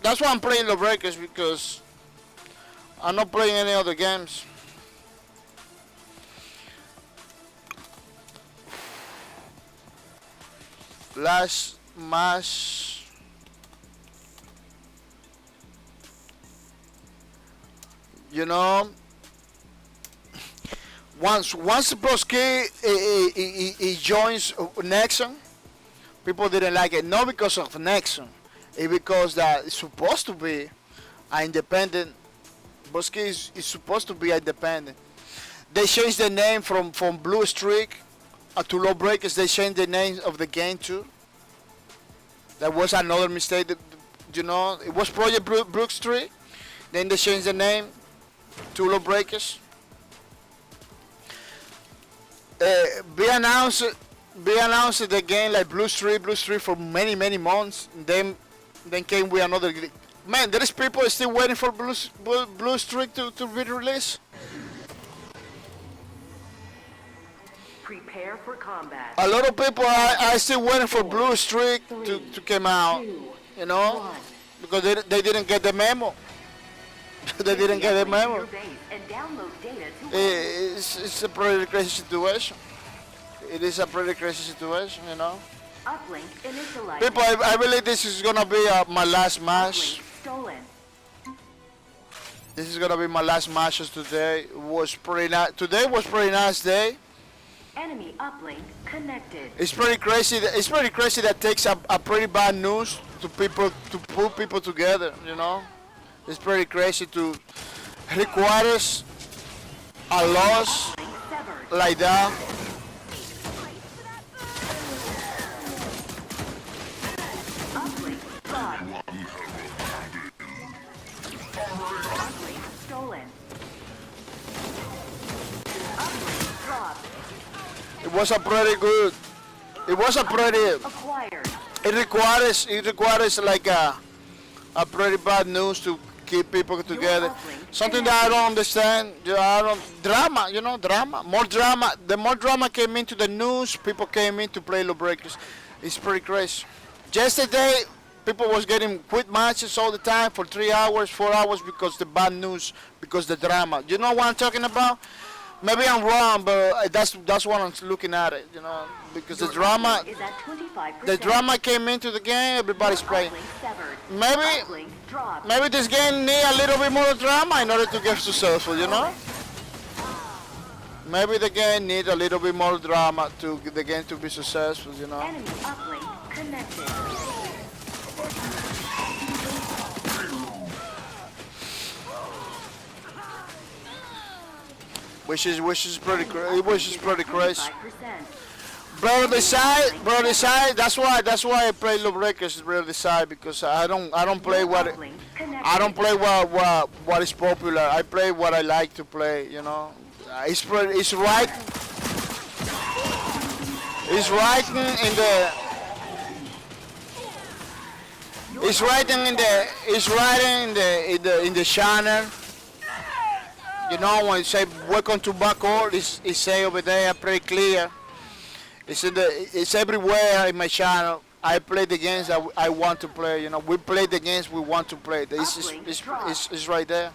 That's why I'm playing Lawbreakers, because I'm not playing any other games. Last match. You know, once Bosky he joins Nexon, people didn't like it. Not because of Nexon, it's because that it's supposed to be an independent. Bosky is supposed to be independent. They changed the name from Blue Streak to Lawbreakers. They changed the name of the game too. That was another mistake. You know, it was Project Blue Streak. Then they changed the name to Lawbreakers. Be announced the game like Blue Streak for many months. Then came with another. Man, there is people still waiting for Blue Streak to be released. Prepare for combat. A lot of people are still waiting for Blue Streak to come out, you know, because they didn't get the memo. They didn't get the memo. It's a pretty crazy situation. It is a pretty crazy situation, you know. People, I believe this is gonna be my last match. This is gonna be my last matches today. Today was pretty nice day. Enemy uplink connected. It's pretty crazy. It's pretty crazy that takes a pretty bad news to pull people together. You know, it's pretty crazy to requires a loss like that. Uplink stolen. Uplink dropped. It was a pretty good. It was a pretty. Acquired. It requires like a pretty bad news to keep people together. Something that I don't understand. I don't drama. You know, drama. More drama. The more drama came into the news, people came in to play Lawbreakers. It's pretty crazy. Yesterday, people was getting quit matches all the time for 3 hours, 4 hours because the bad news, because the drama. You know what I'm talking about? Maybe I'm wrong, but that's what I'm looking at it. You know, because Your the drama. uplink is at 25%. The drama came into the game, everybody's playing. Uplink severed. Maybe Uplink dropped. maybe this game need a little bit more drama in order to get successful, you know? Maybe the game need a little bit more drama to get the game to be successful, you know? Enemy uplink connected. Which is pretty crazy. 5%. Brother decide. That's why I play Lawbreakers. Brother decide because I don't play what Uplink connected. I don't play what is popular. I play what I like to play. You know, it's right. It's writing in the. It's writing in the channel. You know, when it say welcome to Backward, it say over there pretty clear. It's everywhere in my channel. I play the games that I want to play. You know, we play the games we want to play. It's right there.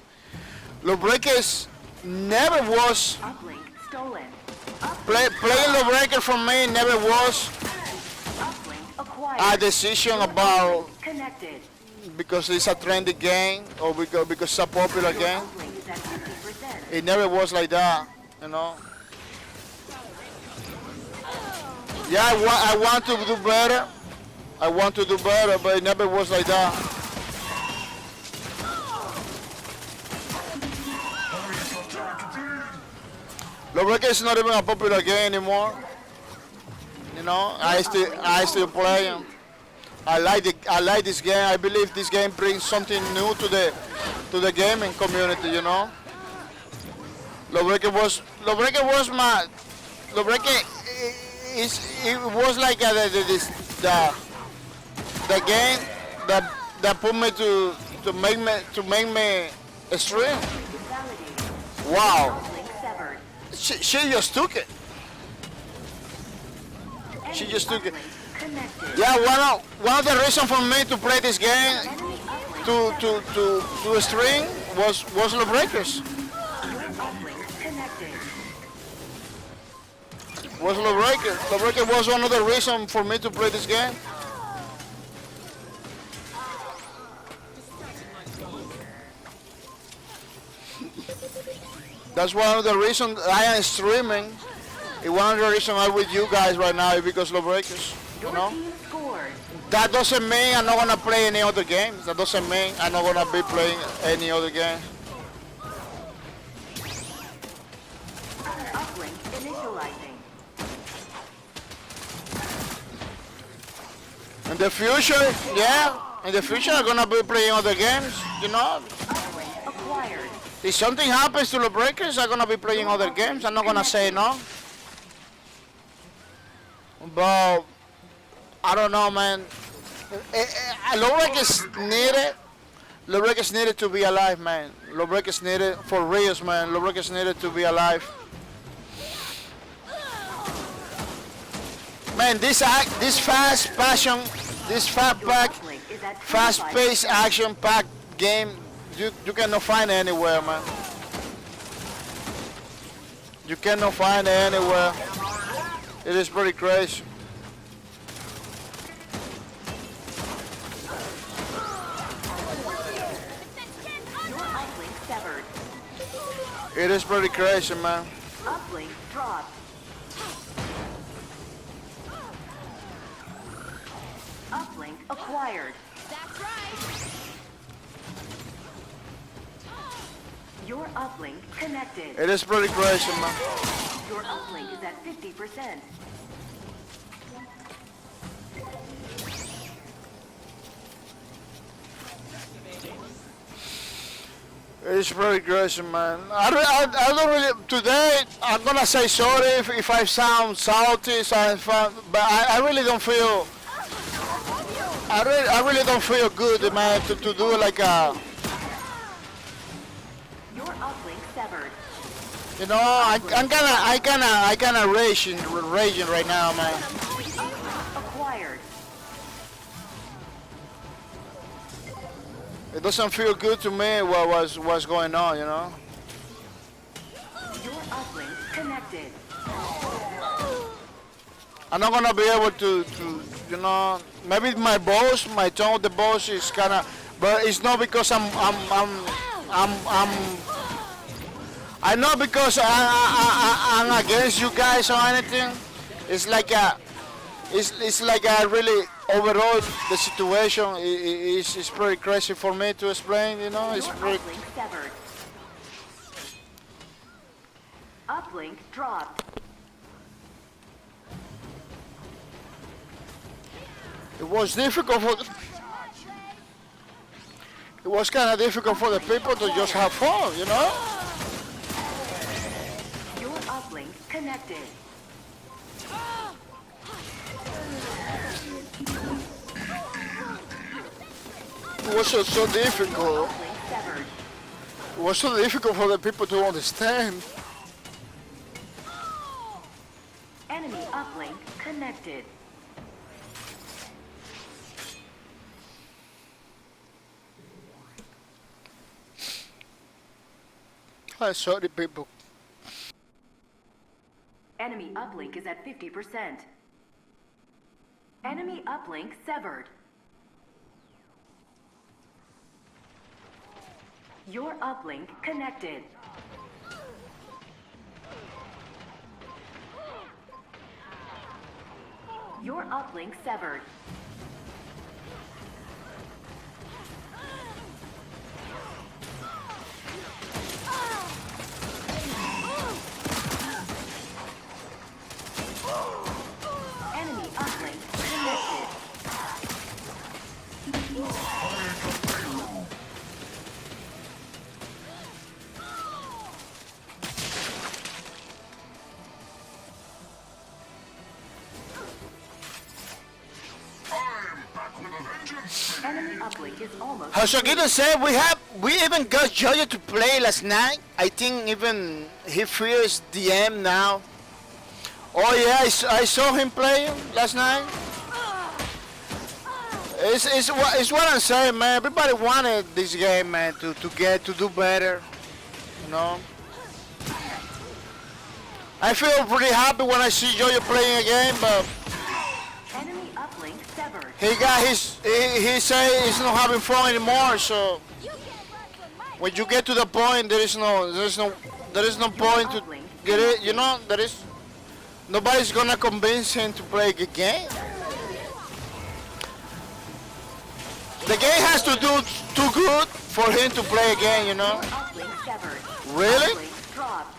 Lawbreakers never was Uplink stolen. playing Lawbreaker for me. Never was Uplink acquired. a decision about Connected. because it's a trendy game or because it's a popular game. Uplink is at 50%. It never was like that. You know. Yeah, I want to do better. I want to do better, but it never was like that. Lawbreakers is not even a popular game anymore. You know, I still play 'em. I like this game. I believe this game brings something new to the gaming community. You know, Lawbreaker was it was like the game that put me to make me stream. Wow, Uplink severed. she just took it. She just took it. Uplink connected. Yeah, one of the reasons for me to play this game Enemy uplink. to stream was Lawbreakers. Uplink connected. Was Lawbreaker. Lawbreaker was one of the reasons for me to play this game. That's one of the reasons I am streaming. And one of the reasons I'm with you guys right now is because Lawbreakers. You Your know? team scored. That doesn't mean I'm not gonna play any other games. That doesn't mean I'm not gonna be playing any other game. Uplink initializing. In the future, yeah. In the future, I'm gonna be playing other games. You know, Uplink acquired. if something happens to Lawbreakers, I'm gonna be playing other games. I'm not gonna say no. But I don't know, man. Lawbreakers needed to be alive, man. Lawbreakers needed for reals, man. Lawbreakers needed to be alive. Man, this Uplink is at 25%. fast-paced, action-packed game, you cannot find it anywhere, man. You cannot find it anywhere. It is pretty crazy. Your uplink severed. It is pretty crazy, man. Uplink dropped. Uplink acquired. That's right. Your uplink connected. It is pretty crazy, man. Your uplink is at 50%. It's very aggressive, man. I don't really. Today, I'm gonna say sorry if I sound salty, but I really don't feel. I really don't feel good, man, to do like a. Your uplink severed. You know, I kinda raging right now, man. Acquired. It doesn't feel good to me what's going on, you know. Your uplink connected. I'm not gonna be able to you know, maybe my tone of the boss is kind of, but it's not because I know because I'm against you guys or anything. It's like it's like I really overall the situation is pretty crazy for me to explain. You know, it's Your pretty. uplink severed. Uplink dropped. It was difficult for. It was kind of difficult for the people to just have fun, you know. Your uplink connected. It was so difficult. Uplink severed. It was so difficult for the people to understand. Enemy uplink connected. I'm sorry, people. Enemy uplink is at 50%. Enemy uplink severed. Your uplink connected. Your uplink severed. Enemy uplink connected. Enemy uplink is almost. Hasogito said we even got Jojo to play last night. I think even he fears DM now. Oh yeah, I saw him playing last night. It's what I'm saying, man. Everybody wanted this game, man, to do better. You know. I feel pretty happy when I see Jojo playing a game, but Enemy uplink severed. he say he's not having fun anymore. So when you get to the point, there is no point to get it. You know, nobody's gonna convince him to play a good game. The game has to do too good for him to play again, you know. Uplink severed. Really? Uplink dropped.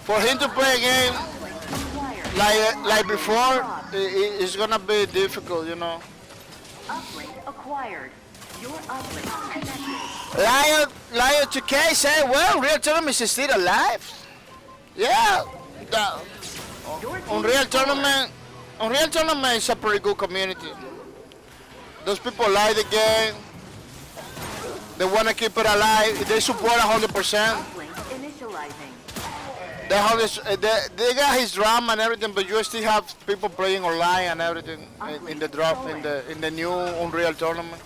For him to play a game Uplink acquired. like before, it's gonna be difficult, you know. Uplink acquired. Your uplink connected. Lion 2K said, well, Real Tournament is still alive. Yeah. Your team Unreal scored. Tournament is a pretty good community. Those people like the game. They want to keep it alive. They support 100%. Uplink initializing. They got his drama and everything, but you still have people playing online and everything in the drop in the new Unreal Tournament.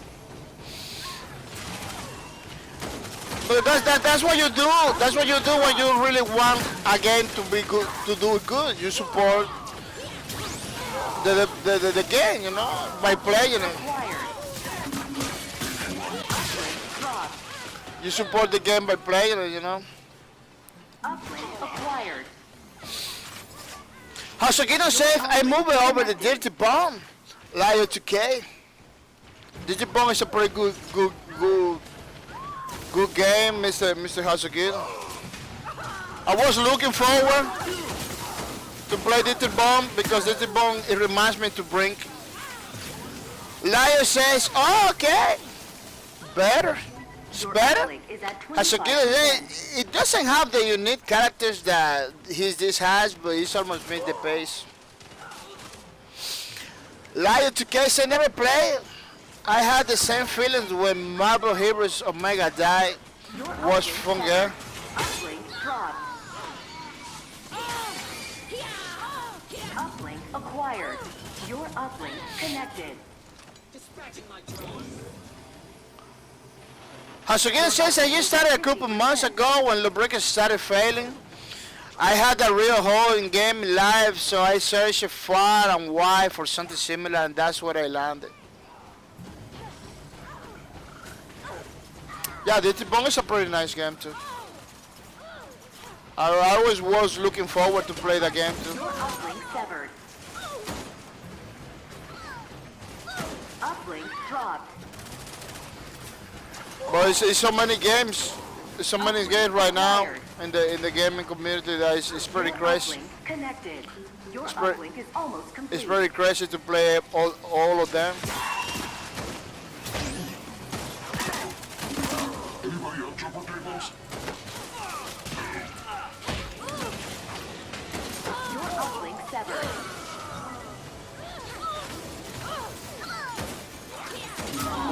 But that's what you do. That's what you do when you really want a game to be good, to do it good. You support the game, you know, by playing it. Acquired. Uplink dropped. You support the game by playing it, you know. Uplink acquired. Hasogino says, I move it over the Dirty Bomb. Lion 2K. Dirty Bomb is a pretty good game, Mr. Hasogino. I was looking forward to play Dirty Bomb because Dirty Bomb, it reminds me to Brink. Lion says, oh, okay. Better. It's Your better. uplink is at As a 25%. good, it doesn't have the unique characters that this has, but it's almost made the pace. Liar to case I never played. I had the same feelings when Marvel Heroes Omega died. Your Was uplink fun, severed. girl. Uplink dropped. Uplink acquired. Your uplink connected. Hasugi says I just started a couple months ago when Lawbreakers started failing. I had a real hole in game life, so I searched far and wide for something similar, and that's where I landed. Yeah, the T-Bone is a pretty nice game too. I always was looking forward to play the game too. Your uplink severed. Uplink dropped. But it's so many games. There's so many games right now in the gaming community that it's pretty Your crazy. uplink connected. Your It's very- uplink is almost complete. It's very crazy to play all of them. Anybody have triple tables? Your uplink severed.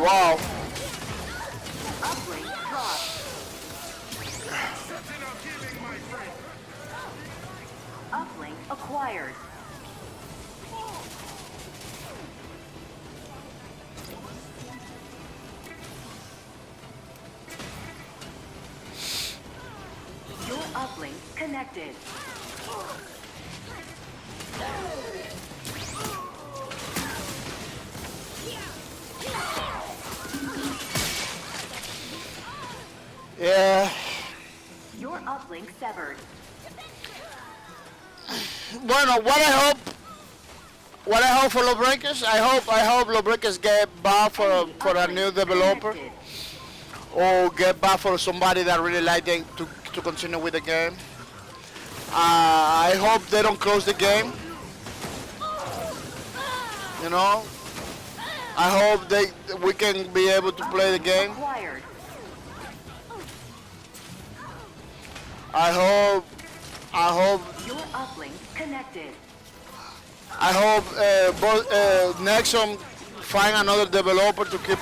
Wow. Uplink dropped. Setting up healing, my friend. Uplink acquired. Your uplink connected. Yeah. Your uplink severed. Bueno, what I hope for Lawbreakers, I hope Lawbreakers get back for a new developer, Connected. or get back for somebody that really like it to continue with the game. I hope they don't close the game. You know, I hope we can be able to play the game. Acquired. I hope Your uplink connected. Nexon find another developer to keep.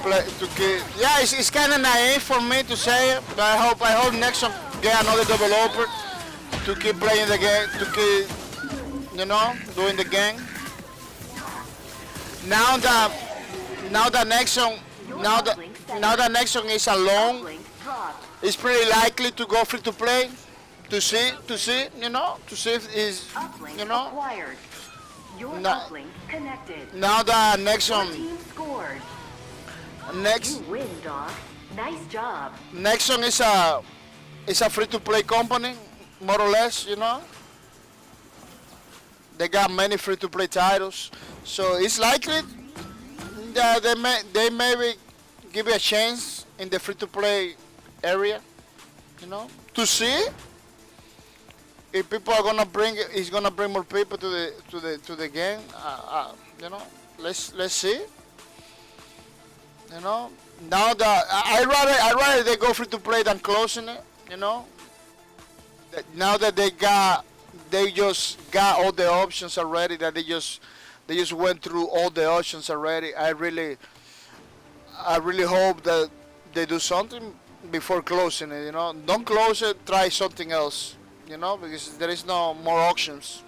Yeah, it's kind of naive for me to say it, but I hope Nexon get another developer to keep playing the game, to keep, doing the game. Now that Nexon is alone, Uplink dropped. it's pretty likely to go free to play. To see, to see if is, Uplink acquired. Your Na- uplink connected. now that Your Nexon, team scored. Next, You win, dog. Nice job. Nexon is a free-to-play company, more or less. They got many free-to-play titles, so it's likely that they maybe give it a chance in the free-to-play area. To see if people are gonna it's gonna bring more people to the game. Let's see. Now that I rather they go free to play than closing it. Now that they just got all the options already. That they just went through all the options already. I really hope that they do something before closing it. Don't close it. Try something else. Because there is no more auctions.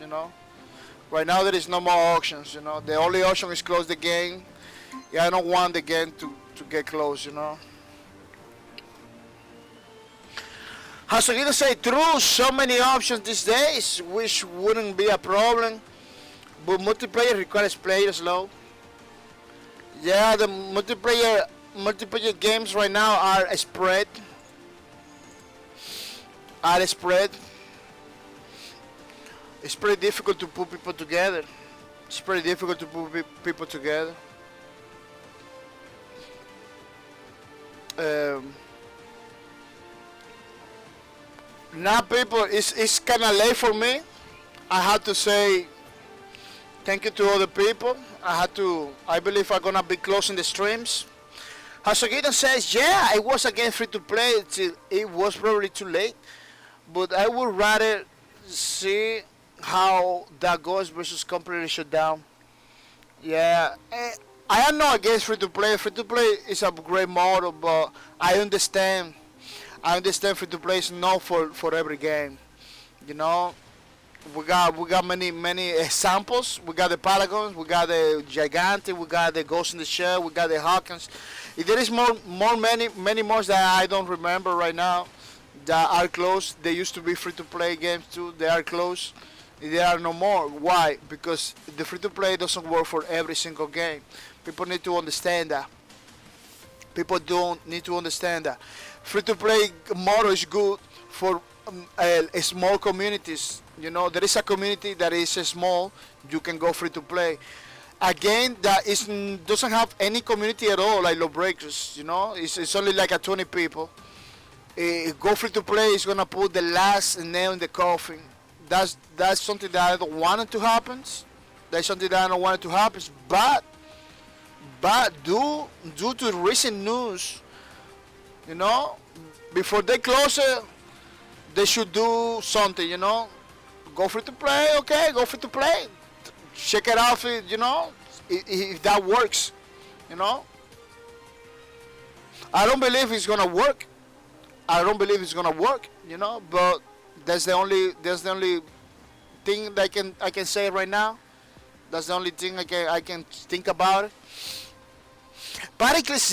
Right now there is no more auctions. The only option is close the game. Yeah, I don't want the game to get closed. As I can say, true, so many options these days, which wouldn't be a problem. But multiplayer requires players low. Yeah, the multiplayer games right now are spread. It's pretty difficult to put people together. Now people, it's kind of late for me. I have to say thank you to other people. I believe I'm gonna be closing the streams. Hasogita says, yeah, it was again free to play till it was probably too late, but I would rather see how that goes versus completely shut down. Yeah, I am not against free to play. Free to play is a great model, but I understand. I understand free to play is not for every game. You know, we got many examples. We got the Paragons, we got the Gigante, we got the Ghost in the Shell, we got the Hawkins. If there is many more that I don't remember right now that are close. They used to be free to play games too. They are close. There are no more. Why? Because the free to play doesn't work for every single game. People need to understand that. People don't need to understand that. Free to play model is good for small communities. You know, there is a community that is small. You can go free to play. A game that doesn't have any community at all, like Lawbreakers. You know, it's only like a 20 people. Go free to play is gonna put the last nail in the coffin. That's something that I don't want it to happen. That's something that I don't want it to happen. But due to recent news, you know, before they close it, they should do something. You know, go free to play. Okay, go free to play. Check it out. You know, if that works. You know, I don't believe it's gonna work. I don't believe it's gonna work. You know, but that's the only thing that I can say right now. That's the only thing I can think about it. Paricles,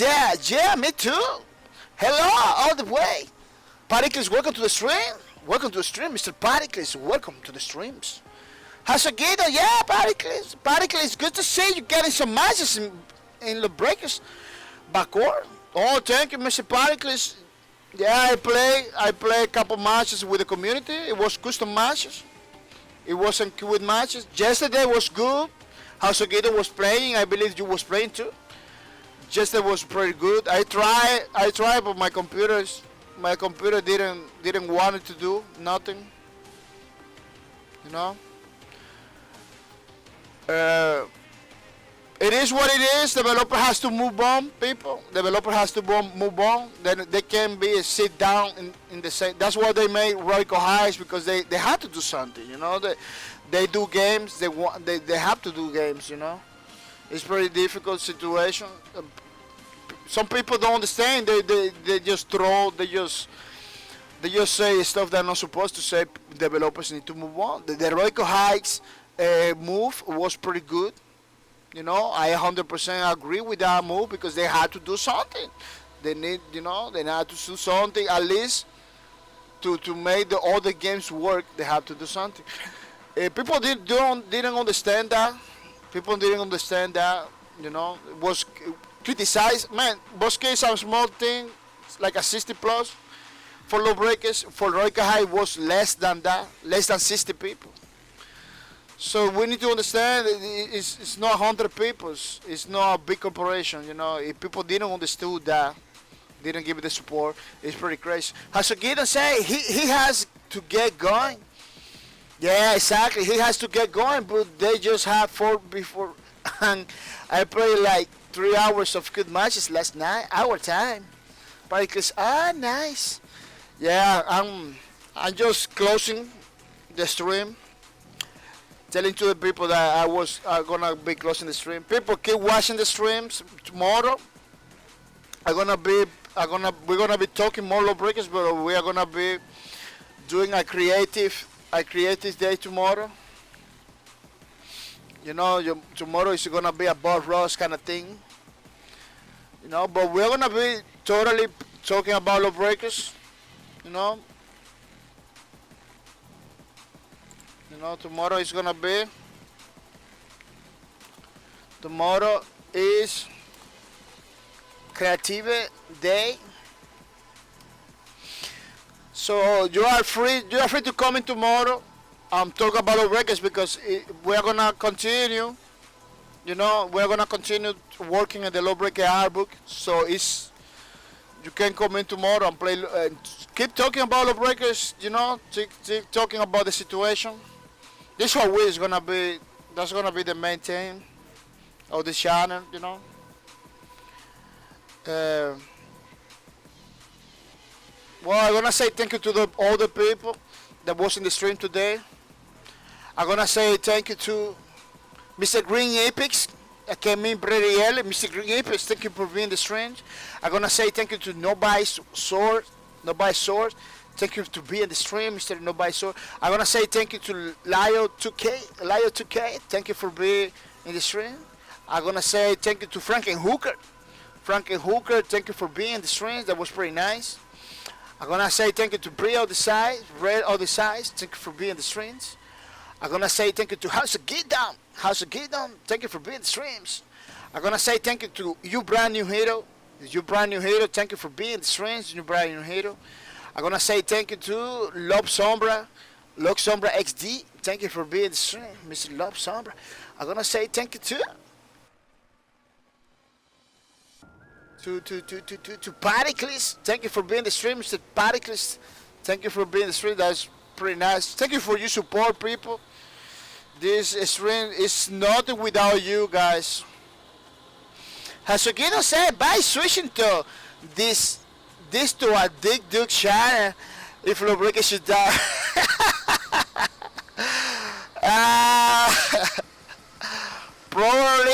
yeah, me too. Hello, all the way. Paricles, welcome to the stream. Welcome to the stream, Mr. Paricles. Welcome to the streams. Hasogito, yeah, Paricles. Paricles, good to see you getting some matches in the breakers. Backward. Oh, thank you, Mr. Paricles. Yeah, I play a couple matches with the community. It was custom matches. It wasn't queued matches. Yesterday was good. Hasogito was playing. I believe you was playing too. Yesterday was pretty good. I tried, but my computer didn't want it to do nothing. You know. It is what it is. Developer has to move on, people. Developer has to move on. Then they can be sit down in the same. That's why they made Royco Highs, because they had to do something. You know, they do games. They have to do games. You know, it's pretty difficult situation. Some people don't understand. They just throw. They just say stuff they're not supposed to say. Developers need to move on. The Royco Highs move was pretty good. You know, I 100% agree with that move, because they had to do something. They need, you know, they had to do something at least to make the other games work. They have to do something. People didn't understand that. People didn't understand that. You know, it was criticized. Man, Bosque is a small thing, like a 60 plus. For Lawbreakers, for Royca High was less than that, less than 60 people. So we need to understand it's not 100 people. It's not a big corporation. You know, if people didn't understand that, didn't give it the support, it's pretty crazy. Hasogita say he has to get going. Yeah, exactly. He has to get going, but they just have 4 before. And I played like 3 hours of good matches last night, our time. Because nice. Yeah, I'm just closing the stream. Telling to the people that I was gonna be closing the stream. People keep watching the streams. Tomorrow, we're gonna be talking more Lawbreakers, but we are gonna be doing a creative day tomorrow. You know, tomorrow is gonna be a Bob Ross kind of thing. You know, but we're gonna be totally talking about Lawbreakers. You know. You know, tomorrow is Creative Day. So you are free to come in tomorrow. Talk about Lawbreakers, because we're gonna continue. You know, we're gonna continue working on the Lawbreaker art book. So you can come in tomorrow and play. Keep talking about Lawbreakers. You know, keep talking about the situation. This whole week is gonna be, that's gonna be the main theme of the channel, you know. Uh, well, I'm gonna say thank you to all the people that was in the stream today. I'm gonna say thank you to Mr. Green Apex. I came in pretty early. Mr. Green Apex, thank you for being in the stream. I'm gonna say thank you to Nobody's Sword. Nobody's Sword. Thank you to be in the stream, Mr. Nobody's Sword. I'm gonna say thank you to Lio2K. Lio2K, thank you for being in the stream. I'm gonna say thank you to Frankenhooker. Frankenhooker, thank you for being in the stream. That was pretty nice. I'm gonna say thank you to Brie on the side, Red on the sides. Thank you for being in the streams. I'm gonna say thank you to House of Get Down. House of Get Down, thank you for being in the streams. I'm gonna say thank you to you brand new hero. You brand new hero, thank you for being in the streams, you brand new hero. I'm gonna say thank you to Lob Sombra XD. Thank you for being in the stream, Mr. Lob Sombra. I'm gonna say thank you to Particles. Thank you for being in the stream, Mr. Particles. Thank you for being in the stream. That's pretty nice. Thank you for your support, people. This stream is nothing without you guys. Hasukino said by switching to this to a Dick Duke channel if Lawbreakers should die. Probably.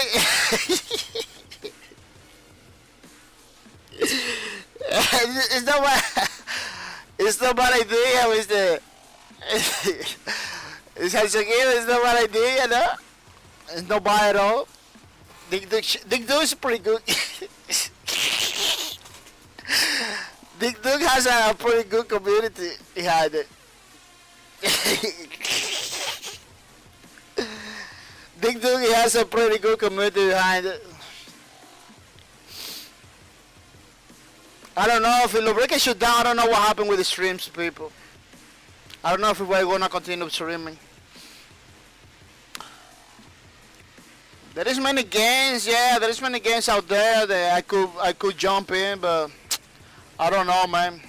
It's not bad idea, Mr. It's not bad idea, no? It's not bad at all. Dick Duke is pretty good. Dick Duke has a pretty good community behind it. Dick Duke has a pretty good community behind it. I don't know if Lawbreakers shut down. I don't know what happened with the streams, people. I don't know if we're gonna continue streaming. There is many games, yeah. There is many games out there that I could jump in, but I don't know, man.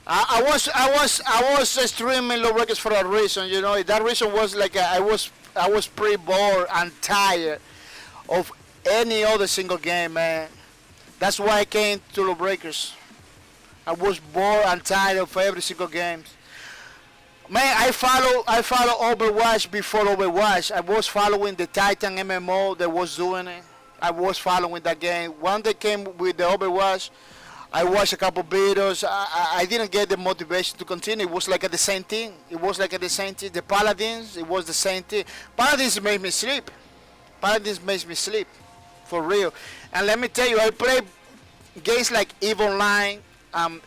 I was streaming Lawbreakers for a reason, you know. That reason was like I was pretty bored and tired of any other single game, man. That's why I came to Lawbreakers. I was bored and tired of every single game. Man, I follow Overwatch before Overwatch. I was following the Titan MMO that was doing it. I was following that game. When they came with the Overwatch, I watched a couple videos. I didn't get the motivation to continue. It was like at the same thing. The Paladins, it was the same thing. Paladins made me sleep. For real. And let me tell you, I play games like EVE Online,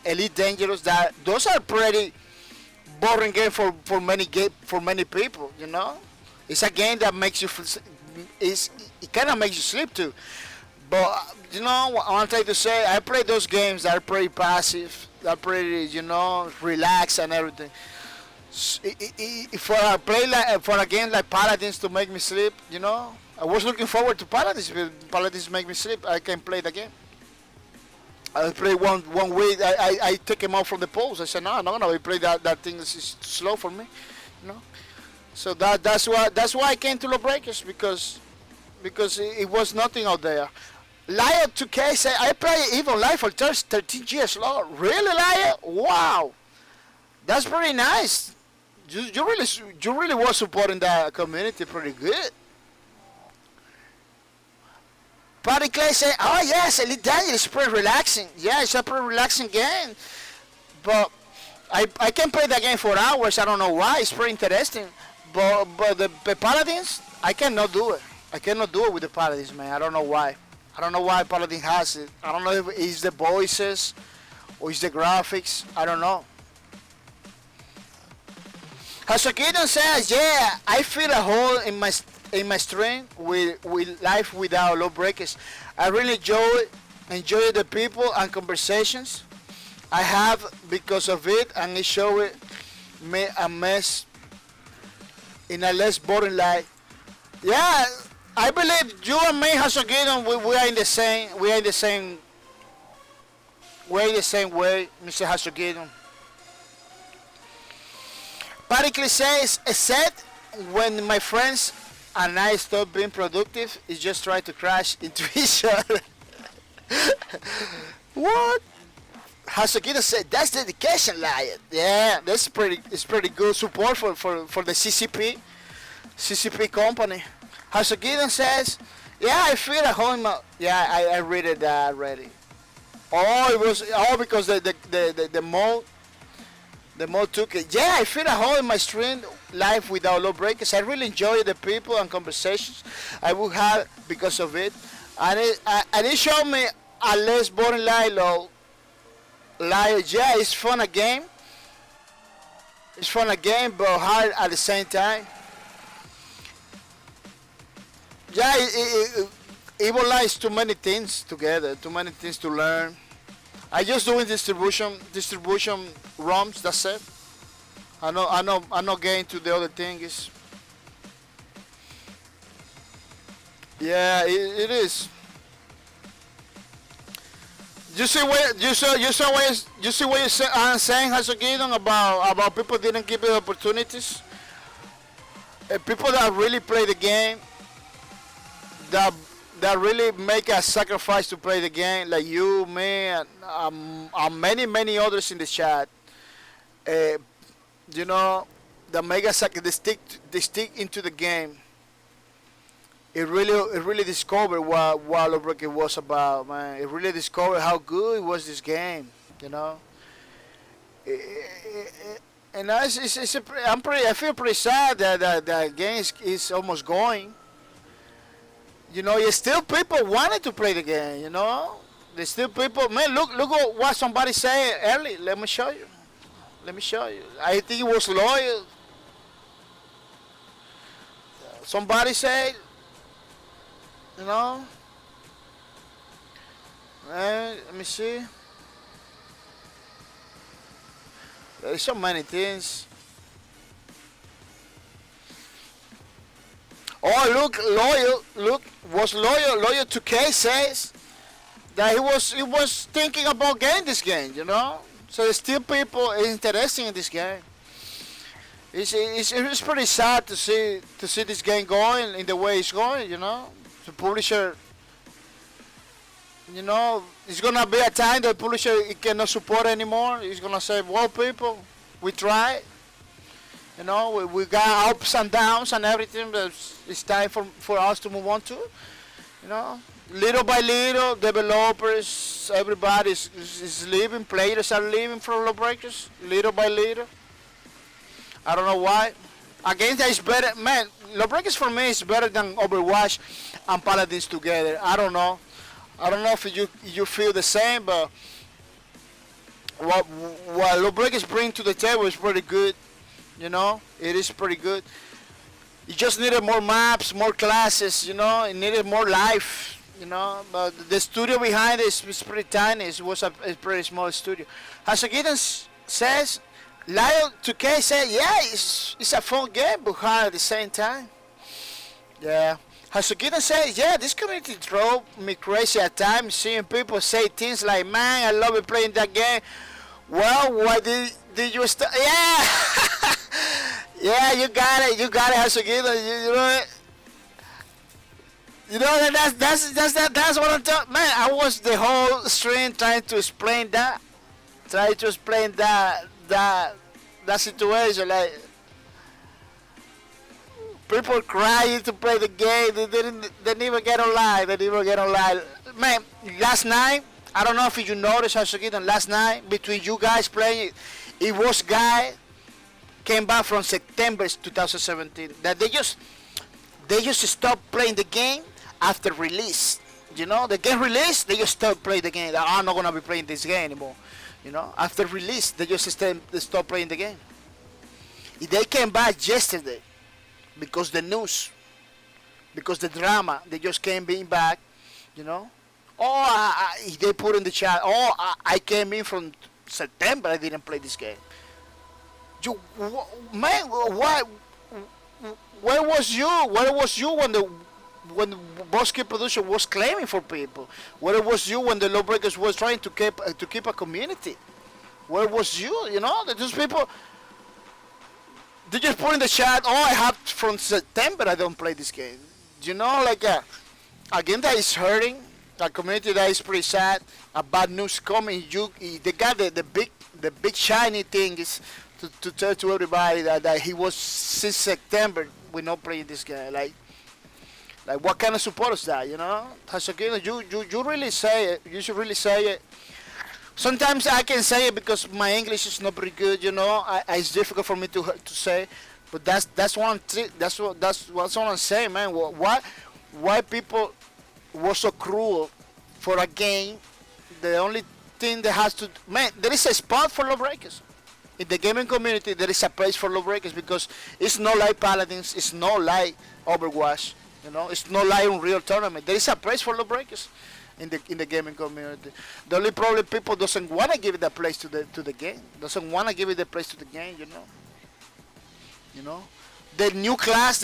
Elite Dangerous. Those are pretty boring game for many people. You know, it's a game that makes you it kind of makes you sleep too. But you know what I'm trying to say, I play those games that are pretty passive, that are pretty, you know, relaxed and everything. For a game like Paladins to make me sleep, you know, I was looking forward to Paladins. But Paladins make me sleep. I can play the game. I play one week. I take him out from the post. I said no. I play that thing is slow for me, you know. So that's why I came to Lawbreakers because it was nothing out there. Liar 2K said I play even live for 13 years long. Really, Liar? Wow, that's pretty nice. You really was supporting that community pretty good. Party Clay said, oh yes, Elite Dangerous is pretty relaxing. Yeah, it's a pretty relaxing game. But I can play that game for hours. I don't know why. It's pretty interesting. But the Paladins, I cannot do it. I cannot do it with the Paladins, man. I don't know why. I don't know why Paladin has it. I don't know if it's the voices or it's the graphics. I don't know. Hasakidon says, yeah, I feel a hole in my stream with life without Lawbreakers. I really enjoy the people and conversations I have because of it, and it showed me a mess in a less boring life. Yeah, I believe you and me, Hasogidon, we are in the same way, Mr. Hasogidon. Pericles says, except when my friends and I stop being productive, it's just try to crash into each other. What? Hasukita said that's dedication, Lion. Yeah, that's pretty. It's pretty good support for the CCP company. Hasukita says, yeah, I feel at home. Yeah, I read it already. Oh, it was all because the mode took it. Yeah, I feel at home in my stream live without Lawbreakers. I really enjoy the people and conversations I would have because of it, and it showed me a less boring Lilo. Yeah, it's fun a game. It's fun a game, but hard at the same time. Yeah, it lies too many things together, too many things to learn. I just doing distribution ROMs. That's it. I'm not getting to the other things. Yeah, it is. You see what I'm saying, Hasogidon, about people didn't give it opportunities. People that really play the game, that really make a sacrifice to play the game, like you, me, and many others in the chat. You know, that make a they stick into the game. It really discovered what Lawbreakers was about, man. It really discovered how good it was this game, you know. And I feel pretty sad that the game is almost going. You know, there's still people wanting to play the game, you know. There's still people, man, look at what somebody said early. Let me show you. I think it was loyal. Somebody said, you know, let me see. There's so many things. Oh, look, was loyal to K says that he was thinking about getting this game, you know. So there's still people interested in this game. It's pretty sad to see this game going in the way it's going, you know. The publisher, you know, it's gonna be a time the publisher cannot support anymore. He's gonna say, well, people, we tried. You know, we got ups and downs and everything, but it's time for us to move on to, you know. Little by little, developers, everybody is leaving, players are leaving from Lawbreakers, little by little. I don't know why. Again, that is better, man. Lawbreakers for me is better than Overwatch and Paladins together. I don't know if you feel the same, but what Lawbreakers bring to the table is pretty good. You know, it is pretty good. You just needed more maps, more classes. You know, it needed more life. You know, but the studio behind it is pretty tiny. It was a pretty small studio. Hasogidon says. Lyle 2K said, yeah, it's a fun game, but hard at the same time. Yeah. Hasukita said, yeah, this community drove me crazy at times, seeing people say things like, man, I love it playing that game. Well, why did you start? Yeah! Yeah, you got it, Hasukita. You know it. You know, that's what I'm talking. Man, I was the whole stream trying to explain that. That situation, like people crying to play the game. They didn't even get online. Man, last night, I don't know if you noticed, Hasukita, last night between you guys playing, it was guy came back from September 2017. That they just stopped playing the game after release. You know, the game released, they just stopped playing the game. I'm not gonna be playing this game anymore. You know, after release, they just stopped playing the game. They came back yesterday because the news, because the drama, they just came back, you know. Oh, they put in the chat, I came in from September, I didn't play this game. Man, where was you? Where was you when the Boss Kid production was claiming for people? Where was you when the Lawbreakers was trying to keep a community? Where was you? You know, those people, they just put in the chat, I have from September I don't play this game. You know, like, again, that is hurting. a community that is pretty sad about news coming. They got the big shiny thing is to tell to everybody that he was since September we not playing this game. Like what kind of support is that? You know, Hasakino, you really say it. You should really say it. Sometimes I can say it because my English is not pretty good. You know, it's difficult for me to say. But that's what I'm saying, man. Why people were so cruel for a game? The only thing that has to there is a spot for Lawbreakers in the gaming community. There is a place for Lawbreakers because it's not like Paladins, it's not like Overwatch. You know, it's not like Unreal Tournament. There is a place for Lawbreakers in the gaming community. The only problem people doesn't want to give it a place to the game. Doesn't want to give it a place to the game. You know, the new class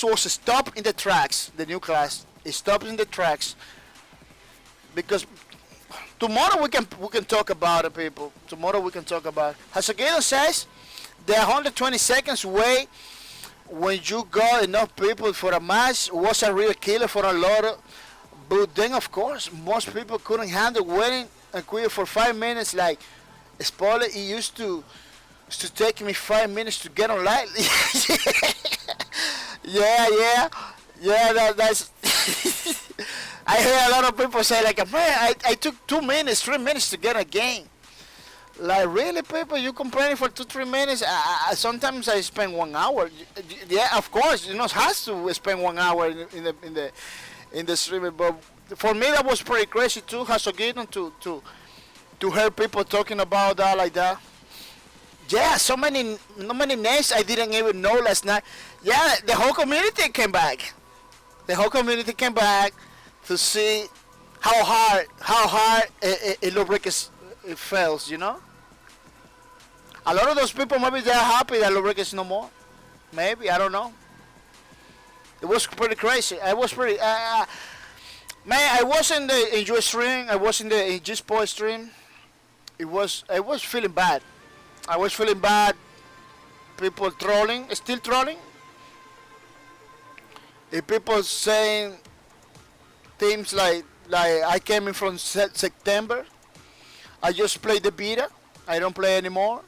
was stopped in the tracks. The new class is stopped in the tracks because tomorrow we can talk about it, people. Tomorrow we can talk about it. Hasagino says the 120 seconds wait when you got enough people for a match was a real killer for a lot of. But then of course most people couldn't handle waiting and quit for 5 minutes. Like spoiler, it used to take me 5 minutes to get online. yeah. That's. I hear a lot of people say like, man, I took 2 minutes, 3 minutes to get a game. Like really, people, you complaining for 2-3 minutes? Sometimes I spend 1 hour. Yeah, of course, has to spend 1 hour in the streaming. But for me, that was pretty crazy too. Hasogino to hear people talking about that like that. Yeah, so many names I didn't even know last night. Yeah, the whole community came back. The whole community came back to see how hard Lawbreakers it fails, A lot of those people maybe they're happy that Lawbreakers no more. Maybe, I don't know. It was pretty crazy. I was pretty man, I was in your stream, I was in the GeForce stream. I was feeling bad. I was feeling bad. People trolling, still trolling. If people saying things like I came in from September. I just play the beta. I don't play anymore.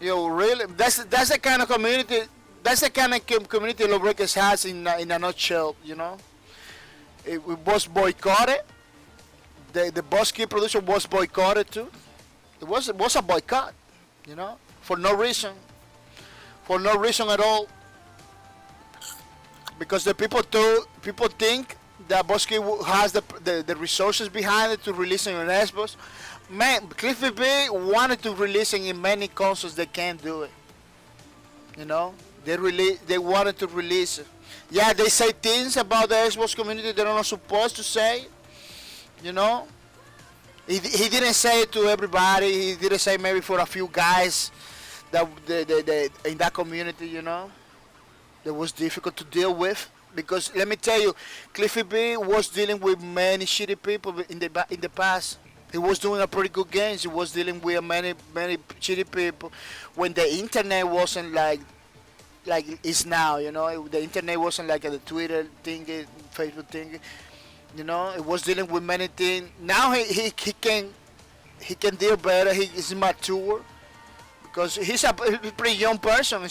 Really? That's the kind of community. That's the kind of community Lawbreakers has in a nutshell. It was boycotted. The boss key producer was boycotted too. It was a boycott, for no reason at all. Because the people think that Bosky has the resources behind it to release it on Xbox. Man, Cliffy B wanted to release it in many consoles. They can't do it. They wanted to release it. Yeah, they say things about the Xbox community they're not supposed to say. He didn't say it to everybody. He didn't say maybe for a few guys that in that community, that was difficult to deal with. Because let me tell you, Cliffy B was dealing with many shitty people in the past. He was doing a pretty good games. He was dealing with many shitty people when the internet wasn't like it's now. The internet wasn't like the Twitter thing, Facebook thing. It was dealing with many things. Now he can deal better. He is mature. Because he's a pretty young person.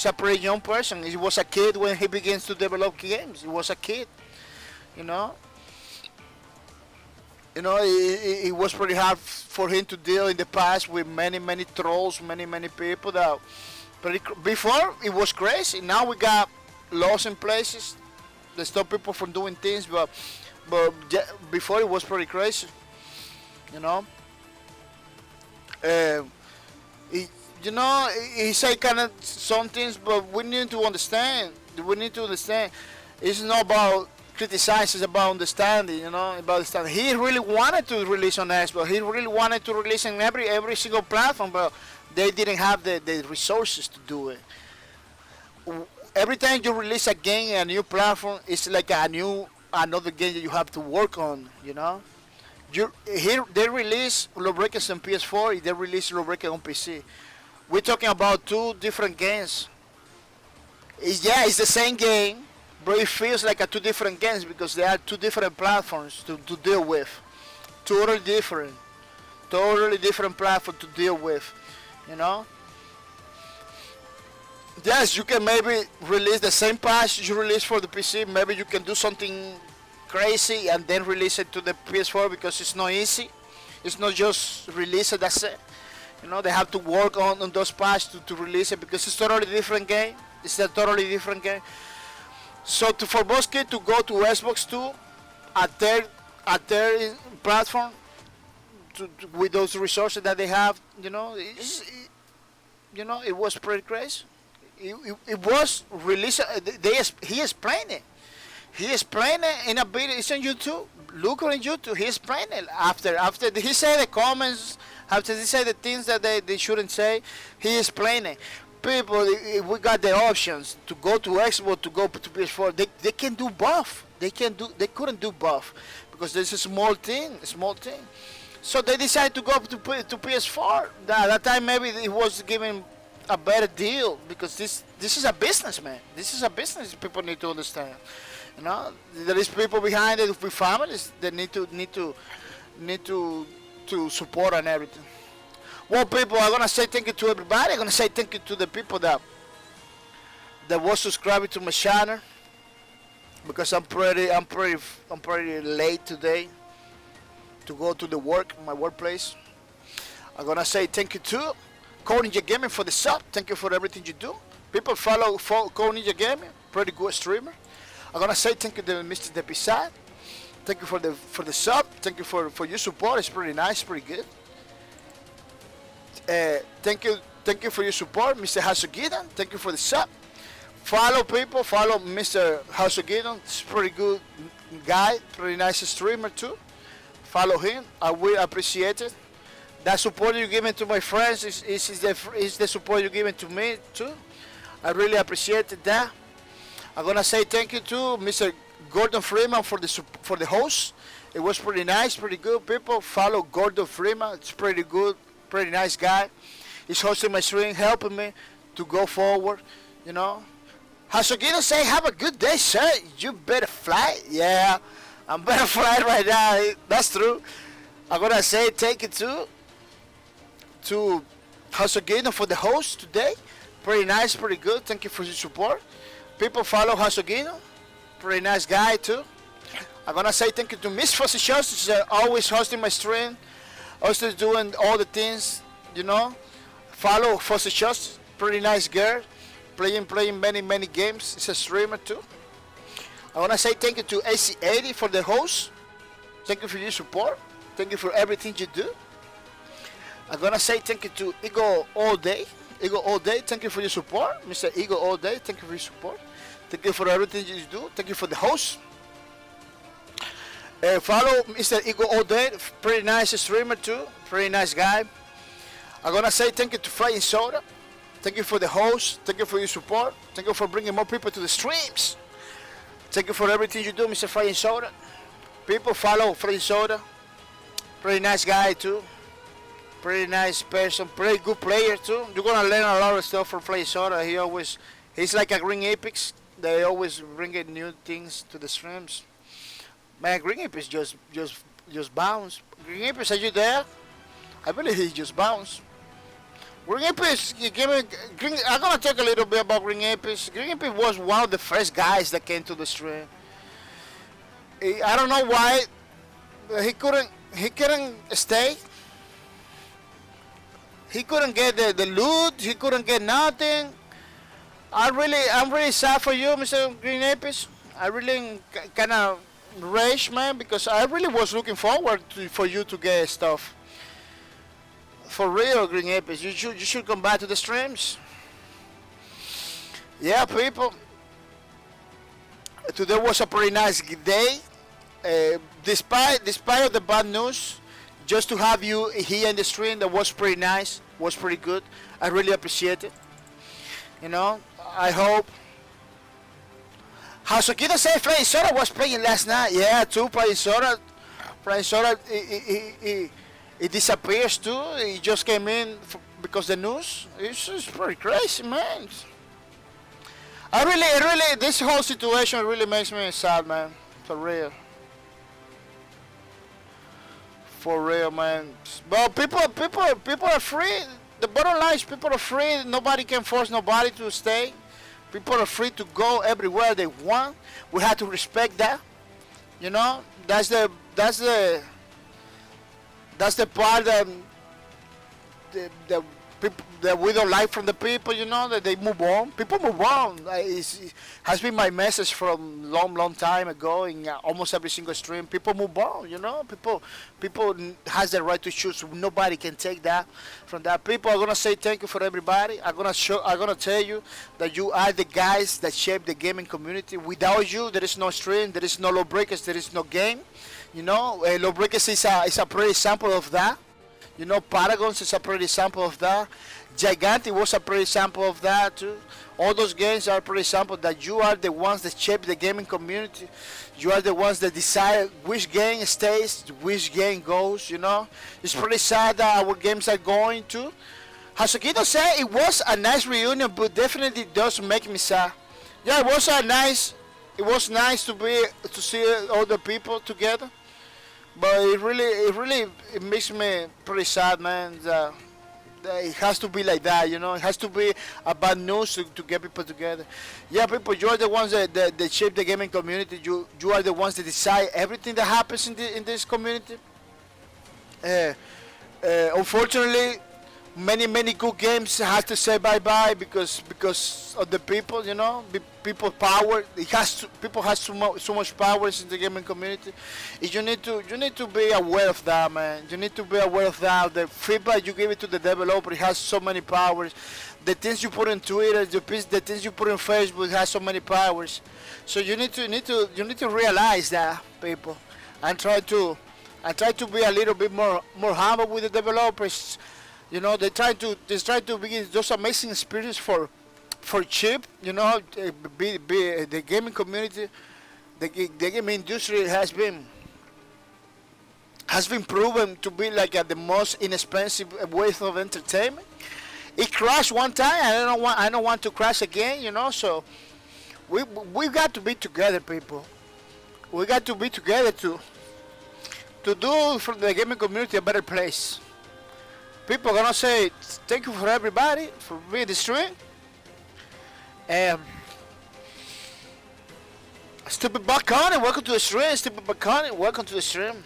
He was a kid when he begins to develop games. He was a kid, It was pretty hard for him to deal in the past with many trolls, many people that. Before it was crazy. Now we got laws in places that stop people from doing things. But before it was pretty crazy, he say kind of some things, but we need to understand. It's not about criticizing, it's about understanding. He really wanted to release on Xbox. He really wanted to release on every single platform, but they didn't have the resources to do it. Every time you release a game, a new platform, it's like another game that you have to work on. They release Lawbreakers on PS4. They release Lawbreakers on PC. We're talking about two different games. It's the same game, But it feels like a two different games because they are two different platforms to deal with. Totally different. Totally different platform to deal with. You know? Yes, you can maybe release the same patch you release for the PC. Maybe you can do something crazy and then release it to the PS4 because it's not easy. It's not just release it, that's it. You know, they have to work on those patches to release it because it's a totally different game. It's a totally different game. So for most kids to go to Xbox 2 at their platform with those resources that they have, you know, it was pretty crazy. It was released. He explained it. He explained it in a video. It's on YouTube. Look on YouTube. He explained it after he said the comments. After he said the things that they shouldn't say, he explained it. People, we got the options to go to Xbox, to go to PS4. They can do both. They couldn't do both because there's a small thing. So they decided to go to PS4. That time maybe it was given a better deal because this is a business, man. This is a business. People need to understand. You know, there is people behind it with families that need to support and everything. Well, people, I'm gonna say thank you to everybody. I'm gonna say thank you to the people that was subscribing to my channel because I'm pretty late today to go to my workplace. I'm gonna say thank you to Code Ninja Gaming for the sub. Thank you for everything you do. People follow Code Ninja Gaming, pretty good streamer. I'm gonna say thank you to Mr. Depisad. Thank you for the sub. Thank you for your support. It's pretty nice, pretty good. Thank you for your support, Mr. Hasugidon. Thank you for the sub. Follow Mr. Hasugidon. It's pretty good guy, pretty nice streamer too. Follow him. I will appreciate it. That support you're giving to my friends is the support you're giving to me too. I really appreciate that. I'm gonna say thank you to Mr. Gordon Freeman for the host. It was pretty nice, pretty good. People follow Gordon Freeman. It's pretty good, pretty nice guy. He's hosting my stream, helping me to go forward. You know. Hasugino say, have a good day, sir. You better fly. Yeah, I'm better fly right now. That's true. I'm gonna say thank you to Hasugino for the host today. Pretty nice, pretty good. Thank you for your support. People follow Hasugino. Pretty nice guy too. I'm gonna say thank you to Miss Fuzzy Shows. She's always hosting my stream. Also doing all the things, you know. Follow Fuzzy Shows. Pretty nice girl. Playing many games. She's a streamer too. I wanna say thank you to AC80 for the host. Thank you for your support. Thank you for everything you do. I'm gonna say thank you to Ego All Day. Ego All Day, thank you for your support. Mr. Ego All Day, thank you for your support. Thank you for everything you do. Thank you for the host. Follow Mr. Ego All Day, pretty nice streamer too. Pretty nice guy. I'm gonna say thank you to Flying Soda. Thank you for the host. Thank you for your support. Thank you for bringing more people to the streams. Thank you for everything you do, Mr. Flying Soda. People follow Flying Soda. Pretty nice guy too. Pretty nice person. Pretty good player too. You're gonna learn a lot of stuff from Flying Soda. He's like a Green Apex. They always bring in new things to the streams. Man, Green Apex just bounced. Green Apex, are you there? I believe he just bounced. Green Apex, I'm gonna talk a little bit about Green Apex. Green Apex was one of the first guys that came to the stream. I don't know why he couldn't stay. He couldn't get the loot. He couldn't get nothing. I'm really sad for you, Mr. Green Apex. I really kind of rage, man, because I really was looking forward for you to get stuff. For real, Green Apex, you should come back to the streams. Yeah, people. Today was a pretty nice day. Despite of the bad news, just to have you here in the stream, that was pretty nice. Was pretty good. I really appreciate it. You know, I hope. Hasukita said Flying Soda was playing last night. Yeah, too. Flying Soda, it disappears too. It just came in because the news. It's pretty crazy, man. this whole situation really makes me sad, man. For real. For real, man. Well, people are free. The bottom line is people are free. Nobody can force nobody to stay. People are free to go everywhere they want. We have to respect that. You know, that's the part that the people that we don't like from the people. You know, that they move on. People move on. It has been my message from long time ago in almost every single stream. People move on. You know, people has the right to choose. Nobody can take that from that. People are gonna say thank you for everybody. I'm gonna tell you that you are the guys that shape the gaming community. Without you, there is no stream. There is no Lawbreakers. There is no game. You know, Lawbreakers is a pretty example of that. You know, Paragons is a pretty example of that. Gigantic was a pretty example of that too. All those games are a pretty example that you are the ones that shape the gaming community. You are the ones that decide which game stays, which game goes, you know. It's pretty sad that our games are going to. Hasukito said it was a nice reunion, but definitely does make me sad. Yeah, it was nice to see all the people together. But it makes me pretty sad, man. That it has to be like that, you know. It has to be a bad news to get people together. Yeah, people, you are the ones that shape the gaming community. You are the ones that decide everything that happens in this community. Unfortunately, many good games have to say bye because of the people, you know. People power. People has so much powers in the gaming community. You need to be aware of that, man. You need to be aware of that. The feedback you give it to the developer, it has so many powers. The things you put in Twitter, the things you put in Facebook has so many powers. So you need to realize that, people, and try to be a little bit more humble with the developers. You know, they try to begin those amazing experiences for cheap. You know, be the gaming community, the gaming industry has been proven to be like the most inexpensive way of entertainment. It crashed one time, and I don't want to crash again. You know, so we got to be together, people. We got to be together to do for the gaming community a better place. People are gonna say thank you for everybody for being the stream. Stupid Bacon, welcome to the stream. Stupid Bacon, welcome to the stream.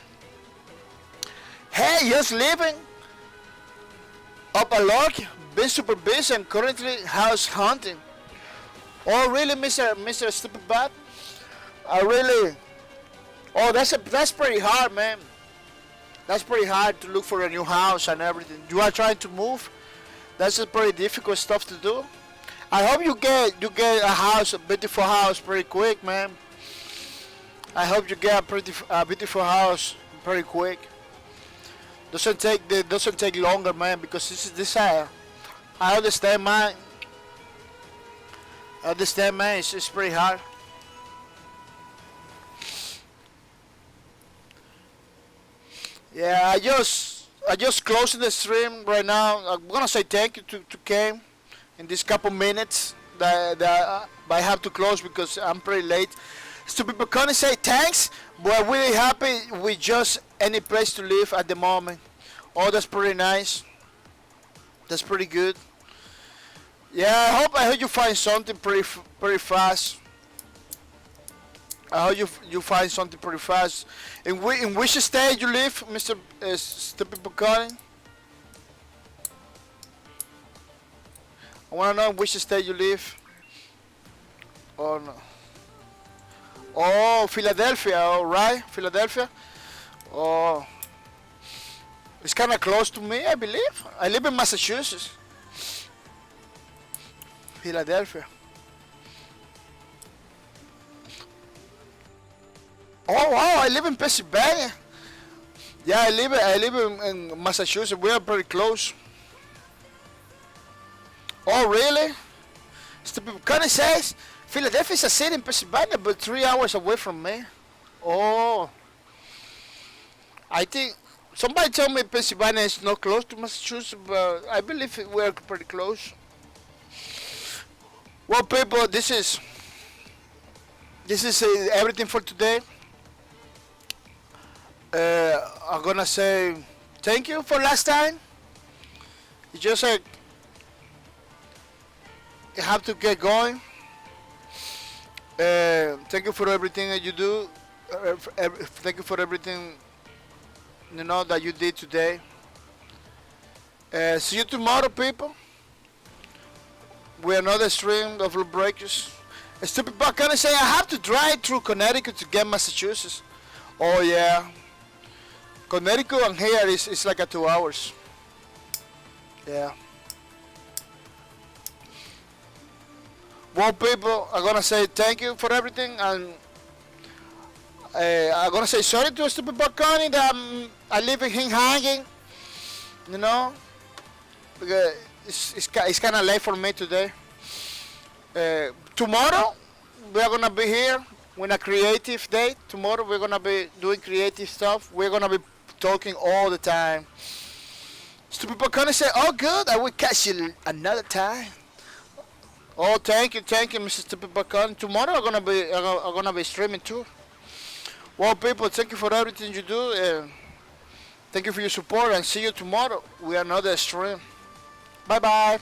Hey, just living up a log. Been super busy. I'm currently house hunting. Oh really, Mr. Stupid Bat? I really. Oh, that's pretty hard, man. That's pretty hard to look for a new house and everything. You are trying to move. That's a pretty difficult stuff to do. I hope you get a house, a beautiful house, pretty quick, man. I hope you get a beautiful house pretty quick. Doesn't take longer, man, because this I understand, man. It's pretty hard. Yeah, I just closing the stream right now. I'm gonna say thank you to Kane in these couple minutes that I have to close because I'm pretty late. Stupid people gonna say thanks, but I'm really happy with just any place to live at the moment. Oh, that's pretty nice. That's pretty good. Yeah, I hope you find something pretty fast. I hope you find something pretty fast. In which state you live, Mr. Stupid Bacon? I wanna know in which state you live. Oh no. Oh, Philadelphia, alright, Philadelphia. Oh, it's kind of close to me, I believe. I live in Massachusetts. Philadelphia. Oh wow, I live in Pennsylvania. Yeah, I live in Massachusetts. We are pretty close. Oh really? Stupid Connie says Philadelphia is a city in Pennsylvania, but 3 hours away from me. Oh, I think somebody told me Pennsylvania is not close to Massachusetts, but I believe we're pretty close. Well, people, this is everything for today. I'm gonna say thank you for last time. It's just like you have to get going. Thank you for everything that you do. Thank you for everything that you did today. See you tomorrow, people. With another stream of Lawbreakers. Stupid Buck gonna say I have to drive through Connecticut to get Massachusetts. Oh yeah. Connecticut and here is like a 2 hours. Yeah. Well, people, I'm gonna say thank you for everything, and I'm gonna say sorry to Stupid Buck Connie that I leave him hanging. Because it's kind of late for me today. Tomorrow we are gonna be here with a creative day. Tomorrow we're gonna be doing creative stuff. We're gonna be talking all the time. Stupid people gonna say, "Oh, good, I will catch you another time." Oh, thank you, Mr. Stupid Bacon. Tomorrow I'm gonna be streaming too. Well, people, thank you for everything you do. Thank you for your support, and see you tomorrow with another stream. Bye bye.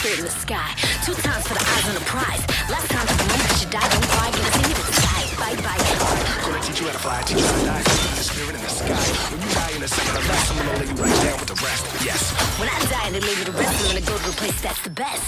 In the sky, 2 times for the eyes on the prize. Last time for the moment that you die, don't cry, get us into the sky. Bye bye. Gonna teach you how to fly, teach you how to die. Keep the spirit in the sky. When you die in a second or less, I'm gonna lay you right down with the rest. Yes. When I die and they leave me the rest, I'm gonna go to a place that's the best.